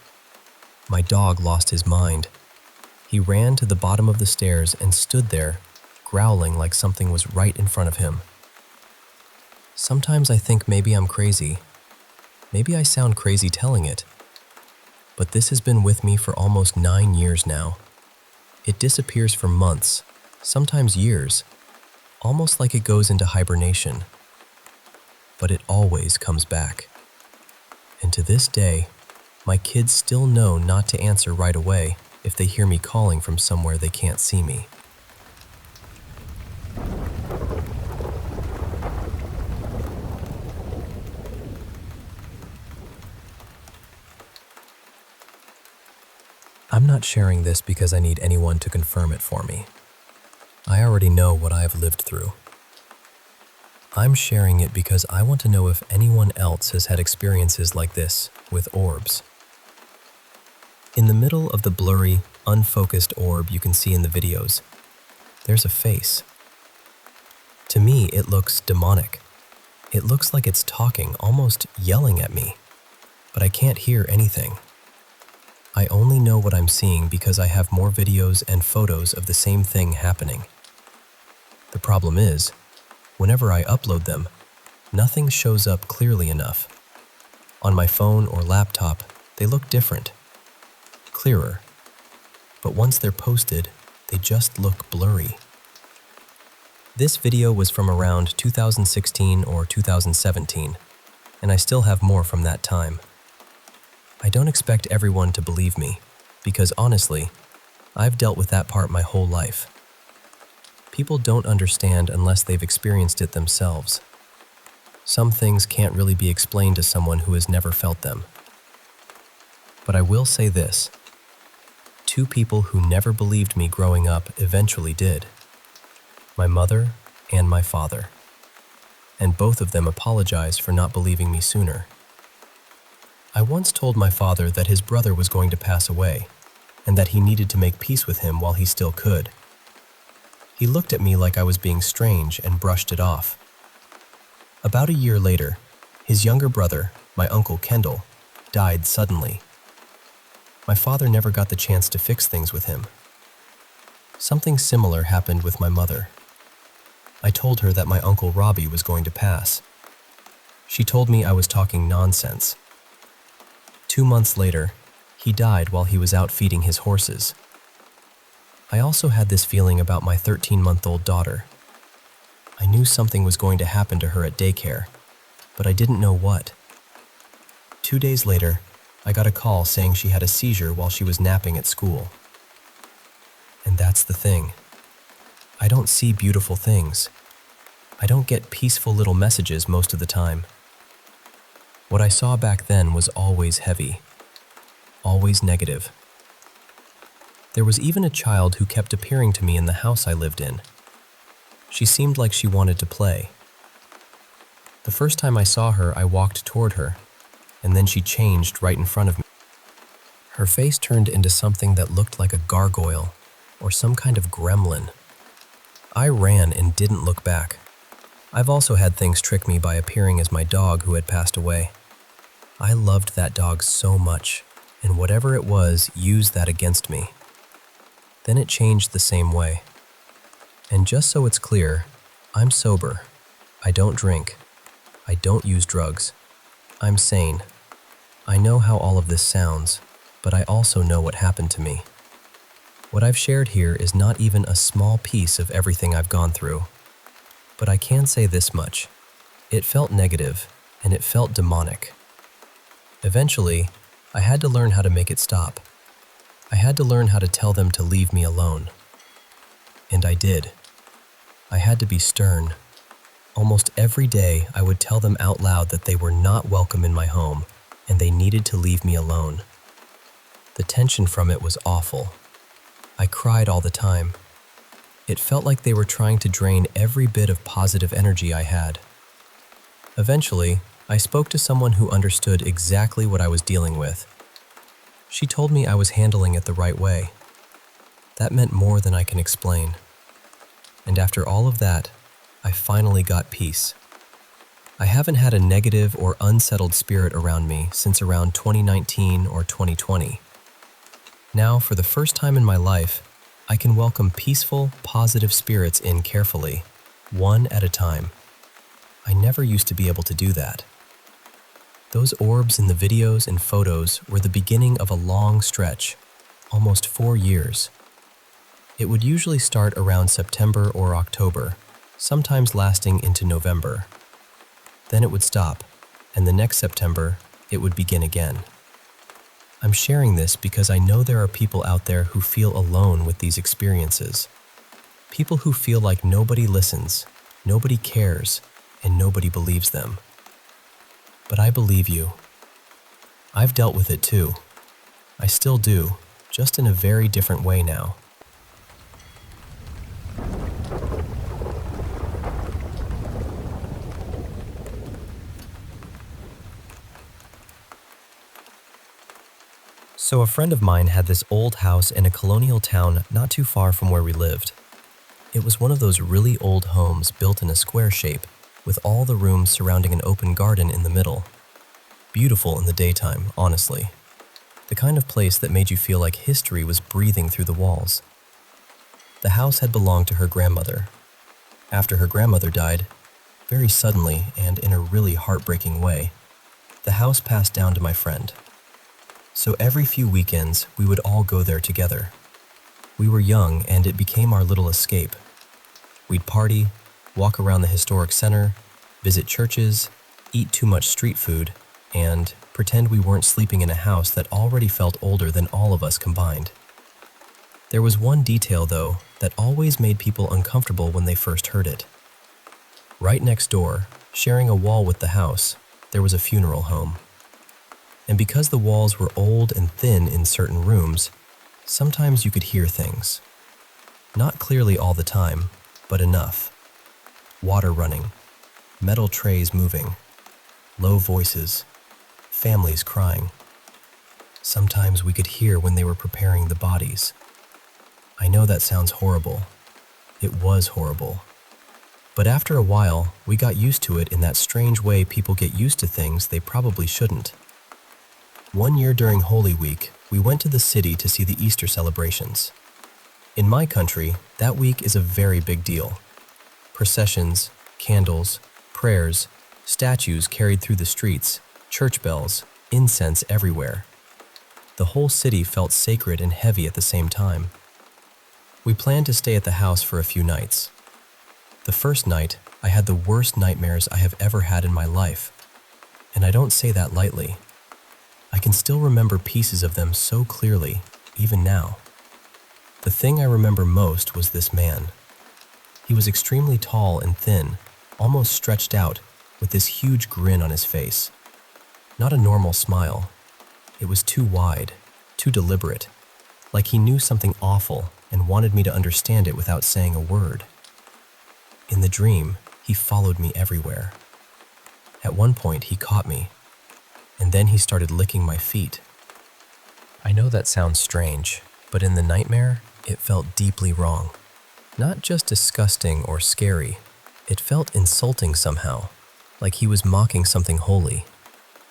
[SPEAKER 1] My dog lost his mind. He ran to the bottom of the stairs and stood there, growling like something was right in front of him. Sometimes I think maybe I'm crazy. Maybe I sound crazy telling it. But this has been with me for almost 9 years now. It disappears for months, sometimes years, almost like it goes into hibernation. But it always comes back. And to this day, my kids still know not to answer right away if they hear me calling from somewhere they can't see me. I'm not sharing this because I need anyone to confirm it for me. I already know what I have lived through. I'm sharing it because I want to know if anyone else has had experiences like this with orbs. In the middle of the blurry, unfocused orb you can see in the videos, there's a face. To me, it looks demonic. It looks like it's talking, almost yelling at me, but I can't hear anything. I only know what I'm seeing because I have more videos and photos of the same thing happening. The problem is, whenever I upload them, nothing shows up clearly enough. On my phone or laptop, they look different, clearer, but once they're posted, they just look blurry. This video was from around 2016 or 2017, and I still have more from that time. I don't expect everyone to believe me, because honestly, I've dealt with that part my whole life. People don't understand unless they've experienced it themselves. Some things can't really be explained to someone who has never felt them. But I will say this. 2 people who never believed me growing up eventually did. My mother and my father. And both of them apologized for not believing me sooner. I once told my father that his brother was going to pass away, and that he needed to make peace with him while he still could. He looked at me like I was being strange and brushed it off. About a year later, his younger brother, my uncle Kendall, died suddenly. My father never got the chance to fix things with him. Something similar happened with my mother. I told her that my uncle Robbie was going to pass. She told me I was talking nonsense. 2 months later, he died while he was out feeding his horses. I also had this feeling about my 13-month-old daughter. I knew something was going to happen to her at daycare, but I didn't know what. 2 days later, I got a call saying she had a seizure while she was napping at school. And that's the thing. I don't see beautiful things. I don't get peaceful little messages most of the time. What I saw back then was always heavy, always negative. There was even a child who kept appearing to me in the house I lived in. She seemed like she wanted to play. The first time I saw her, I walked toward her, and then she changed right in front of me. Her face turned into something that looked like a gargoyle or some kind of gremlin. I ran and didn't look back. I've also had things trick me by appearing as my dog who had passed away. I loved that dog so much, and whatever it was used that against me. Then it changed the same way. And just so it's clear, I'm sober. I don't drink. I don't use drugs. I'm sane. I know how all of this sounds, but I also know what happened to me. What I've shared here is not even a small piece of everything I've gone through. But I can say this much. It felt negative, and it felt demonic. Eventually, I had to learn how to make it stop. I had to learn how to tell them to leave me alone. And I did. I had to be stern. Almost every day, I would tell them out loud that they were not welcome in my home, and they needed to leave me alone. The tension from it was awful. I cried all the time. It felt like they were trying to drain every bit of positive energy I had. Eventually, I spoke to someone who understood exactly what I was dealing with. She told me I was handling it the right way. That meant more than I can explain. And after all of that, I finally got peace. I haven't had a negative or unsettled spirit around me since around 2019 or 2020. Now, for the first time in my life, I can welcome peaceful, positive spirits in carefully, one at a time. I never used to be able to do that. Those orbs in the videos and photos were the beginning of a long stretch, almost 4 years. It would usually start around September or October, sometimes lasting into November. Then it would stop, and the next September, it would begin again. I'm sharing this because I know there are people out there who feel alone with these experiences. People who feel like nobody listens, nobody cares, and nobody believes them. But I believe you. I've dealt with it too. I still do, just in a very different way now. So a friend of mine had this old house in a colonial town not too far from where we lived. It was one of those really old homes built in a square shape, with all the rooms surrounding an open garden in the middle. Beautiful in the daytime, honestly. The kind of place that made you feel like history was breathing through the walls. The house had belonged to her grandmother. After her grandmother died, very suddenly and in a really heartbreaking way, the house passed down to my friend. So every few weekends, we would all go there together. We were young and it became our little escape. We'd party, walk around the historic center, visit churches, eat too much street food, and pretend we weren't sleeping in a house that already felt older than all of us combined. There was one detail, though, that always made people uncomfortable when they first heard it. Right next door, sharing a wall with the house, there was a funeral home. And because the walls were old and thin in certain rooms, sometimes you could hear things. Not clearly all the time, but enough. Water running, metal trays moving, low voices, families crying. Sometimes we could hear when they were preparing the bodies. I know that sounds horrible. It was horrible. But after a while, we got used to it in that strange way people get used to things they probably shouldn't. One year during Holy Week, we went to the city to see the Easter celebrations. In my country, that week is a very big deal. Processions, candles, prayers, statues carried through the streets, church bells, incense everywhere. The whole city felt sacred and heavy at the same time. We planned to stay at the house for a few nights. The first night, I had the worst nightmares I have ever had in my life. And I don't say that lightly. I can still remember pieces of them so clearly, even now. The thing I remember most was this man. He was extremely tall and thin, almost stretched out, with this huge grin on his face. Not a normal smile. It was too wide, too deliberate, like he knew something awful and wanted me to understand it without saying a word. In the dream, he followed me everywhere. At one point, he caught me, and then he started licking my feet. I know that sounds strange, but in the nightmare, it felt deeply wrong. Not just disgusting or scary, it felt insulting somehow, like he was mocking something holy.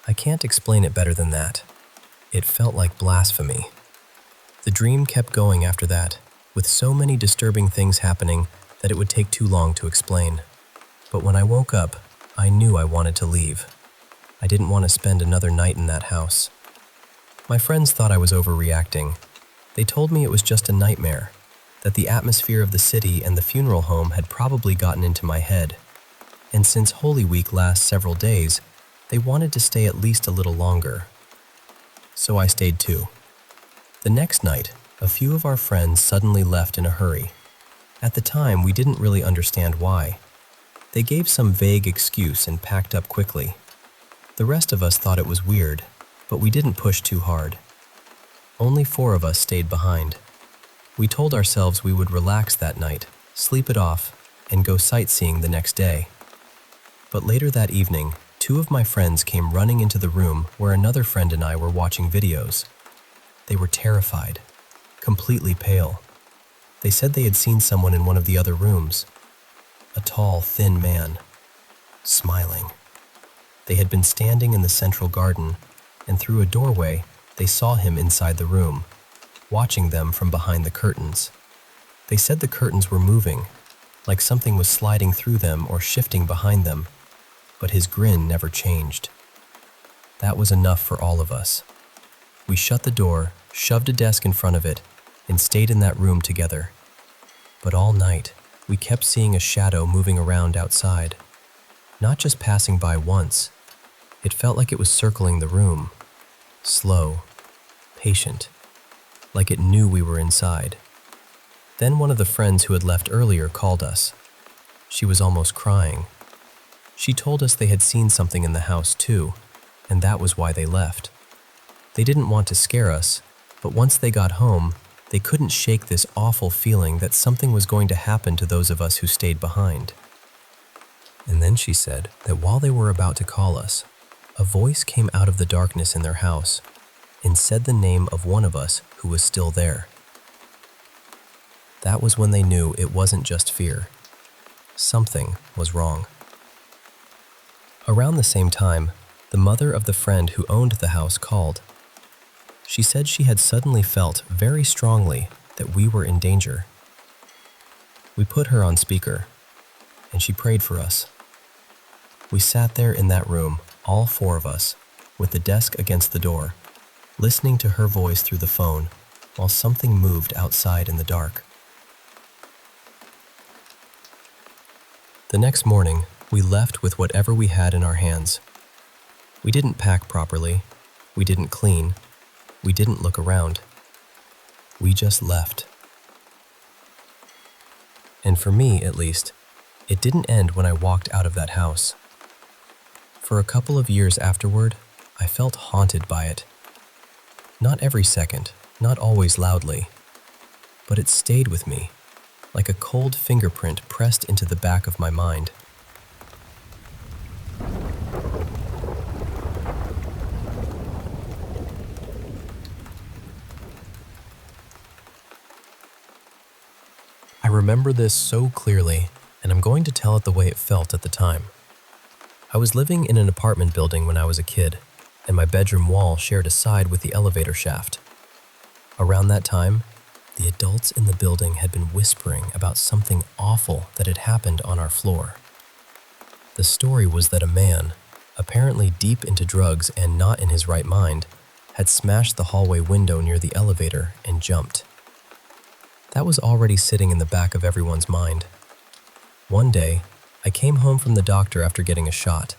[SPEAKER 1] I can't explain it better than that. It felt like blasphemy. The dream kept going after that, with so many disturbing things happening that it would take too long to explain. But when I woke up, I knew I wanted to leave. I didn't want to spend another night in that house. My friends thought I was overreacting. They told me it was just a nightmare, that the atmosphere of the city and the funeral home had probably gotten into my head. And since Holy Week lasts several days, they wanted to stay at least a little longer. So I stayed too. The next night, a few of our friends suddenly left in a hurry. At the time, we didn't really understand why. They gave some vague excuse and packed up quickly. The rest of us thought it was weird, but we didn't push too hard. Only 4 of us stayed behind. We told ourselves we would relax that night, sleep it off, and go sightseeing the next day. But later that evening, 2 of my friends came running into the room where another friend and I were watching videos. They were terrified, completely pale. They said they had seen someone in one of the other rooms. A tall, thin man, smiling. They had been standing in the central garden, and through a doorway, they saw him inside the room, watching them from behind the curtains. They said the curtains were moving, like something was sliding through them or shifting behind them, but his grin never changed. That was enough for all of us. We shut the door, shoved a desk in front of it, and stayed in that room together. But all night, we kept seeing a shadow moving around outside. Not just passing by once. It felt like it was circling the room. Slow, patient, like it knew we were inside. Then one of the friends who had left earlier called us. She was almost crying. She told us they had seen something in the house too, and that was why they left. They didn't want to scare us, But once they got home, they couldn't shake this awful feeling that something was going to happen to those of us who stayed behind. And then she said that while they were about to call us, a voice came out of the darkness in their house and said the name of one of us who was still there. That was when they knew it wasn't just fear. Something was wrong. Around the same time, the mother of the friend who owned the house called. She said she had suddenly felt very strongly that we were in danger. We put her on speaker, and she prayed for us. We sat there in that room, all four of us, with the desk against the door, listening to her voice through the phone while something moved outside in the dark. The next morning, we left with whatever we had in our hands. We didn't pack properly, we didn't clean, we didn't look around. We just left. And for me, at least, it didn't end when I walked out of that house. For a couple of years afterward, I felt haunted by it. Not every second, not always loudly, but it stayed with me, like a cold fingerprint pressed into the back of my mind. I remember this so clearly, and I'm going to tell it the way it felt at the time. I was living in an apartment building when I was a kid, and my bedroom wall shared a side with the elevator shaft. Around that time, the adults in the building had been whispering about something awful that had happened on our floor. The story was that a man, apparently deep into drugs and not in his right mind, had smashed the hallway window near the elevator and jumped. That was already sitting in the back of everyone's mind. One day, I came home from the doctor after getting a shot.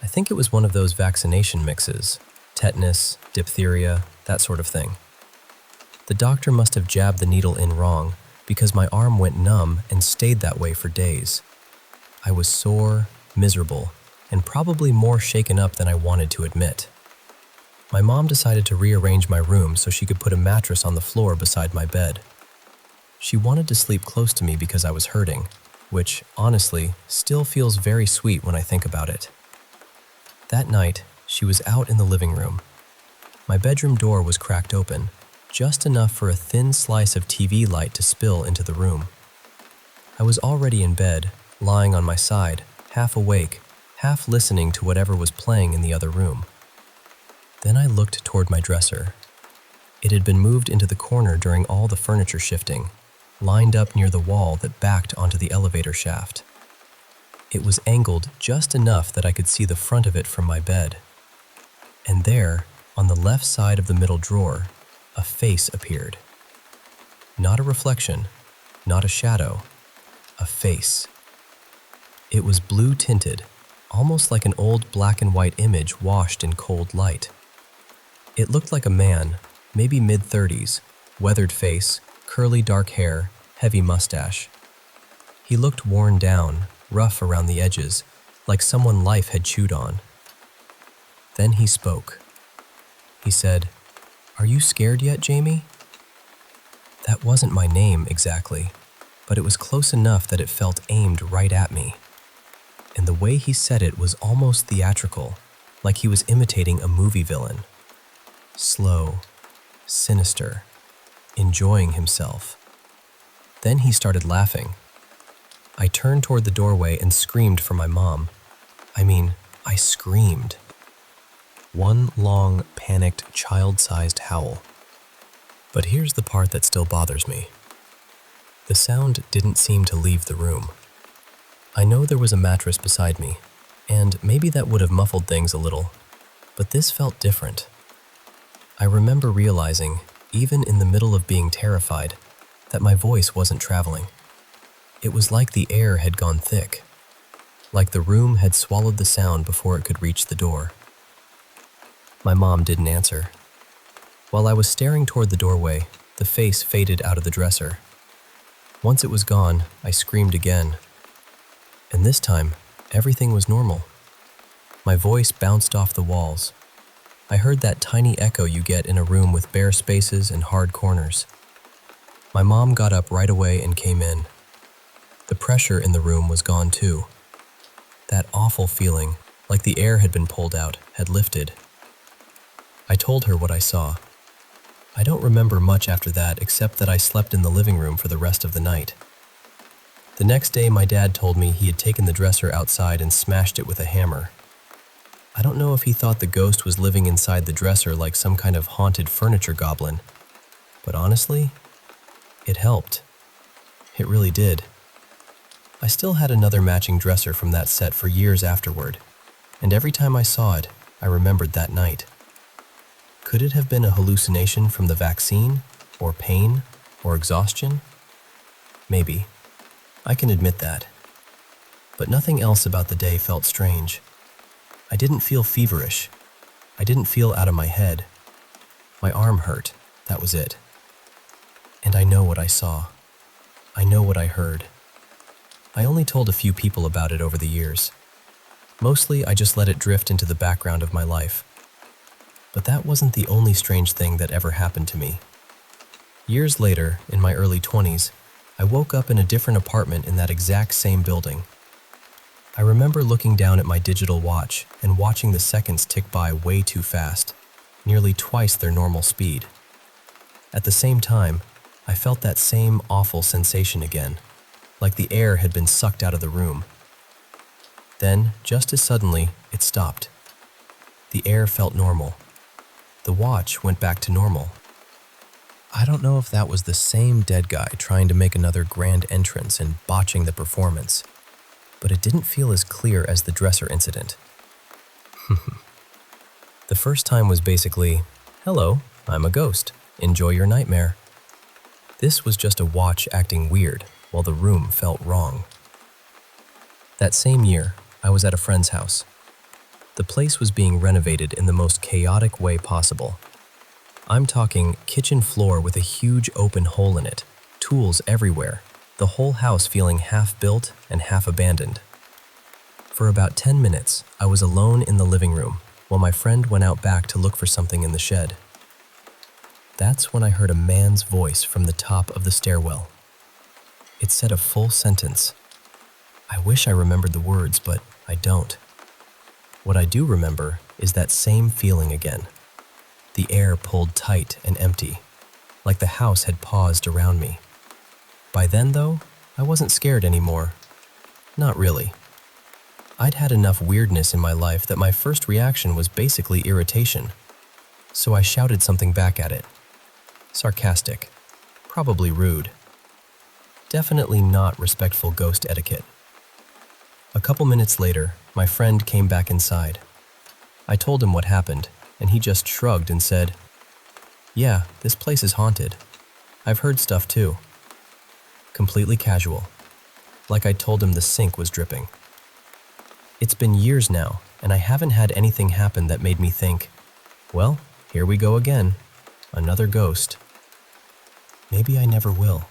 [SPEAKER 1] I think it was one of those vaccination mixes, tetanus, diphtheria, that sort of thing. The doctor must have jabbed the needle in wrong because my arm went numb and stayed that way for days. I was sore, miserable, and probably more shaken up than I wanted to admit. My mom decided to rearrange my room so she could put a mattress on the floor beside my bed. She wanted to sleep close to me because I was hurting, which, honestly, still feels very sweet when I think about it. That night, she was out in the living room. My bedroom door was cracked open, just enough for a thin slice of TV light to spill into the room. I was already in bed, lying on my side, half awake, half listening to whatever was playing in the other room. Then I looked toward my dresser. It had been moved into the corner during all the furniture shifting, lined up near the wall that backed onto the elevator shaft. It was angled just enough that I could see the front of it from my bed. And there, on the left side of the middle drawer, a face appeared. Not a reflection, not a shadow, a face. It was blue tinted, almost like an old black and white image washed in cold light. It looked like a man, maybe mid-30s, weathered face, curly dark hair, heavy mustache. He looked worn down, rough around the edges, like someone life had chewed on. Then he spoke. He said, "Are you scared yet, Jame?" That wasn't my name exactly, but it was close enough that it felt aimed right at me. And the way he said it was almost theatrical, like he was imitating a movie villain. Slow, sinister, enjoying himself. Then he started laughing. I turned toward the doorway and screamed for my mom. I screamed. One long, panicked, child-sized howl. But here's the part that still bothers me. The sound didn't seem to leave the room. I know there was a mattress beside me, and maybe that would have muffled things a little, but this felt different. I remember realizing, even in the middle of being terrified, that my voice wasn't traveling. It was like the air had gone thick, like the room had swallowed the sound before it could reach the door. My mom didn't answer. While I was staring toward the doorway, the face faded out of the dresser. Once it was gone, I screamed again. And this time, everything was normal. My voice bounced off the walls. I heard that tiny echo you get in a room with bare spaces and hard corners. My mom got up right away and came in. The pressure in the room was gone too. That awful feeling, like the air had been pulled out, had lifted. I told her what I saw. I don't remember much after that except that I slept in the living room for the rest of the night. The next day, my dad told me he had taken the dresser outside and smashed it with a hammer. I don't know if he thought the ghost was living inside the dresser like some kind of haunted furniture goblin, but honestly, it helped. It really did. I still had another matching dresser from that set for years afterward, and every time I saw it, I remembered that night. Could it have been a hallucination from the vaccine, or pain, or exhaustion? Maybe. I can admit that. But nothing else about the day felt strange. I didn't feel feverish. I didn't feel out of my head. My arm hurt, that was it. And I know what I saw. I know what I heard. I only told a few people about it over the years. Mostly, I just let it drift into the background of my life. But that wasn't the only strange thing that ever happened to me. Years later, in my early 20s, I woke up in a different apartment in that exact same building. I remember looking down at my digital watch and watching the seconds tick by way too fast, nearly twice their normal speed. At the same time, I felt that same awful sensation again, like the air had been sucked out of the room. Then, just as suddenly, it stopped. The air felt normal. The watch went back to normal. I don't know if that was the same dead guy trying to make another grand entrance and botching the performance, but it didn't feel as clear as the dresser incident. The first time was basically, "Hello, I'm a ghost. Enjoy your nightmare." This was just a watch acting weird, while the room felt wrong. That same year, I was at a friend's house. The place was being renovated in the most chaotic way possible. I'm talking kitchen floor with a huge open hole in it, tools everywhere, the whole house feeling half built and half abandoned. For about 10 minutes, I was alone in the living room, while my friend went out back to look for something in the shed. That's when I heard a man's voice from the top of the stairwell. It said a full sentence. I wish I remembered the words, but I don't. What I do remember is that same feeling again. The air pulled tight and empty, like the house had paused around me. By then, though, I wasn't scared anymore. Not really. I'd had enough weirdness in my life that my first reaction was basically irritation. So I shouted something back at it. Sarcastic. Probably rude. Definitely not respectful ghost etiquette. A couple minutes later, my friend came back inside. I told him what happened, and he just shrugged and said, "Yeah, this place is haunted. I've heard stuff too." Completely casual, like I told him the sink was dripping. It's been years now, and I haven't had anything happen that made me think, well, here we go again, another ghost. Maybe I never will.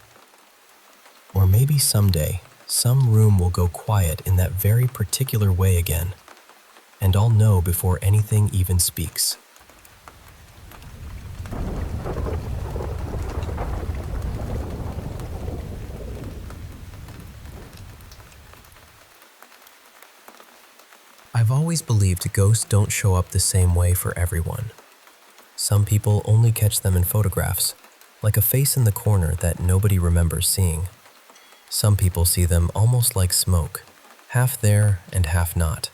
[SPEAKER 1] Or maybe someday, some room will go quiet in that very particular way again, and I'll know before anything even speaks. I've always believed ghosts don't show up the same way for everyone. Some people only catch them in photographs, like a face in the corner that nobody remembers seeing. Some people see them almost like smoke, half there and half not.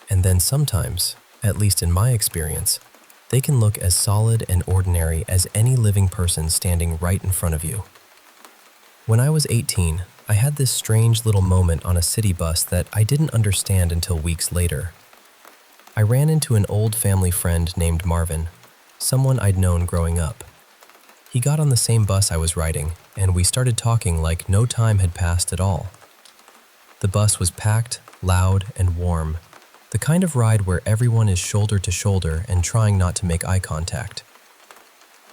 [SPEAKER 1] And then sometimes, at least in my experience, they can look as solid and ordinary as any living person standing right in front of you. When I was 18, I had this strange little moment on a city bus that I didn't understand until weeks later. I ran into an old family friend named Marvin, someone I'd known growing up. He got on the same bus I was riding, and we started talking like no time had passed at all. The bus was packed, loud, and warm, the kind of ride where everyone is shoulder to shoulder and trying not to make eye contact.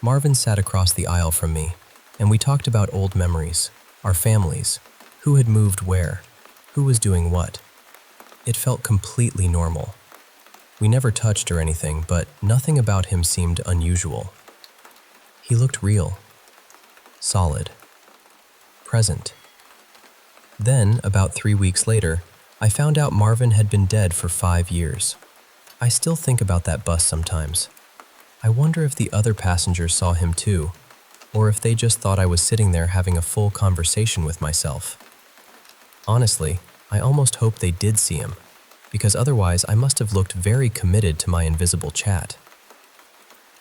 [SPEAKER 1] Marvin sat across the aisle from me, and we talked about old memories, our families, who had moved where, who was doing what. It felt completely normal. We never touched or anything, but nothing about him seemed unusual. He looked real, solid, present. Then, about 3 weeks later, I found out Marvin had been dead for 5 years. I still think about that bus sometimes. I wonder if the other passengers saw him too, or if they just thought I was sitting there having a full conversation with myself. Honestly, I almost hope they did see him, because otherwise I must have looked very committed to my invisible chat.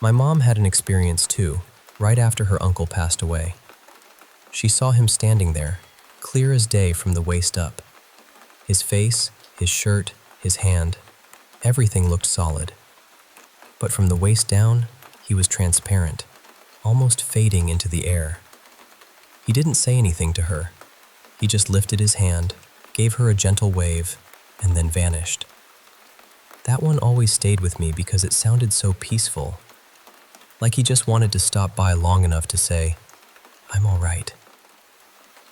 [SPEAKER 1] My mom had an experience too, right after her uncle passed away. She saw him standing there, clear as day from the waist up. His face, his shirt, his hand, everything looked solid. But from the waist down, he was transparent, almost fading into the air. He didn't say anything to her. He just lifted his hand, gave her a gentle wave, and then vanished. That one always stayed with me because it sounded so peaceful, like he just wanted to stop by long enough to say, "I'm all right."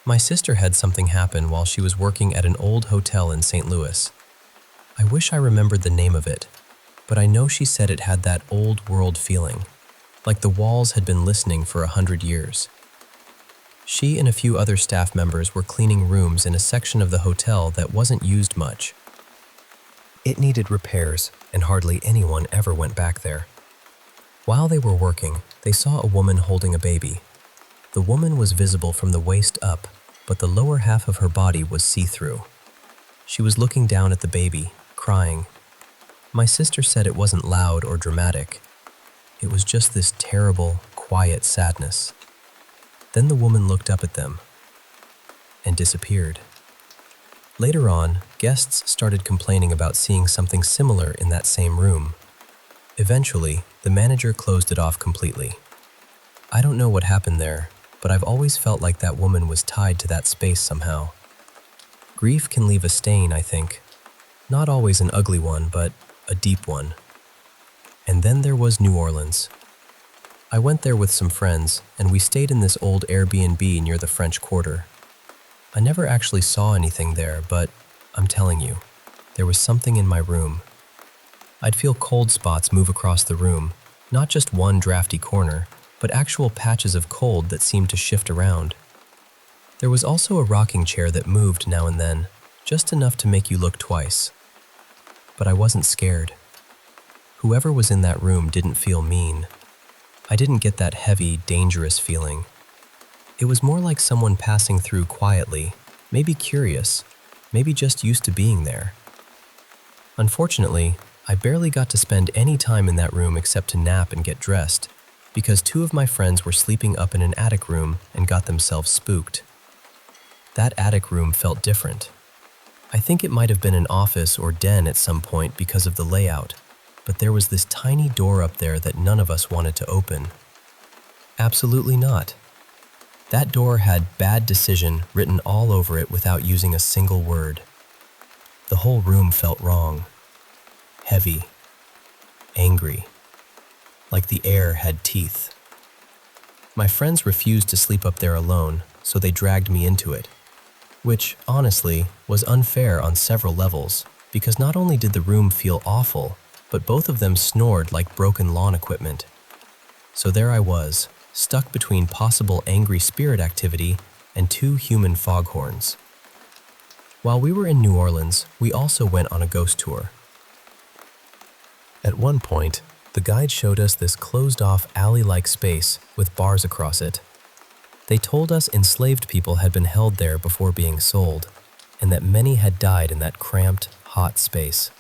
[SPEAKER 1] My sister had something happen while she was working at an old hotel in St. Louis. I wish I remembered the name of it, but I know she said it had that old world feeling, like the walls had been listening for 100 years. She and a few other staff members were cleaning rooms in a section of the hotel that wasn't used much. It needed repairs, and hardly anyone ever went back there. While they were working, they saw a woman holding a baby. The woman was visible from the waist up, but the lower half of her body was see-through. She was looking down at the baby, crying. My sister said it wasn't loud or dramatic. It was just this terrible, quiet sadness. Then the woman looked up at them and disappeared. Later on, guests started complaining about seeing something similar in that same room. Eventually, the manager closed it off completely. I don't know what happened there, but I've always felt like that woman was tied to that space somehow. Grief can leave a stain, I think. Not always an ugly one, but a deep one. And then there was New Orleans. I went there with some friends, and we stayed in this old Airbnb near the French Quarter. I never actually saw anything there, but I'm telling you, there was something in my room. I'd feel cold spots move across the room, not just one drafty corner, but actual patches of cold that seemed to shift around. There was also a rocking chair that moved now and then, just enough to make you look twice. But I wasn't scared. Whoever was in that room didn't feel mean. I didn't get that heavy, dangerous feeling. It was more like someone passing through quietly, maybe curious, maybe just used to being there. Unfortunately, I barely got to spend any time in that room except to nap and get dressed, because 2 of my friends were sleeping up in an attic room and got themselves spooked. That attic room felt different. I think it might have been an office or den at some point because of the layout, but there was this tiny door up there that none of us wanted to open. Absolutely not. That door had "bad decision" written all over it without using a single word. The whole room felt wrong. Heavy. Angry. Like the air had teeth. My friends refused to sleep up there alone, so they dragged me into it. Which, honestly, was unfair on several levels, because not only did the room feel awful, but both of them snored like broken lawn equipment. So there I was, stuck between possible angry spirit activity and 2 human foghorns. While we were in New Orleans, we also went on a ghost tour. At one point, the guide showed us this closed-off alley-like space with bars across it. They told us enslaved people had been held there before being sold, and that many had died in that cramped, hot space.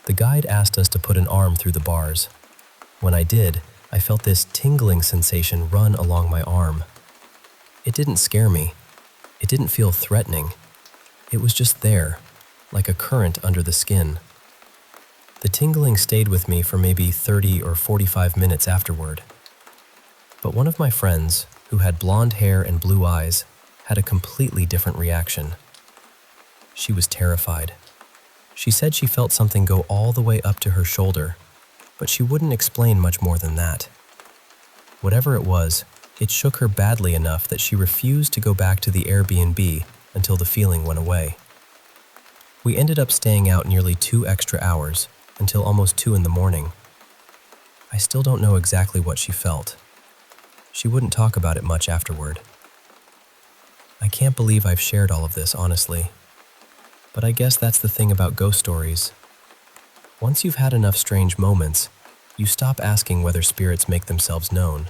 [SPEAKER 1] The guide asked us to put an arm through the bars. When I did, I felt this tingling sensation run along my arm. It didn't scare me. It didn't feel threatening. It was just there, like a current under the skin. The tingling stayed with me for maybe 30 or 45 minutes afterward. But one of my friends, who had blonde hair and blue eyes, had a completely different reaction. She was terrified. She said she felt something go all the way up to her shoulder, but she wouldn't explain much more than that. Whatever it was, it shook her badly enough that she refused to go back to the Airbnb until the feeling went away. We ended up staying out nearly 2 extra hours, until almost 2 in the morning. I still don't know exactly what she felt. She wouldn't talk about it much afterward. I can't believe I've shared all of this, honestly. But I guess that's the thing about ghost stories. Once you've had enough strange moments, you stop asking whether spirits make themselves known.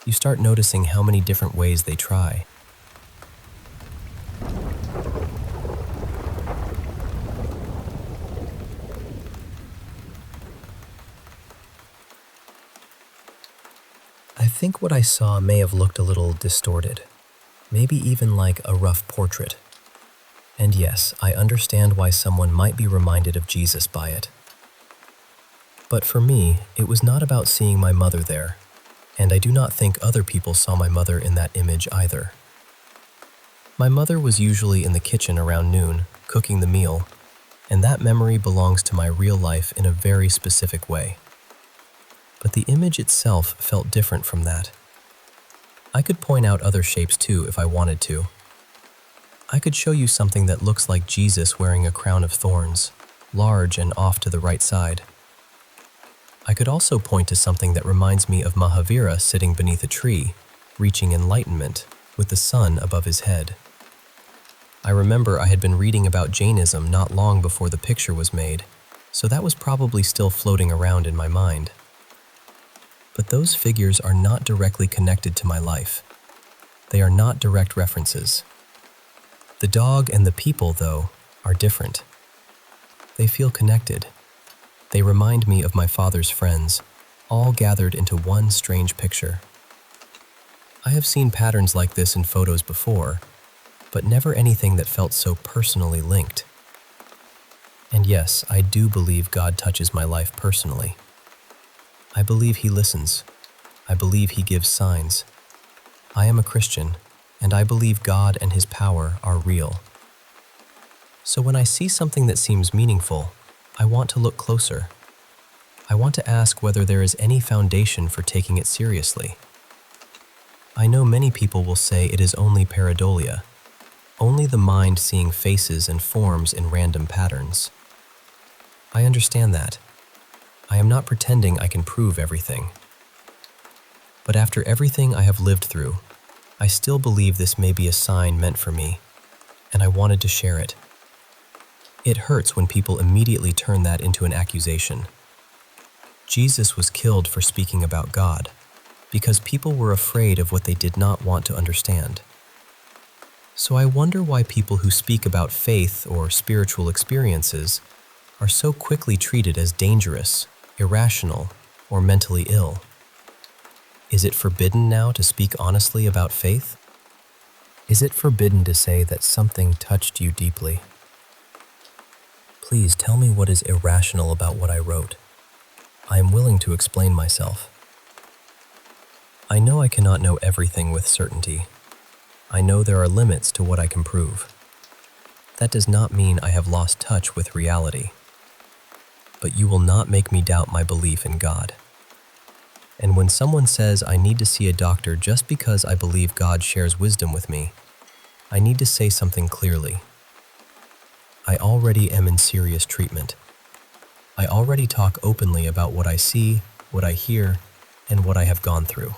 [SPEAKER 1] You start noticing how many different ways they try. I think what I saw may have looked a little distorted, maybe even like a rough portrait. And yes, I understand why someone might be reminded of Jesus by it. But for me, it was not about seeing my mother there, and I do not think other people saw my mother in that image either. My mother was usually in the kitchen around noon, cooking the meal, and that memory belongs to my real life in a very specific way. But the image itself felt different from that. I could point out other shapes too if I wanted to. I could show you something that looks like Jesus wearing a crown of thorns, large and off to the right side. I could also point to something that reminds me of Mahavira sitting beneath a tree, reaching enlightenment, with the sun above his head. I remember I had been reading about Jainism not long before the picture was made, so that was probably still floating around in my mind. But those figures are not directly connected to my life. They are not direct references. The dog and the people, though, are different. They feel connected. They remind me of my father's friends, all gathered into one strange picture. I have seen patterns like this in photos before, but never anything that felt so personally linked. And yes, I do believe God touches my life personally. I believe He listens. I believe He gives signs. I am a Christian, and I believe God and His power are real. So when I see something that seems meaningful, I want to look closer. I want to ask whether there is any foundation for taking it seriously. I know many people will say it is only pareidolia, only the mind seeing faces and forms in random patterns. I understand that. I am not pretending I can prove everything. But after everything I have lived through, I still believe this may be a sign meant for me, and I wanted to share it. It hurts when people immediately turn that into an accusation. Jesus was killed for speaking about God, because people were afraid of what they did not want to understand. So I wonder why people who speak about faith or spiritual experiences are so quickly treated as dangerous, irrational, or mentally ill. Is it forbidden now to speak honestly about faith? Is it forbidden to say that something touched you deeply? Please tell me what is irrational about what I wrote. I am willing to explain myself. I know I cannot know everything with certainty. I know there are limits to what I can prove. That does not mean I have lost touch with reality. But you will not make me doubt my belief in God. And when someone says I need to see a doctor just because I believe God shares wisdom with me, I need to say something clearly. I already am in serious treatment. I already talk openly about what I see, what I hear, and what I have gone through.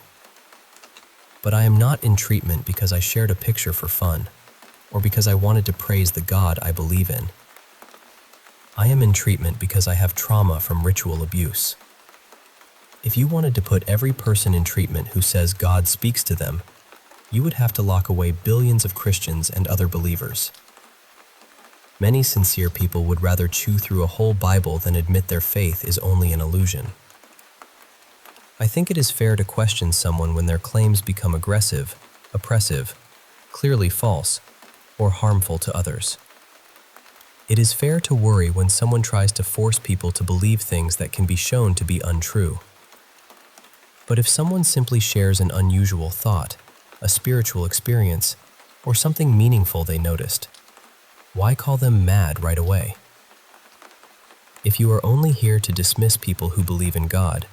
[SPEAKER 1] But I am not in treatment because I shared a picture for fun, or because I wanted to praise the God I believe in. I am in treatment because I have trauma from ritual abuse. If you wanted to put every person in treatment who says God speaks to them, you would have to lock away billions of Christians and other believers. Many sincere people would rather chew through a whole Bible than admit their faith is only an illusion. I think it is fair to question someone when their claims become aggressive, oppressive, clearly false, or harmful to others. It is fair to worry when someone tries to force people to believe things that can be shown to be untrue. But if someone simply shares an unusual thought, a spiritual experience, or something meaningful they noticed, why call them mad right away? If you are only here to dismiss people who believe in God,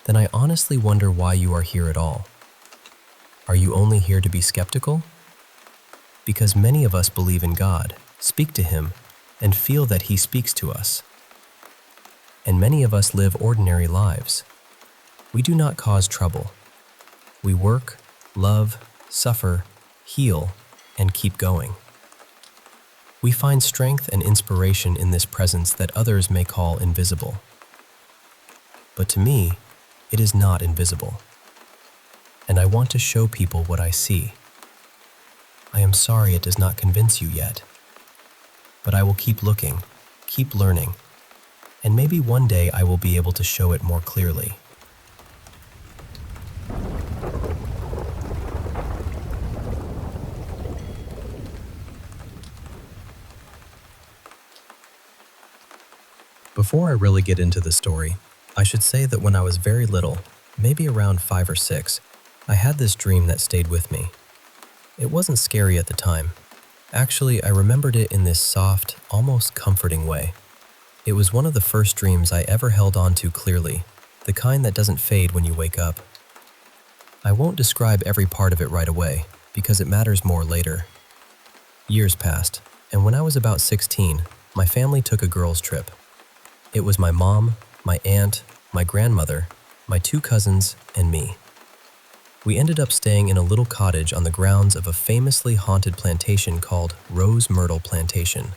[SPEAKER 1] then I honestly wonder why you are here at all. Are you only here to be skeptical? Because many of us believe in God, speak to Him, and feel that He speaks to us. and many of us live ordinary lives. We do not cause trouble. We work, love, suffer, heal, and keep going. We find strength and inspiration in this presence that others may call invisible. But to me, it is not invisible. And I want to show people what I see. I am sorry it does not convince you yet. But I will keep looking, keep learning, and maybe one day I will be able to show it more clearly. Before I really get into the story, I should say that when I was very little, maybe around 5 or 6, I had this dream that stayed with me. It wasn't scary at the time. Actually, I remembered it in this soft, almost comforting way. It was one of the first dreams I ever held on to clearly, the kind that doesn't fade when you wake up. I won't describe every part of it right away, because it matters more later. Years passed, and when I was about 16, my family took a girls' trip. It was my mom, my aunt, my grandmother, my 2 cousins, and me. We ended up staying in a little cottage on the grounds of a famously haunted plantation called Rose Myrtle Plantation.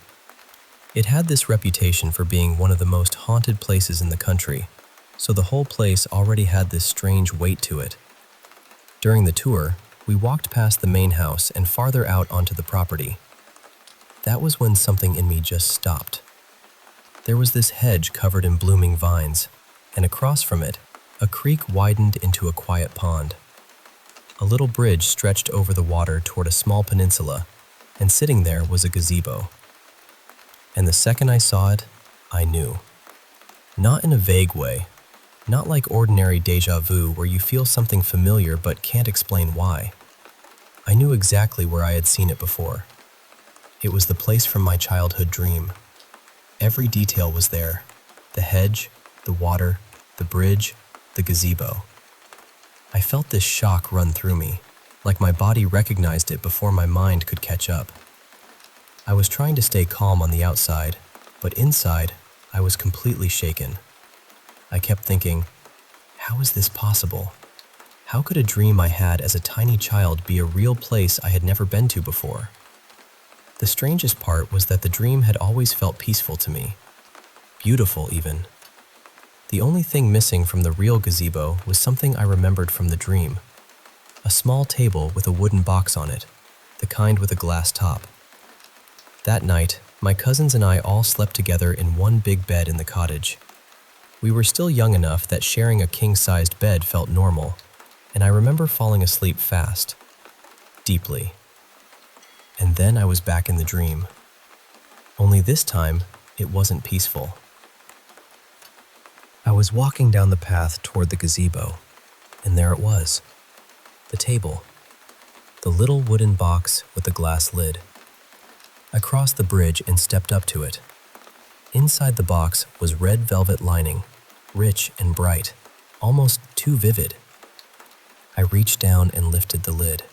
[SPEAKER 1] It had this reputation for being one of the most haunted places in the country, so the whole place already had this strange weight to it. During the tour, we walked past the main house and farther out onto the property. That was when something in me just stopped. There was this hedge covered in blooming vines, and across from it, a creek widened into a quiet pond. A little bridge stretched over the water toward a small peninsula, and sitting there was a gazebo. And the second I saw it, I knew. Not in a vague way, not like ordinary déjà vu where you feel something familiar but can't explain why. I knew exactly where I had seen it before. It was the place from my childhood dream. Every detail was there: the hedge, the water, the bridge, the gazebo. I felt this shock run through me, like my body recognized it before my mind could catch up. I was trying to stay calm on the outside, but inside, I was completely shaken. I kept thinking, how is this possible? How could a dream I had as a tiny child be a real place I had never been to before? The strangest part was that the dream had always felt peaceful to me, beautiful even. The only thing missing from the real gazebo was something I remembered from the dream. A small table with a wooden box on it, the kind with a glass top. That night, my cousins and I all slept together in one big bed in the cottage. We were still young enough that sharing a king-sized bed felt normal, and I remember falling asleep fast, deeply. And then I was back in the dream. Only this time, it wasn't peaceful. I was walking down the path toward the gazebo, and there it was. The table. The little wooden box with the glass lid. I crossed the bridge and stepped up to it. Inside the box was red velvet lining, rich and bright, almost too vivid. I reached down and lifted the lid.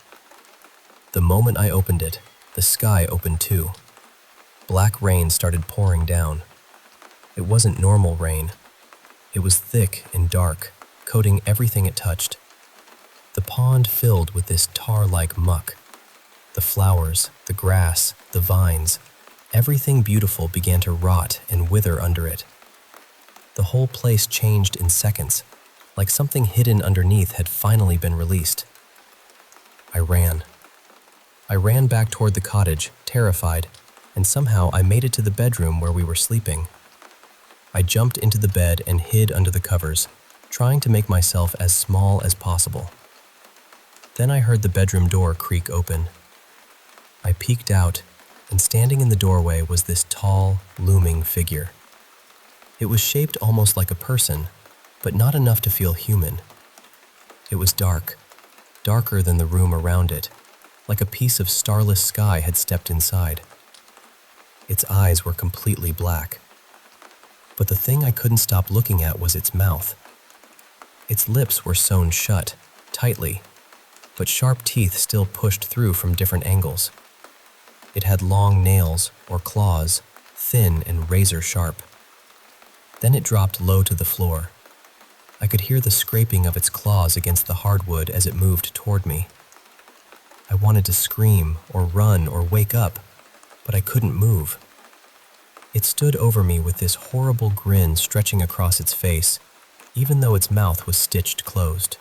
[SPEAKER 1] The moment I opened it, the sky opened too. Black rain started pouring down. It wasn't normal rain. It was thick and dark, coating everything it touched. The pond filled with this tar-like muck. The flowers, the grass, the vines, everything beautiful began to rot and wither under it. The whole place changed in seconds, like something hidden underneath had finally been released. I ran. I ran back toward the cottage, terrified, and somehow I made it to the bedroom where we were sleeping. I jumped into the bed and hid under the covers, trying to make myself as small as possible. Then I heard the bedroom door creak open. I peeked out, and standing in the doorway was this tall, looming figure. It was shaped almost like a person, but not enough to feel human. It was dark, darker than the room around it, like a piece of starless sky had stepped inside. Its eyes were completely black. But the thing I couldn't stop looking at was its mouth. Its lips were sewn shut, tightly, but sharp teeth still pushed through from different angles. It had long nails, or claws, thin and razor sharp. Then it dropped low to the floor. I could hear the scraping of its claws against the hardwood as it moved toward me. I wanted to scream or run or wake up, but I couldn't move. It stood over me with this horrible grin stretching across its face, even though its mouth was stitched closed.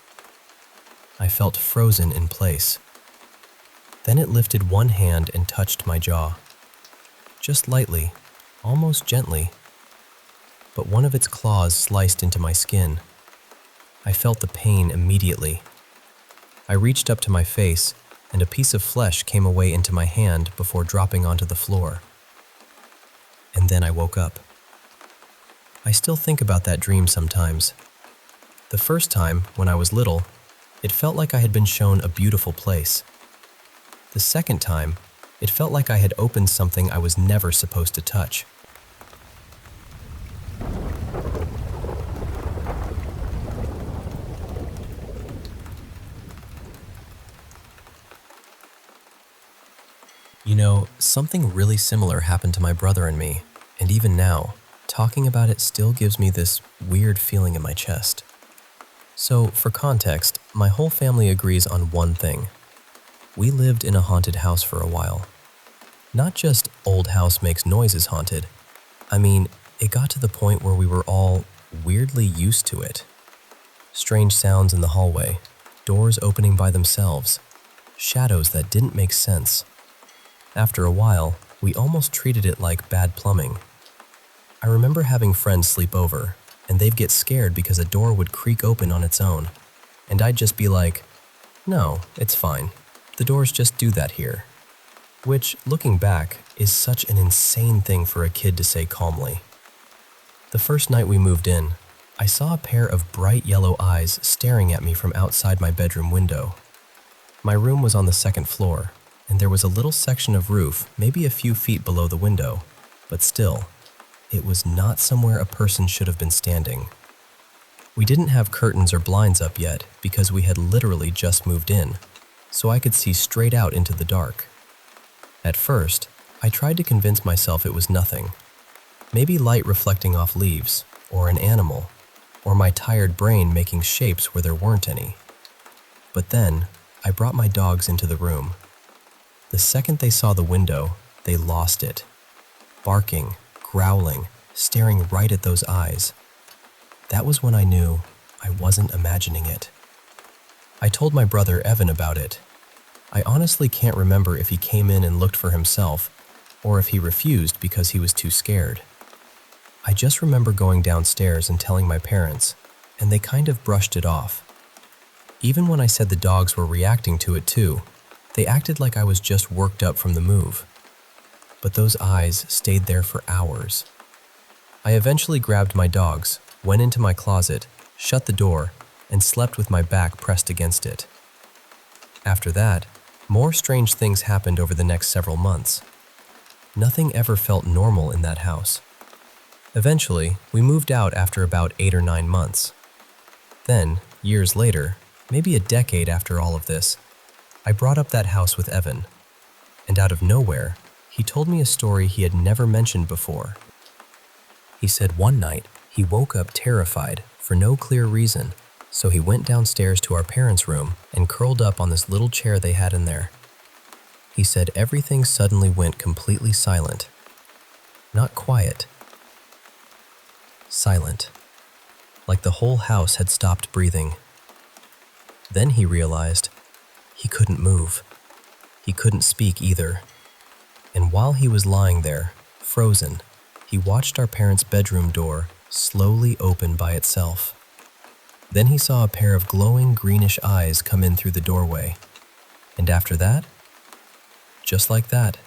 [SPEAKER 1] I felt frozen in place. Then it lifted one hand and touched my jaw. Just lightly, almost gently, but one of its claws sliced into my skin. I felt the pain immediately. I reached up to my face, and a piece of flesh came away into my hand before dropping onto the floor. And then I woke up. I still think about that dream sometimes. The first time, when I was little, it felt like I had been shown a beautiful place. The second time, it felt like I had opened something I was never supposed to touch. You know, something really similar happened to my brother and me, and even now, talking about it still gives me this weird feeling in my chest. So, for context, my whole family agrees on one thing. We lived in a haunted house for a while. Not just old house makes noises haunted. I mean, it got to the point where we were all weirdly used to it. Strange sounds in the hallway, doors opening by themselves, shadows that didn't make sense. After a while, we almost treated it like bad plumbing. I remember having friends sleep over, and they'd get scared because a door would creak open on its own, and I'd just be like, "No, it's fine. The doors just do that here." Which, looking back, is such an insane thing for a kid to say calmly. The first night we moved in, I saw a pair of bright yellow eyes staring at me from outside my bedroom window. My room was on the second floor, and there was a little section of roof maybe a few feet below the window, but still, it was not somewhere a person should have been standing. We didn't have curtains or blinds up yet because we had literally just moved in, so I could see straight out into the dark. At first, I tried to convince myself it was nothing. Maybe light reflecting off leaves, or an animal, or my tired brain making shapes where there weren't any. But then, I brought my dogs into the room. The second they saw the window, they lost it. Barking, growling, staring right at those eyes. That was when I knew I wasn't imagining it. I told my brother Evan about it. I honestly can't remember if he came in and looked for himself, or if he refused because he was too scared. I just remember going downstairs and telling my parents, and they kind of brushed it off. Even when I said the dogs were reacting to it too, they acted like I was just worked up from the move. But those eyes stayed there for hours. I eventually grabbed my dogs, went into my closet, shut the door, and slept with my back pressed against it. After that, more strange things happened over the next several months. Nothing ever felt normal in that house. Eventually, we moved out after about 8 or 9 months. Then, years later, maybe a decade after all of this, I brought up that house with Evan. And out of nowhere, he told me a story he had never mentioned before. He said one night he woke up terrified for no clear reason, so he went downstairs to our parents' room and curled up on this little chair they had in there. He said everything suddenly went completely silent. Not quiet. Silent. Like the whole house had stopped breathing. Then he realized he couldn't move. He couldn't speak either. And while he was lying there, frozen, he watched our parents' bedroom door slowly open by itself. Then he saw a pair of glowing greenish eyes come in through the doorway. And after that, just like that,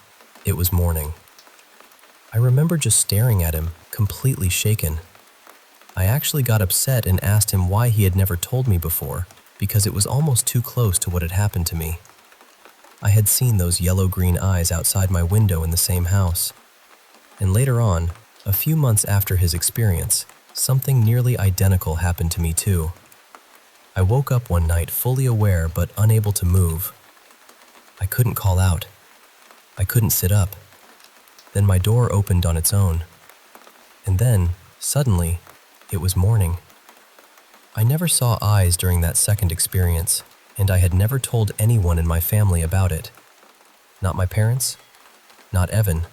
[SPEAKER 1] it was morning. I remember just staring at him, completely shaken. I actually got upset and asked him why he had never told me before, because it was almost too close to what had happened to me. I had seen those yellow-green eyes outside my window in the same house. And later on, a few months after his experience, something nearly identical happened to me too. I woke up one night fully aware but unable to move. I couldn't call out. I couldn't sit up. Then my door opened on its own. And then, Suddenly, it was morning. I never saw eyes during that second experience, and I had never told anyone in my family about it. Not my parents, not Evan,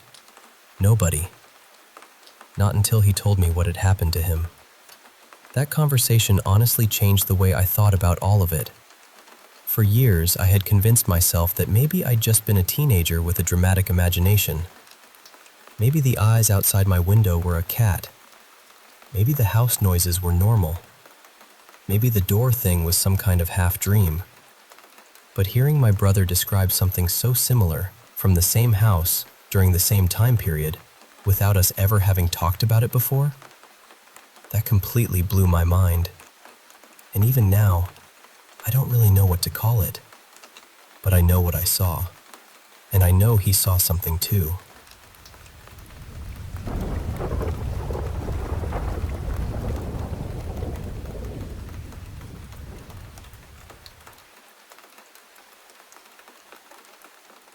[SPEAKER 1] nobody. Not until he told me what had happened to him. That conversation honestly changed the way I thought about all of it. For years, I had convinced myself that maybe I'd just been a teenager with a dramatic imagination. Maybe the eyes outside my window were a cat. Maybe the house noises were normal. Maybe the door thing was some kind of half-dream. But hearing my brother describe something so similar, from the same house, during the same time period, without us ever having talked about it before, that completely blew my mind. And even now, I don't really know what to call it. But I know what I saw. And I know he saw something too.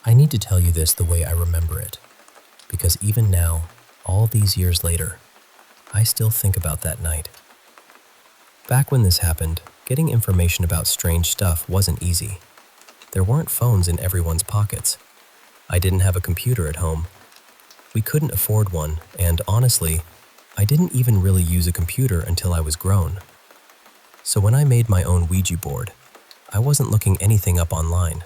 [SPEAKER 1] I need to tell you this the way I remember it, because even now, all these years later, I still think about that night. Back when this happened, getting information about strange stuff wasn't easy. There weren't phones in everyone's pockets. I didn't have a computer at home. We couldn't afford one, and honestly, I didn't even really use a computer until I was grown. So when I made my own Ouija board, I wasn't looking anything up online.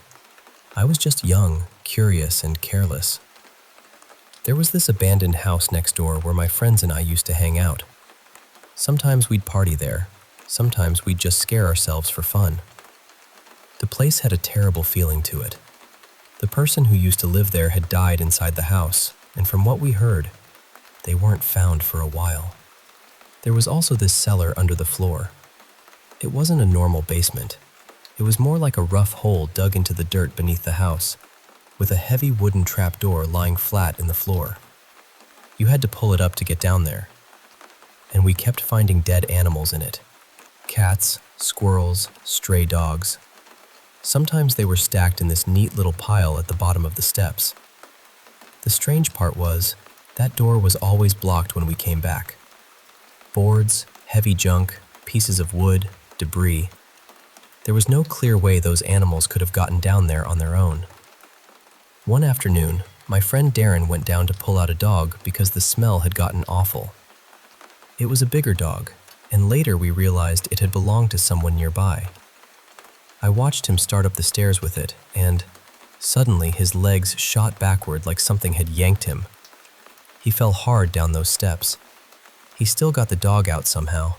[SPEAKER 1] I was just young, curious, and careless. There was this abandoned house next door where my friends and I used to hang out. Sometimes we'd party there. Sometimes we'd just scare ourselves for fun. The place had a terrible feeling to it. The person who used to live there had died inside the house, and from what we heard, they weren't found for a while. There was also this cellar under the floor. It wasn't a normal basement. It was more like a rough hole dug into the dirt beneath the house, with a heavy wooden trapdoor lying flat in the floor. You had to pull it up to get down there. And we kept finding dead animals in it. Cats, squirrels, stray dogs. Sometimes they were stacked in this neat little pile at the bottom of the steps. The strange part was, that door was always blocked when we came back. Boards, heavy junk, pieces of wood, debris. There was no clear way those animals could have gotten down there on their own. One afternoon, my friend Darren went down to pull out a dog because the smell had gotten awful. It was a bigger dog, and later we realized it had belonged to someone nearby. I watched him start up the stairs with it, and suddenly his legs shot backward like something had yanked him. He fell hard down those steps. He still got the dog out somehow,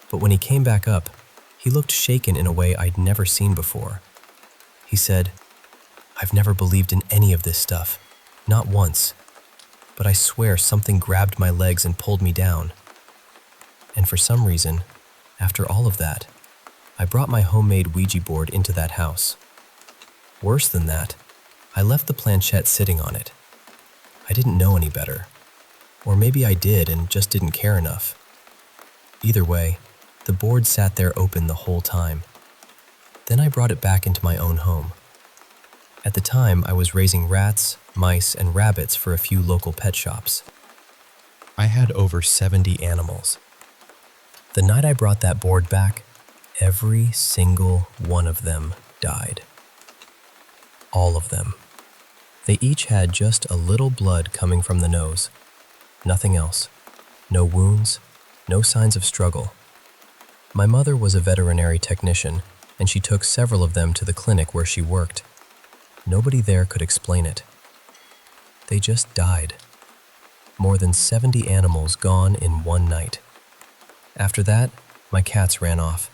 [SPEAKER 1] but when he came back up, he looked shaken in a way I'd never seen before. He said, "I've never believed in any of this stuff, not once, but I swear something grabbed my legs and pulled me down." And for some reason, after all of that, I brought my homemade Ouija board into that house. Worse than that, I left the planchette sitting on it. I didn't know any better. Or maybe I did and just didn't care enough. Either way, the board sat there open the whole time. Then I brought it back into my own home. At the time, I was raising rats, mice, and rabbits for a few local pet shops. I had over 70 animals. The night I brought that board back, every single one of them died. All of them. They each had just a little blood coming from the nose. Nothing else. No wounds, no signs of struggle. My mother was a veterinary technician, and she took several of them to the clinic where she worked. Nobody there could explain it. They just died. More than 70 animals gone in one night. After that, my cats ran off.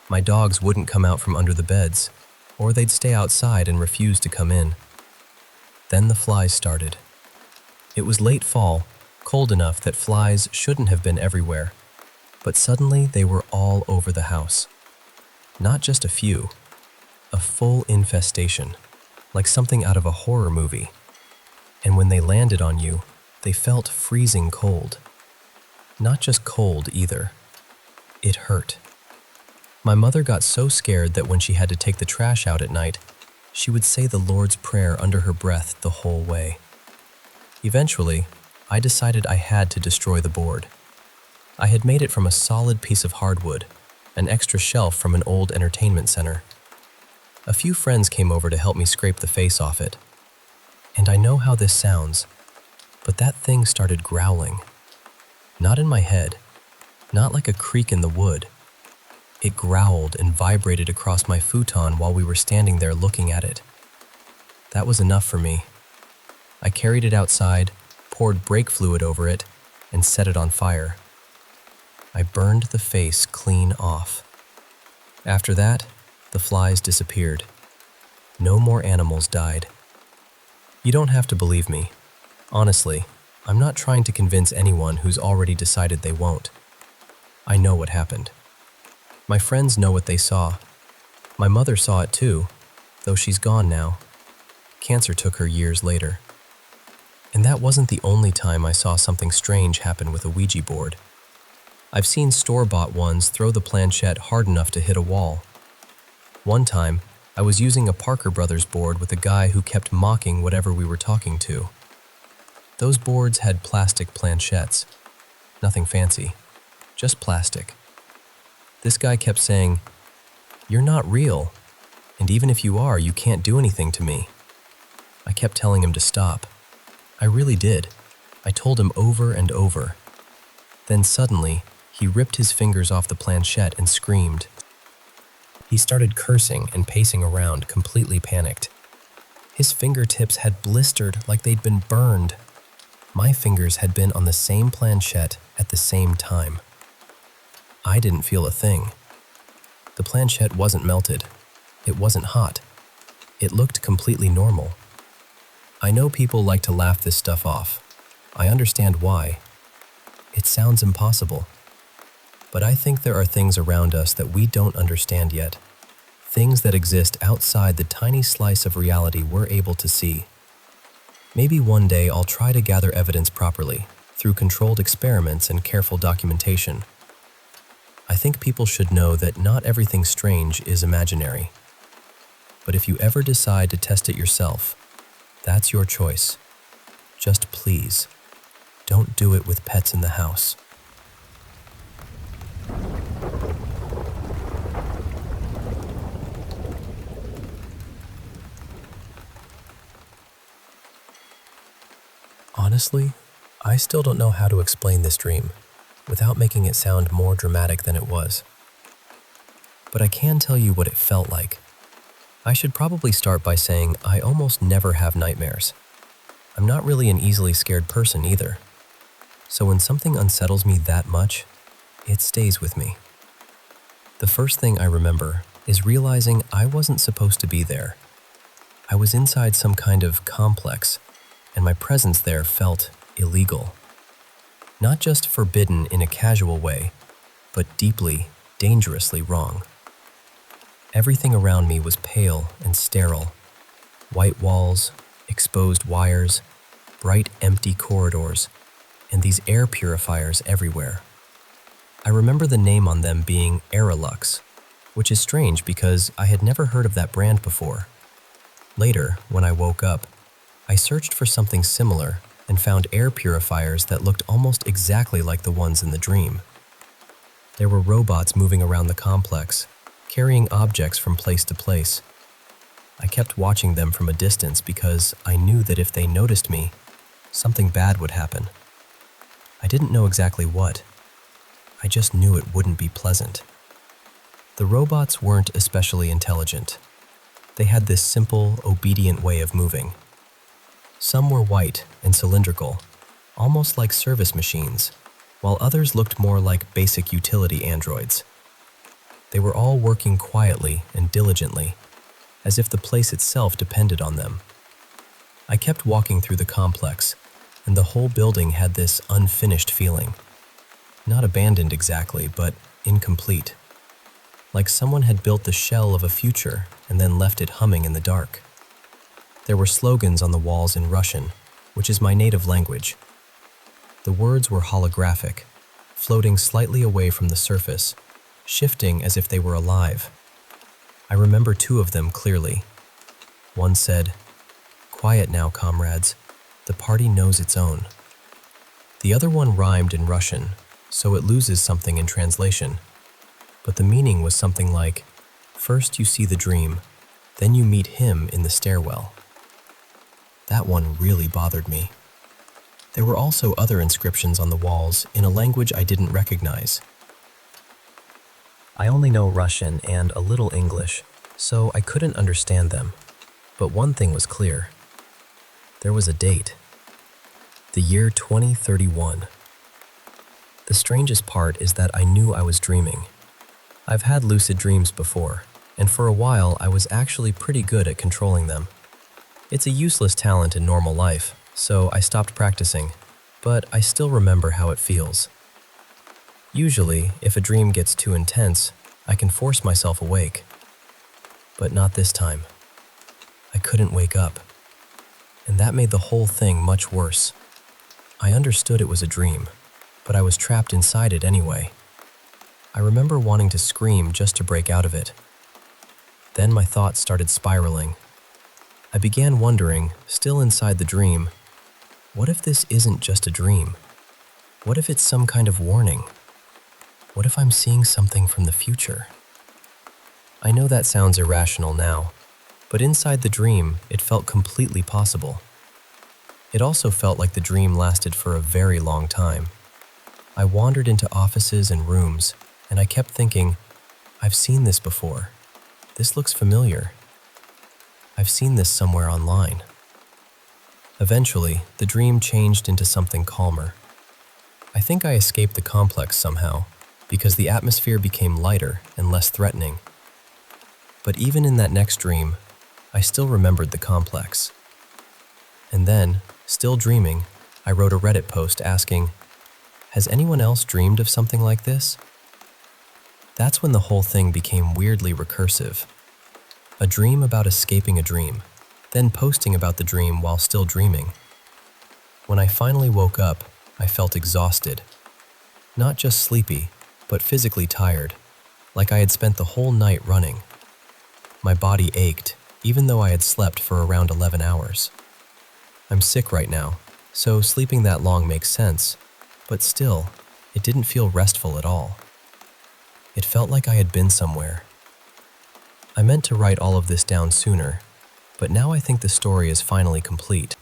[SPEAKER 1] My dogs wouldn't come out from under the beds, or they'd stay outside and refuse to come in. Then the flies started. It was late fall, cold enough that flies shouldn't have been everywhere, but suddenly they were all over the house. Not just a few, a full infestation, like something out of a horror movie. And when they landed on you, they felt freezing cold. Not just cold either. It hurt. My mother got so scared that when she had to take the trash out at night, she would say the Lord's Prayer under her breath the whole way. Eventually, I decided I had to destroy the board. I had made it from a solid piece of hardwood, an extra shelf from an old entertainment center. A few friends came over to help me scrape the face off it. And I know how this sounds, but that thing started growling. Not in my head, not like a creak in the wood. It growled and vibrated across my futon while we were standing there looking at it. That was enough for me. I carried it outside, poured brake fluid over it, and set it on fire. I burned the face clean off. After that, the flies disappeared. No more animals died. You don't have to believe me. Honestly, I'm not trying to convince anyone who's already decided they won't. I know what happened. My friends know what they saw. My mother saw it too, though she's gone now. Cancer took her years later. And that wasn't the only time I saw something strange happen with a Ouija board. I've seen store-bought ones throw the planchette hard enough to hit a wall. One time, I was using a Parker Brothers board with a guy who kept mocking whatever we were talking to. Those boards had plastic planchettes. Nothing fancy, just plastic. This guy kept saying, "You're not real, and even if you are, you can't do anything to me." I kept telling him to stop. I really did. I told him over and over. Then suddenly, he ripped his fingers off the planchette and screamed. He started cursing and pacing around, completely panicked. His fingertips had blistered like they'd been burned. My fingers had been on the same planchette at the same time. I didn't feel a thing. The planchette wasn't melted. It wasn't hot. It looked completely normal. I know people like to laugh this stuff off. I understand why. It sounds impossible. But I think there are things around us that we don't understand yet. Things that exist outside the tiny slice of reality we're able to see. Maybe one day I'll try to gather evidence properly, through controlled experiments and careful documentation. I think people should know that not everything strange is imaginary. But if you ever decide to test it yourself, that's your choice. Just please, don't do it with pets in the house. Honestly, I still don't know how to explain this dream without making it sound more dramatic than it was. But I can tell you what it felt like. I should probably start by saying I almost never have nightmares. I'm not really an easily scared person either. So when something unsettles me that much, it stays with me. The first thing I remember is realizing I wasn't supposed to be there. I was inside some kind of complex, and my presence there felt illegal. Not just forbidden in a casual way, but deeply, dangerously wrong. Everything around me was pale and sterile. White walls, exposed wires, bright empty corridors, and these air purifiers everywhere. I remember the name on them being Aerolux, which is strange because I had never heard of that brand before. Later, when I woke up, I searched for something similar and found air purifiers that looked almost exactly like the ones in the dream. There were robots moving around the complex, carrying objects from place to place. I kept watching them from a distance because I knew that if they noticed me, something bad would happen. I didn't know exactly what. I just knew it wouldn't be pleasant. The robots weren't especially intelligent. They had this simple, obedient way of moving. Some were white and cylindrical, almost like service machines, while others looked more like basic utility androids. They were all working quietly and diligently, as if the place itself depended on them. I kept walking through the complex, and the whole building had this unfinished feeling. Not abandoned exactly, but incomplete. Like someone had built the shell of a future and then left it humming in the dark. There were slogans on the walls in Russian, which is my native language. The words were holographic, floating slightly away from the surface, shifting as if they were alive. I remember two of them clearly. One said, "Quiet now, comrades. The party knows its own." The other one rhymed in Russian, so it loses something in translation. But the meaning was something like, first you see the dream, then you meet him in the stairwell. That one really bothered me. There were also other inscriptions on the walls in a language I didn't recognize. I only know Russian and a little English, so I couldn't understand them. But one thing was clear. There was a date. The year 2031. The strangest part is that I knew I was dreaming. I've had lucid dreams before, and for a while I was actually pretty good at controlling them. It's a useless talent in normal life, so I stopped practicing, but I still remember how it feels. Usually, if a dream gets too intense, I can force myself awake. But not this time. I couldn't wake up, and that made the whole thing much worse. I understood it was a dream, but I was trapped inside it anyway. I remember wanting to scream just to break out of it. Then my thoughts started spiraling. I began wondering, still inside the dream, what if this isn't just a dream? What if it's some kind of warning? What if I'm seeing something from the future? I know that sounds irrational now, but inside the dream, it felt completely possible. It also felt like the dream lasted for a very long time. I wandered into offices and rooms, and I kept thinking, I've seen this before. This looks familiar. I've seen this somewhere online. Eventually, the dream changed into something calmer. I think I escaped the complex somehow, because the atmosphere became lighter and less threatening. But even in that next dream, I still remembered the complex. And then, still dreaming, I wrote a Reddit post asking, has anyone else dreamed of something like this? That's when the whole thing became weirdly recursive. A dream about escaping a dream, then posting about the dream while still dreaming. When I finally woke up, I felt exhausted. Not just sleepy, but physically tired, like I had spent the whole night running. My body ached, even though I had slept for around 11 hours. I'm sick right now, so sleeping that long makes sense, but still, it didn't feel restful at all. It felt like I had been somewhere. I meant to write all of this down sooner, but now I think the story is finally complete.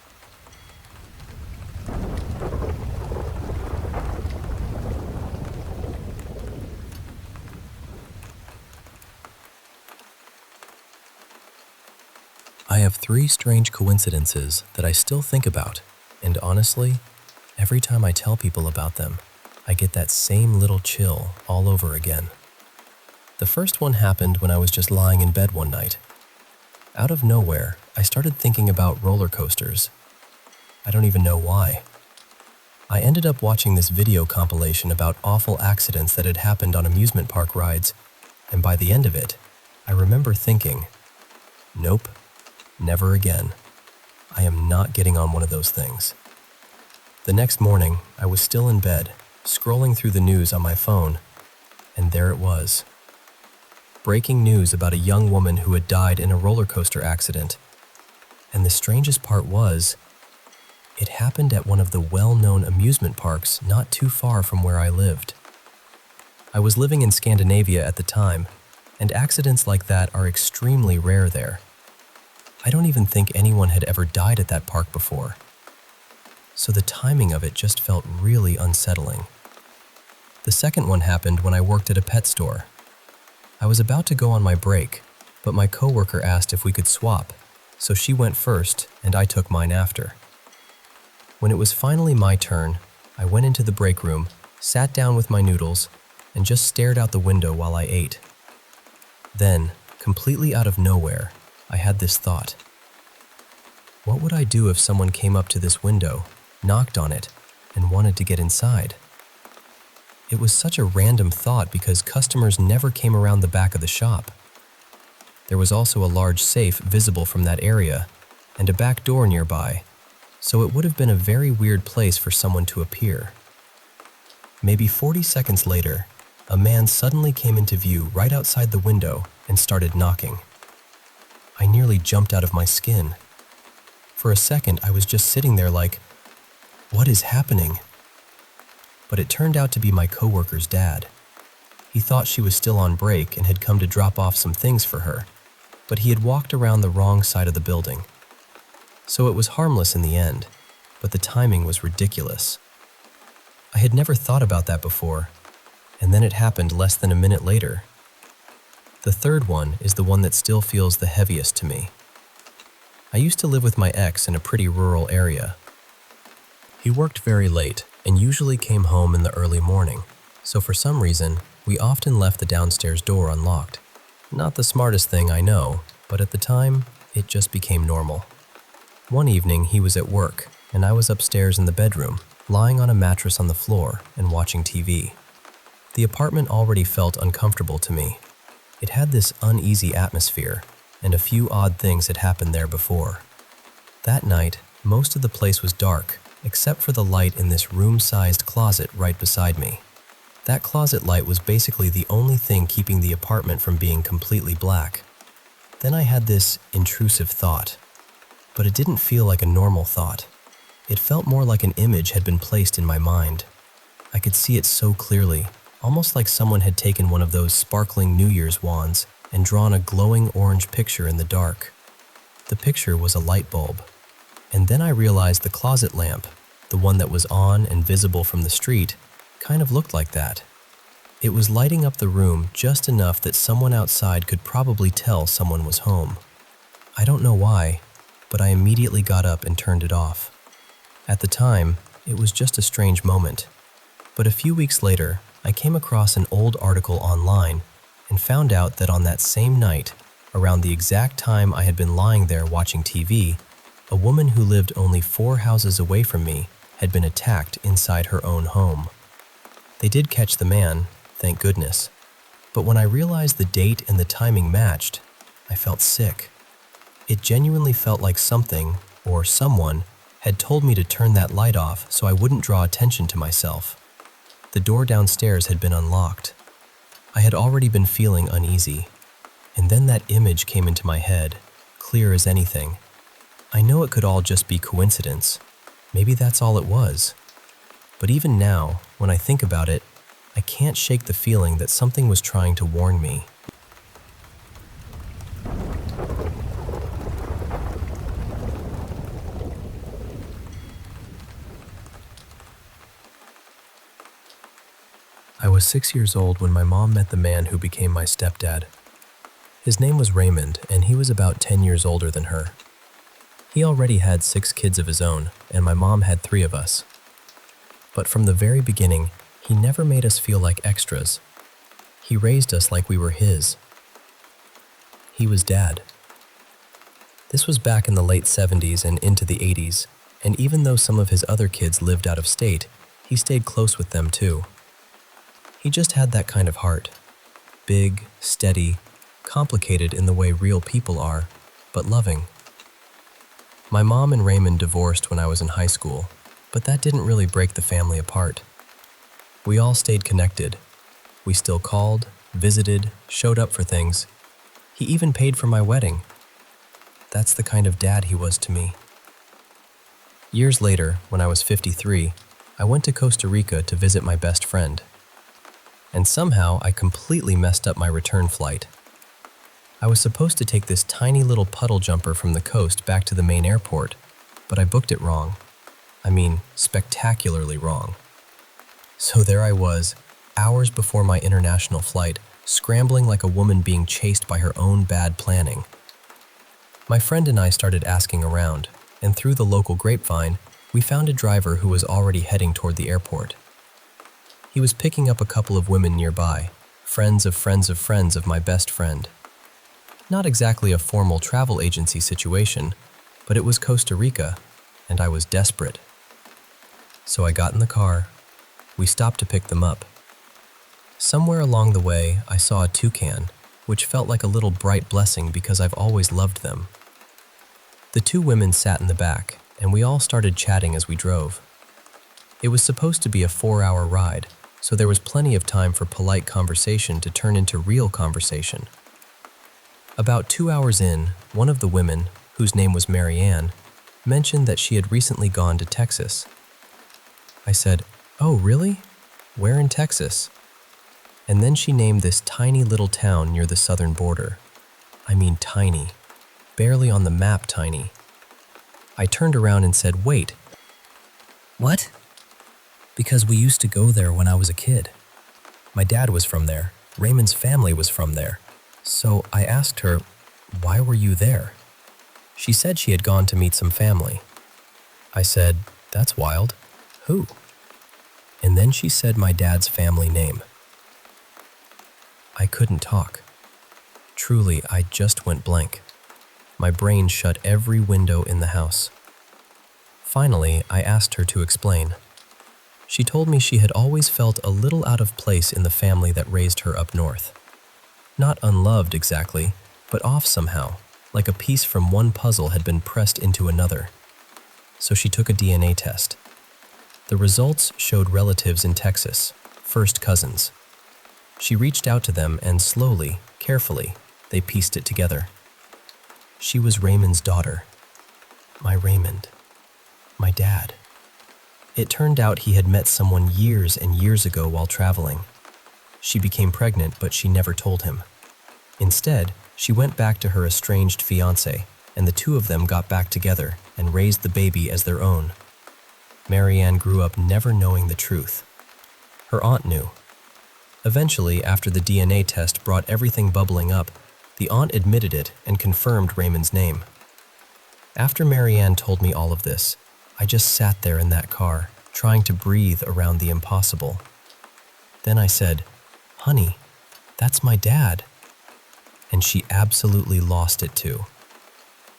[SPEAKER 1] I have 3 strange coincidences that I still think about, and honestly, every time I tell people about them, I get that same little chill all over again. The first one happened when I was just lying in bed one night. Out of nowhere, I started thinking about roller coasters. I don't even know why. I ended up watching this video compilation about awful accidents that had happened on amusement park rides, and by the end of it, I remember thinking, nope, never again. I am not getting on one of those things. The next morning, I was still in bed, scrolling through the news on my phone, and there it was. Breaking news about a young woman who had died in a roller coaster accident. And the strangest part was, it happened at one of the well-known amusement parks not too far from where I lived. I was living in Scandinavia at the time, and accidents like that are extremely rare there. I don't even think anyone had ever died at that park before. So the timing of it just felt really unsettling. The second one happened when I worked at a pet store. I was about to go on my break, but my coworker asked if we could swap, so she went first and I took mine after. When it was finally my turn, I went into the break room, sat down with my noodles, and just stared out the window while I ate. Then, completely out of nowhere, I had this thought. What would I do if someone came up to this window, knocked on it, and wanted to get inside? It was such a random thought because customers never came around the back of the shop. There was also a large safe visible from that area, and a back door nearby, so it would have been a very weird place for someone to appear. Maybe 40 seconds later, a man suddenly came into view right outside the window and started knocking. I nearly jumped out of my skin. For a second, I was just sitting there like, what is happening? but it turned out to be my coworker's dad. He thought she was still on break and had come to drop off some things for her, but he had walked around the wrong side of the building. So it was harmless in the end, but the timing was ridiculous. I had never thought about that before, and then it happened less than a minute later. The third one is the one that still feels the heaviest to me. I used to live with my ex in a pretty rural area. He worked very late and usually came home in the early morning, so for some reason, we often left the downstairs door unlocked. Not the smartest thing, I know, but at the time, it just became normal. One evening, he was at work, and I was upstairs in the bedroom, lying on a mattress on the floor and watching TV. The apartment already felt uncomfortable to me. It had this uneasy atmosphere, and a few odd things had happened there before. That night, most of the place was dark, except for the light in this room-sized closet right beside me. That closet light was basically the only thing keeping the apartment from being completely black. Then I had this intrusive thought, but it didn't feel like a normal thought. It felt more like an image had been placed in my mind. I could see it so clearly, almost like someone had taken one of those sparkling New Year's wands and drawn a glowing orange picture in the dark. The picture was a light bulb. And then I realized the closet lamp, the one that was on and visible from the street, kind of looked like that. It was lighting up the room just enough that someone outside could probably tell someone was home. I don't know why, but I immediately got up and turned it off. At the time, it was just a strange moment. But a few weeks later, I came across an old article online and found out that on that same night, around the exact time I had been lying there watching TV, a woman who lived only 4 houses away from me had been attacked inside her own home. They did catch the man, thank goodness, but when I realized the date and the timing matched, I felt sick. It genuinely felt like something, or someone, had told me to turn that light off so I wouldn't draw attention to myself. The door downstairs had been unlocked. I had already been feeling uneasy, and then that image came into my head, clear as anything. I know it could all just be coincidence. Maybe that's all it was. But even now, when I think about it, I can't shake the feeling that something was trying to warn me. I was 6 years old when my mom met the man who became my stepdad. His name was Raymond, and he was about 10 years older than her. He already had 6 kids of his own, and my mom had 3 of us. But from the very beginning, he never made us feel like extras. He raised us like we were his. He was Dad. This was back in the late 70s and into the 80s, and even though some of his other kids lived out of state, he stayed close with them too. He just had that kind of heart. Big, steady, complicated in the way real people are, but loving. My mom and Raymond divorced when I was in high school, but that didn't really break the family apart. We all stayed connected. We still called, visited, showed up for things. He even paid for my wedding. That's the kind of dad he was to me. Years later, when I was 53, I went to Costa Rica to visit my best friend. And somehow I completely messed up my return flight. I was supposed to take this tiny little puddle jumper from the coast back to the main airport, but I booked it wrong. I mean, spectacularly wrong. So there I was, hours before my international flight, scrambling like a woman being chased by her own bad planning. My friend and I started asking around, and through the local grapevine, we found a driver who was already heading toward the airport. He was picking up a couple of women nearby, friends of friends of friends of my best friend. Not exactly a formal travel agency situation, but it was Costa Rica, and I was desperate. So I got in the car. We stopped to pick them up. Somewhere along the way, I saw a toucan, which felt like a little bright blessing because I've always loved them. The 2 women sat in the back, and we all started chatting as we drove. It was supposed to be a 4-hour ride, so there was plenty of time for polite conversation to turn into real conversation. About 2 hours in, one of the women, whose name was Marianne, mentioned that she had recently gone to Texas. I said, "Oh, really? Where in Texas? And then she named this tiny little town near the southern border. I mean tiny, barely on the map tiny. I turned around and said, wait. What? Because we used to go there when I was a kid. My dad was from there. Raymond's family was from there. So I asked her, why were you there? She said she had gone to meet some family. I said, that's wild. Who? And then she said my dad's family name. I couldn't talk. Truly, I just went blank. My brain shut every window in the house. Finally, I asked her to explain. She told me she had always felt a little out of place in the family that raised her up north. Not unloved exactly, but off somehow, like a piece from one puzzle had been pressed into another. So she took a DNA test. The results showed relatives in Texas, first cousins. She reached out to them and slowly, carefully, they pieced it together. She was Raymond's daughter. My Raymond. My dad. It turned out he had met someone years and years ago while traveling. She became pregnant, but she never told him. Instead, she went back to her estranged fiancé, and the two of them got back together and raised the baby as their own. Marianne grew up never knowing the truth. Her aunt knew. Eventually, after the DNA test brought everything bubbling up, the aunt admitted it and confirmed Raymond's name. After Marianne told me all of this, I just sat there in that car, trying to breathe around the impossible. Then I said, honey, that's my dad. And she absolutely lost it too.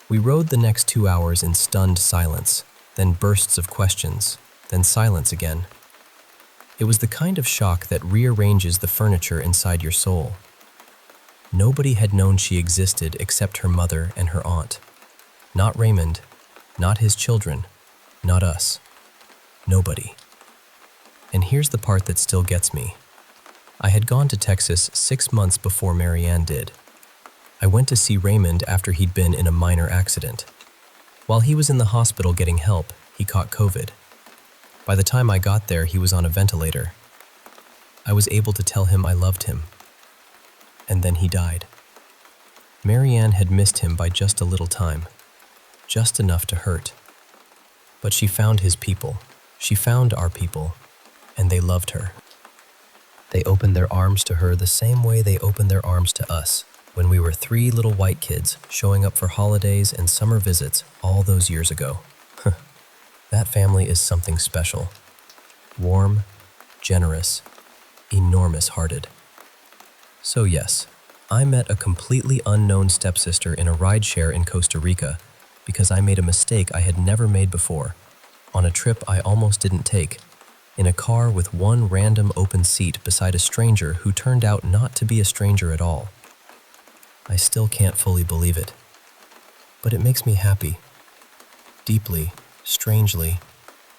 [SPEAKER 1] We rode the next 2 hours in stunned silence, then bursts of questions, then silence again. It was the kind of shock that rearranges the furniture inside your soul. Nobody had known she existed except her mother and her aunt. Not Raymond, not his children, not us. Nobody. And here's the part that still gets me. I had gone to Texas 6 months before Marianne did. I went to see Raymond after he'd been in a minor accident. While he was in the hospital getting help, he caught COVID. By the time I got there, he was on a ventilator. I was able to tell him I loved him. And then he died. Marianne had missed him by just a little time, just enough to hurt. But she found his people. She found our people, and they loved her. They opened their arms to her the same way they opened their arms to us when we were 3 little white kids showing up for holidays and summer visits all those years ago. That family is something special. Warm, generous, enormous-hearted. So yes, I met a completely unknown stepsister in a rideshare in Costa Rica because I made a mistake I had never made before, on a trip I almost didn't take, in a car with one random open seat beside a stranger who turned out not to be a stranger at all. I still can't fully believe it, but it makes me happy. Deeply, strangely,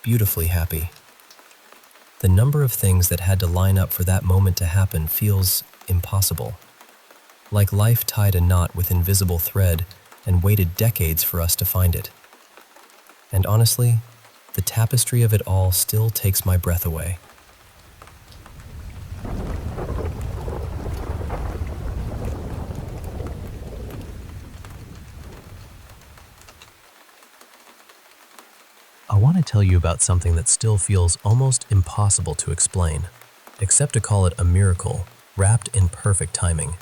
[SPEAKER 1] beautifully happy. The number of things that had to line up for that moment to happen feels impossible. Like life tied a knot with invisible thread and waited decades for us to find it. And honestly, the tapestry of it all still takes my breath away. I want to tell you about something that still feels almost impossible to explain, except to call it a miracle wrapped in perfect timing.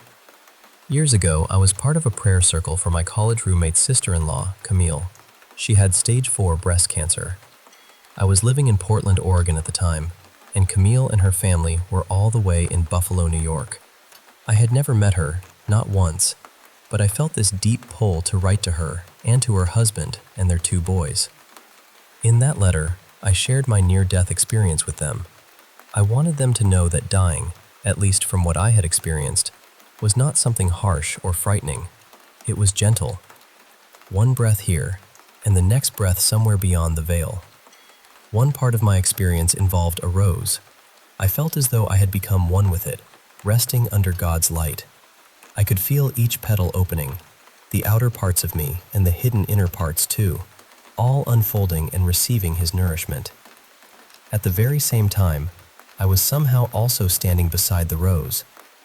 [SPEAKER 1] Years ago, I was part of a prayer circle for my college roommate's sister-in-law, Camille. She had stage 4 breast cancer. I was living in Portland, Oregon at the time, and Camille and her family were all the way in Buffalo, New York. I had never met her, not once, but I felt this deep pull to write to her and to her husband and their 2 boys. In that letter, I shared my near-death experience with them. I wanted them to know that dying, at least from what I had experienced, was not something harsh or frightening. It was gentle. One breath here, and the next breath somewhere beyond the veil. One part of my experience involved a rose. I felt as though I had become one with it, resting under God's light. I could feel each petal opening, the outer parts of me and the hidden inner parts too, all unfolding and receiving His nourishment. At the very same time, I was somehow also standing beside the rose,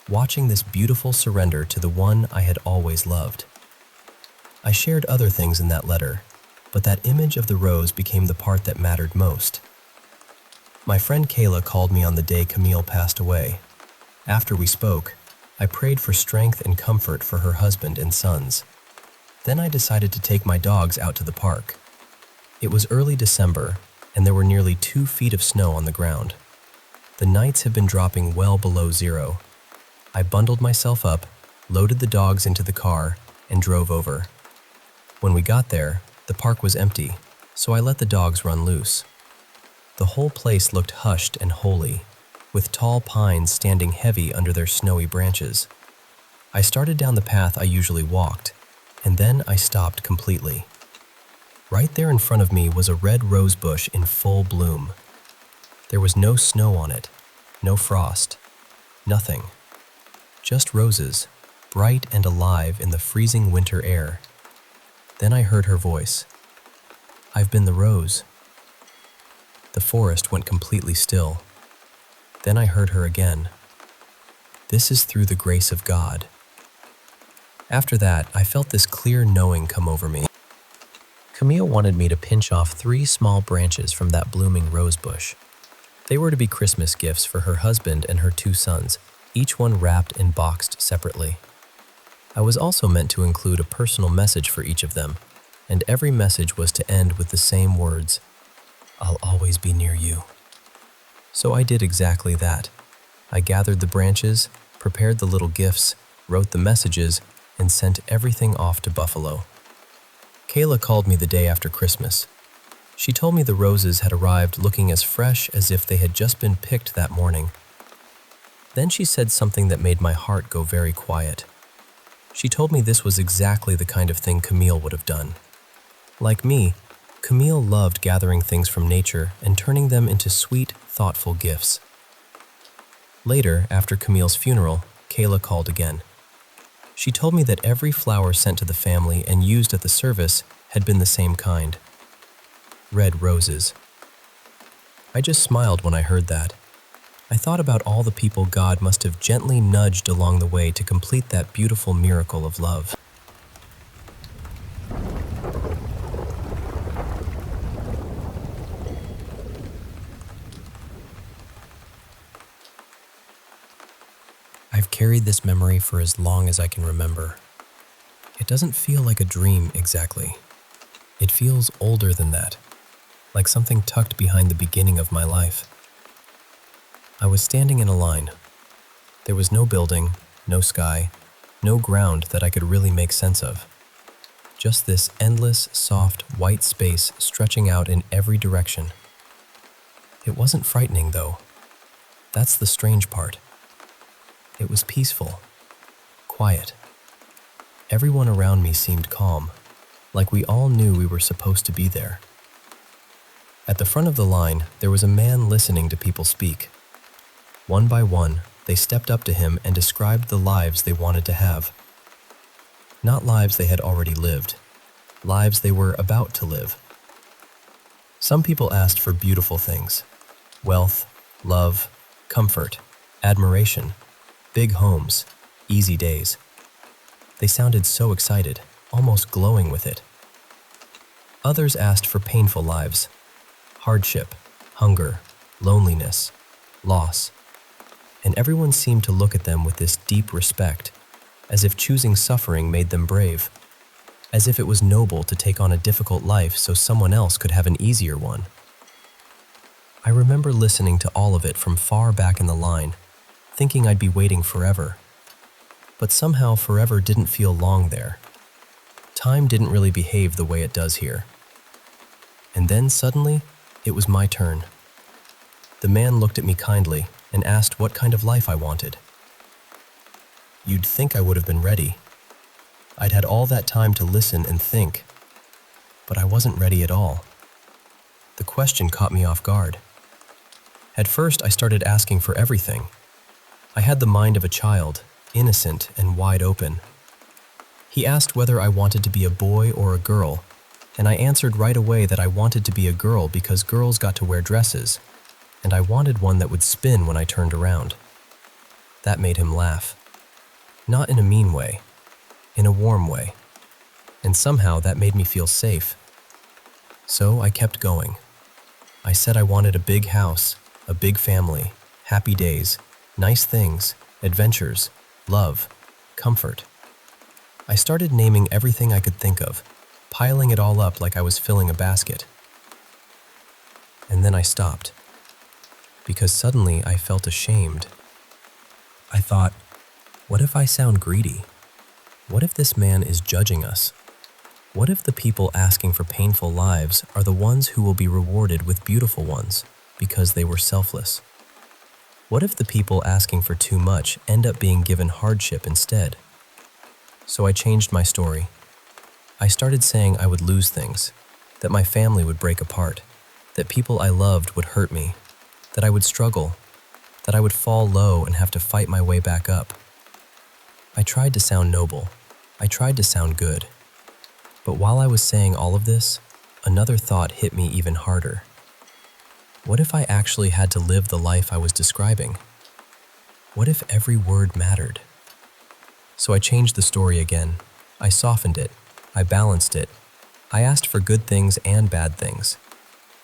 [SPEAKER 1] watching this beautiful surrender to the one I had always loved. I shared other things in that letter, but that image of the rose became the part that mattered most. My friend Kayla called me on the day Camille passed away. After we spoke, I prayed for strength and comfort for her husband and sons. Then I decided to take my dogs out to the park. It was early December, and there were nearly 2 feet of snow on the ground. The nights had been dropping well below zero. I bundled myself up, loaded the dogs into the car, and drove over. When we got there, the park was empty, so I let the dogs run loose. The whole place looked hushed and holy, with tall pines standing heavy under their snowy branches. I started down the path I usually walked, and then I stopped completely. Right there in front of me was a red rose bush in full bloom. There was no snow on it, no frost, nothing. Just roses, bright and alive in the freezing winter air. Then I heard her voice. "I've been the rose." The forest went completely still. Then I heard her again. "This is through the grace of God." After that, I felt this clear knowing come over me. Camille wanted me to pinch off 3 small branches from that blooming rose bush. They were to be Christmas gifts for her husband and her 2 sons, each one wrapped and boxed separately. I was also meant to include a personal message for each of them, and every message was to end with the same words, "I'll always be near you." So I did exactly that. I gathered the branches, prepared the little gifts, wrote the messages, and sent everything off to Buffalo. Kayla called me the day after Christmas. She told me the roses had arrived looking as fresh as if they had just been picked that morning. Then she said something that made my heart go very quiet. She told me this was exactly the kind of thing Camille would have done. Like me, Camille loved gathering things from nature and turning them into sweet, thoughtful gifts. Later, after Camille's funeral, Kayla called again. She told me that every flower sent to the family and used at the service had been the same kind. Red roses. I just smiled when I heard that. I thought about all the people God must have gently nudged along the way to complete that beautiful miracle of love. I've carried this memory for as long as I can remember. It doesn't feel like a dream exactly. It feels older than that, like something tucked behind the beginning of my life. I was standing in a line. There was no building, no sky, no ground that I could really make sense of. Just this endless, soft, white space stretching out in every direction. It wasn't frightening, though. That's the strange part. It was peaceful, quiet. Everyone around me seemed calm, like we all knew we were supposed to be there. At the front of the line, there was a man listening to people speak. One by one, they stepped up to him and described the lives they wanted to have. Not lives they had already lived, lives they were about to live. Some people asked for beautiful things: wealth, love, comfort, admiration, big homes, easy days. They sounded so excited, almost glowing with it. Others asked for painful lives: hardship, hunger, loneliness, loss. And everyone seemed to look at them with this deep respect, as if choosing suffering made them brave, as if it was noble to take on a difficult life so someone else could have an easier one. I remember listening to all of it from far back in the line, thinking I'd be waiting forever. But somehow forever didn't feel long there. Time didn't really behave the way it does here. And then suddenly, it was my turn. The man looked at me kindly and asked what kind of life I wanted. You'd think I would have been ready. I'd had all that time to listen and think, but I wasn't ready at all. The question caught me off guard. At first, I started asking for everything. I had the mind of a child, innocent and wide open. He asked whether I wanted to be a boy or a girl, and I answered right away that I wanted to be a girl because girls got to wear dresses. and I wanted one that would spin when I turned around. That made him laugh. Not in a mean way, in a warm way. And somehow that made me feel safe. So I kept going. I said I wanted a big house, a big family, happy days, nice things, adventures, love, comfort. I started naming everything I could think of, piling it all up like I was filling a basket. And then I stopped, because suddenly I felt ashamed. I thought, what if I sound greedy? What if this man is judging us? What if the people asking for painful lives are the ones who will be rewarded with beautiful ones because they were selfless? What if the people asking for too much end up being given hardship instead? So I changed my story. I started saying I would lose things, that my family would break apart, that people I loved would hurt me, that I would struggle, that I would fall low and have to fight my way back up. I tried to sound noble. I tried to sound good. But while I was saying all of this, another thought hit me even harder. What if I actually had to live the life I was describing? What if every word mattered? So I changed the story again. I softened it. I balanced it. I asked for good things and bad things.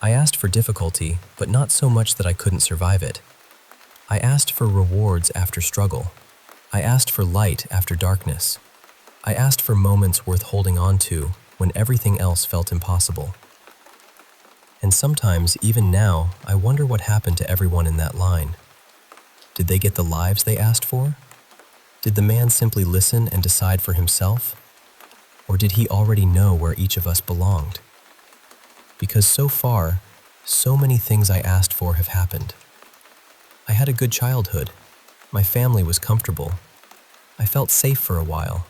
[SPEAKER 1] I asked for difficulty, but not so much that I couldn't survive it. I asked for rewards after struggle. I asked for light after darkness. I asked for moments worth holding on to when everything else felt impossible. And sometimes, even now, I wonder what happened to everyone in that line. Did they get the lives they asked for? Did the man simply listen and decide for himself? Or did he already know where each of us belonged? Because so far, so many things I asked for have happened. I had a good childhood. My family was comfortable. I felt safe for a while.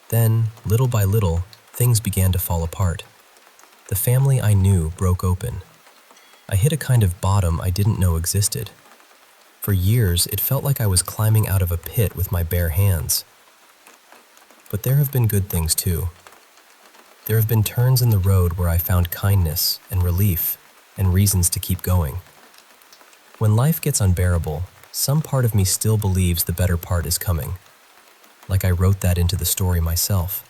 [SPEAKER 1] Then, little by little, things began to fall apart. The family I knew broke open. I hit a kind of bottom I didn't know existed. For years, it felt like I was climbing out of a pit with my bare hands. But there have been good things too. There have been turns in the road where I found kindness and relief and reasons to keep going. When life gets unbearable, some part of me still believes the better part is coming. Like I wrote that into the story myself.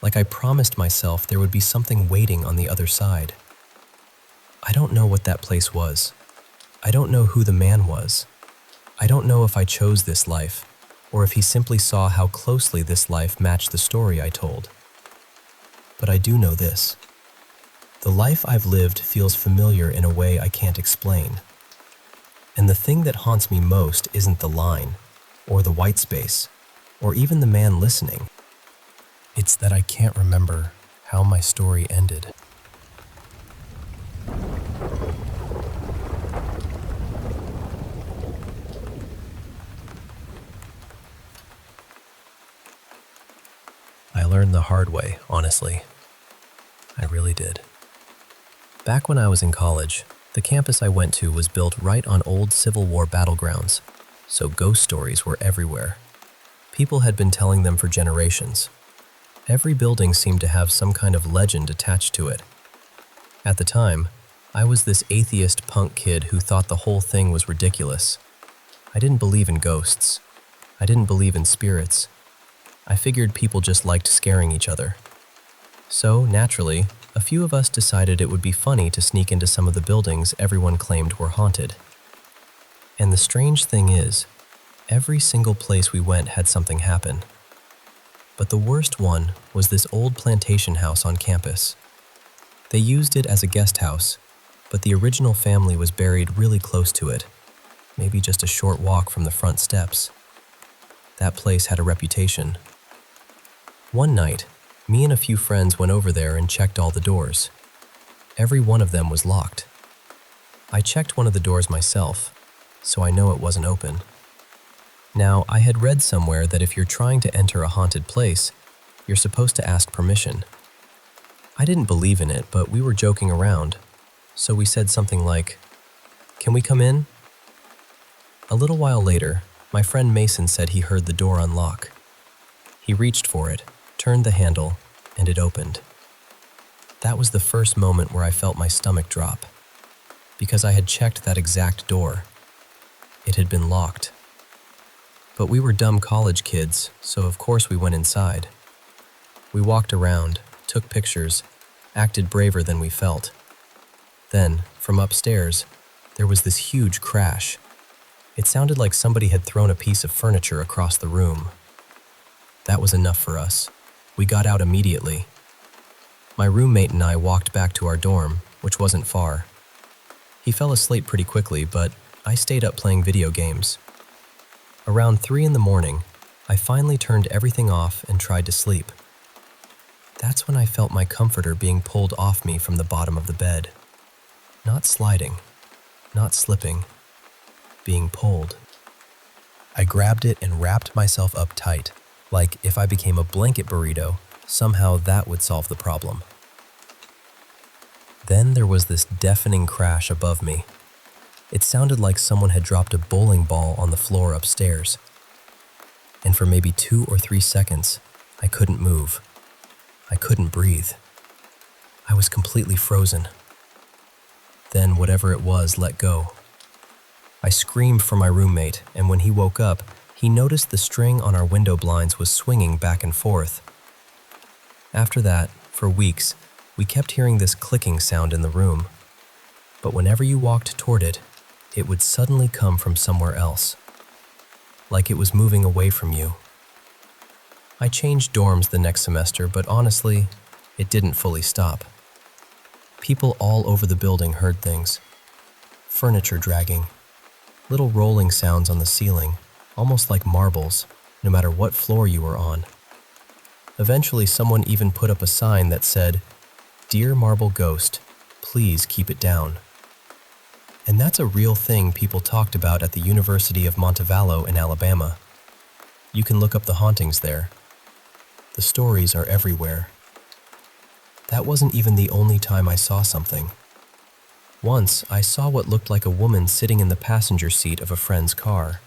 [SPEAKER 1] Like I promised myself there would be something waiting on the other side. I don't know what that place was. I don't know who the man was. I don't know if I chose this life, or if he simply saw how closely this life matched the story I told. But I do know this. The life I've lived feels familiar in a way I can't explain. And the thing that haunts me most isn't the line, or the white space, or even the man listening. It's that I can't remember how my story ended. I learned the hard way, honestly. I really did. Back when I was in college, the campus I went to was built right on old Civil War battlegrounds, so ghost stories were everywhere. People had been telling them for generations. Every building seemed to have some kind of legend attached to it. At the time, I was this atheist punk kid who thought the whole thing was ridiculous. I didn't believe in ghosts. I didn't believe in spirits. I figured people just liked scaring each other. So, naturally, a few of us decided it would be funny to sneak into some of the buildings everyone claimed were haunted. And the strange thing is, every single place we went had something happen. But the worst one was this old plantation house on campus. They used it as a guest house, but the original family was buried really close to it, maybe just a short walk from the front steps. That place had a reputation. One night, me and a few friends went over there and checked all the doors. Every one of them was locked. I checked one of the doors myself, so I know it wasn't open. Now, I had read somewhere that if you're trying to enter a haunted place, you're supposed to ask permission. I didn't believe in it, but we were joking around, so we said something like, "Can we come in?" A little while later, my friend Mason said he heard the door unlock. He reached for it, turned the handle, and it opened. That was the first moment where I felt my stomach drop. because I had checked that exact door. It had been locked. But we were dumb college kids, so of course we went inside. We walked around, took pictures, acted braver than we felt. Then, from upstairs, there was this huge crash. It sounded like somebody had thrown a piece of furniture across the room. That was enough for us. We got out immediately. My roommate and I walked back to our dorm, which wasn't far. He fell asleep pretty quickly, but I stayed up playing video games. Around 3 in the morning, I finally turned everything off and tried to sleep. That's when I felt my comforter being pulled off me from the bottom of the bed. Not sliding, not slipping, being pulled. I grabbed it and wrapped myself up tight, like if I became a blanket burrito, somehow that would solve the problem. Then there was this deafening crash above me. It sounded like someone had dropped a bowling ball on the floor upstairs. And for maybe 2 or 3 seconds, I couldn't move. I couldn't breathe. I was completely frozen. Then whatever it was let go. I screamed for my roommate, and when he woke up, he noticed the string on our window blinds was swinging back and forth. After that, for weeks, we kept hearing this clicking sound in the room. But whenever you walked toward it, it would suddenly come from somewhere else, like it was moving away from you. I changed dorms the next semester, but honestly, it didn't fully stop. People all over the building heard things. Furniture dragging, little rolling sounds on the ceiling, almost like marbles, no matter what floor you were on. Eventually, someone even put up a sign that said, "Dear Marble Ghost, please keep it down." And that's a real thing people talked about at the University of Montevallo in Alabama. You can look up the hauntings there. The stories are everywhere. That wasn't even the only time I saw something. Once, I saw what looked like a woman sitting in the passenger seat of a friend's car.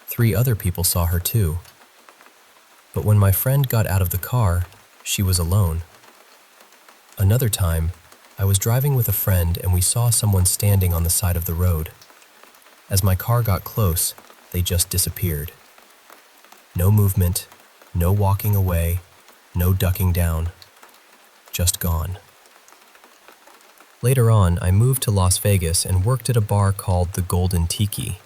[SPEAKER 1] 3 other people saw her too. But when my friend got out of the car, she was alone. Another time, I was driving with a friend and we saw someone standing on the side of the road. As my car got close, they just disappeared. No movement, no walking away, no ducking down. Just gone. Later on, I moved to Las Vegas and worked at a bar called the Golden Tiki.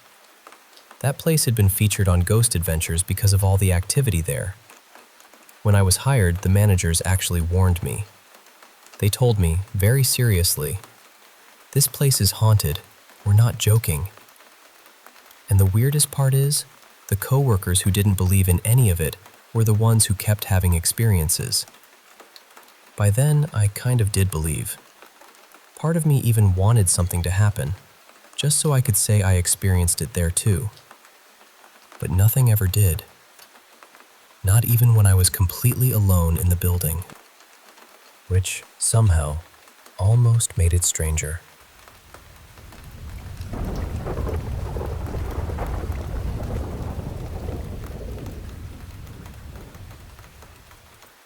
[SPEAKER 1] That place had been featured on Ghost Adventures because of all the activity there. When I was hired, the managers actually warned me. They told me, very seriously, "This place is haunted. We're not joking." And the weirdest part is, the coworkers who didn't believe in any of it were the ones who kept having experiences. By then, I kind of did believe. Part of me even wanted something to happen, just so I could say I experienced it there too. But nothing ever did. Not even when I was completely alone in the building. Which, somehow, almost made it stranger.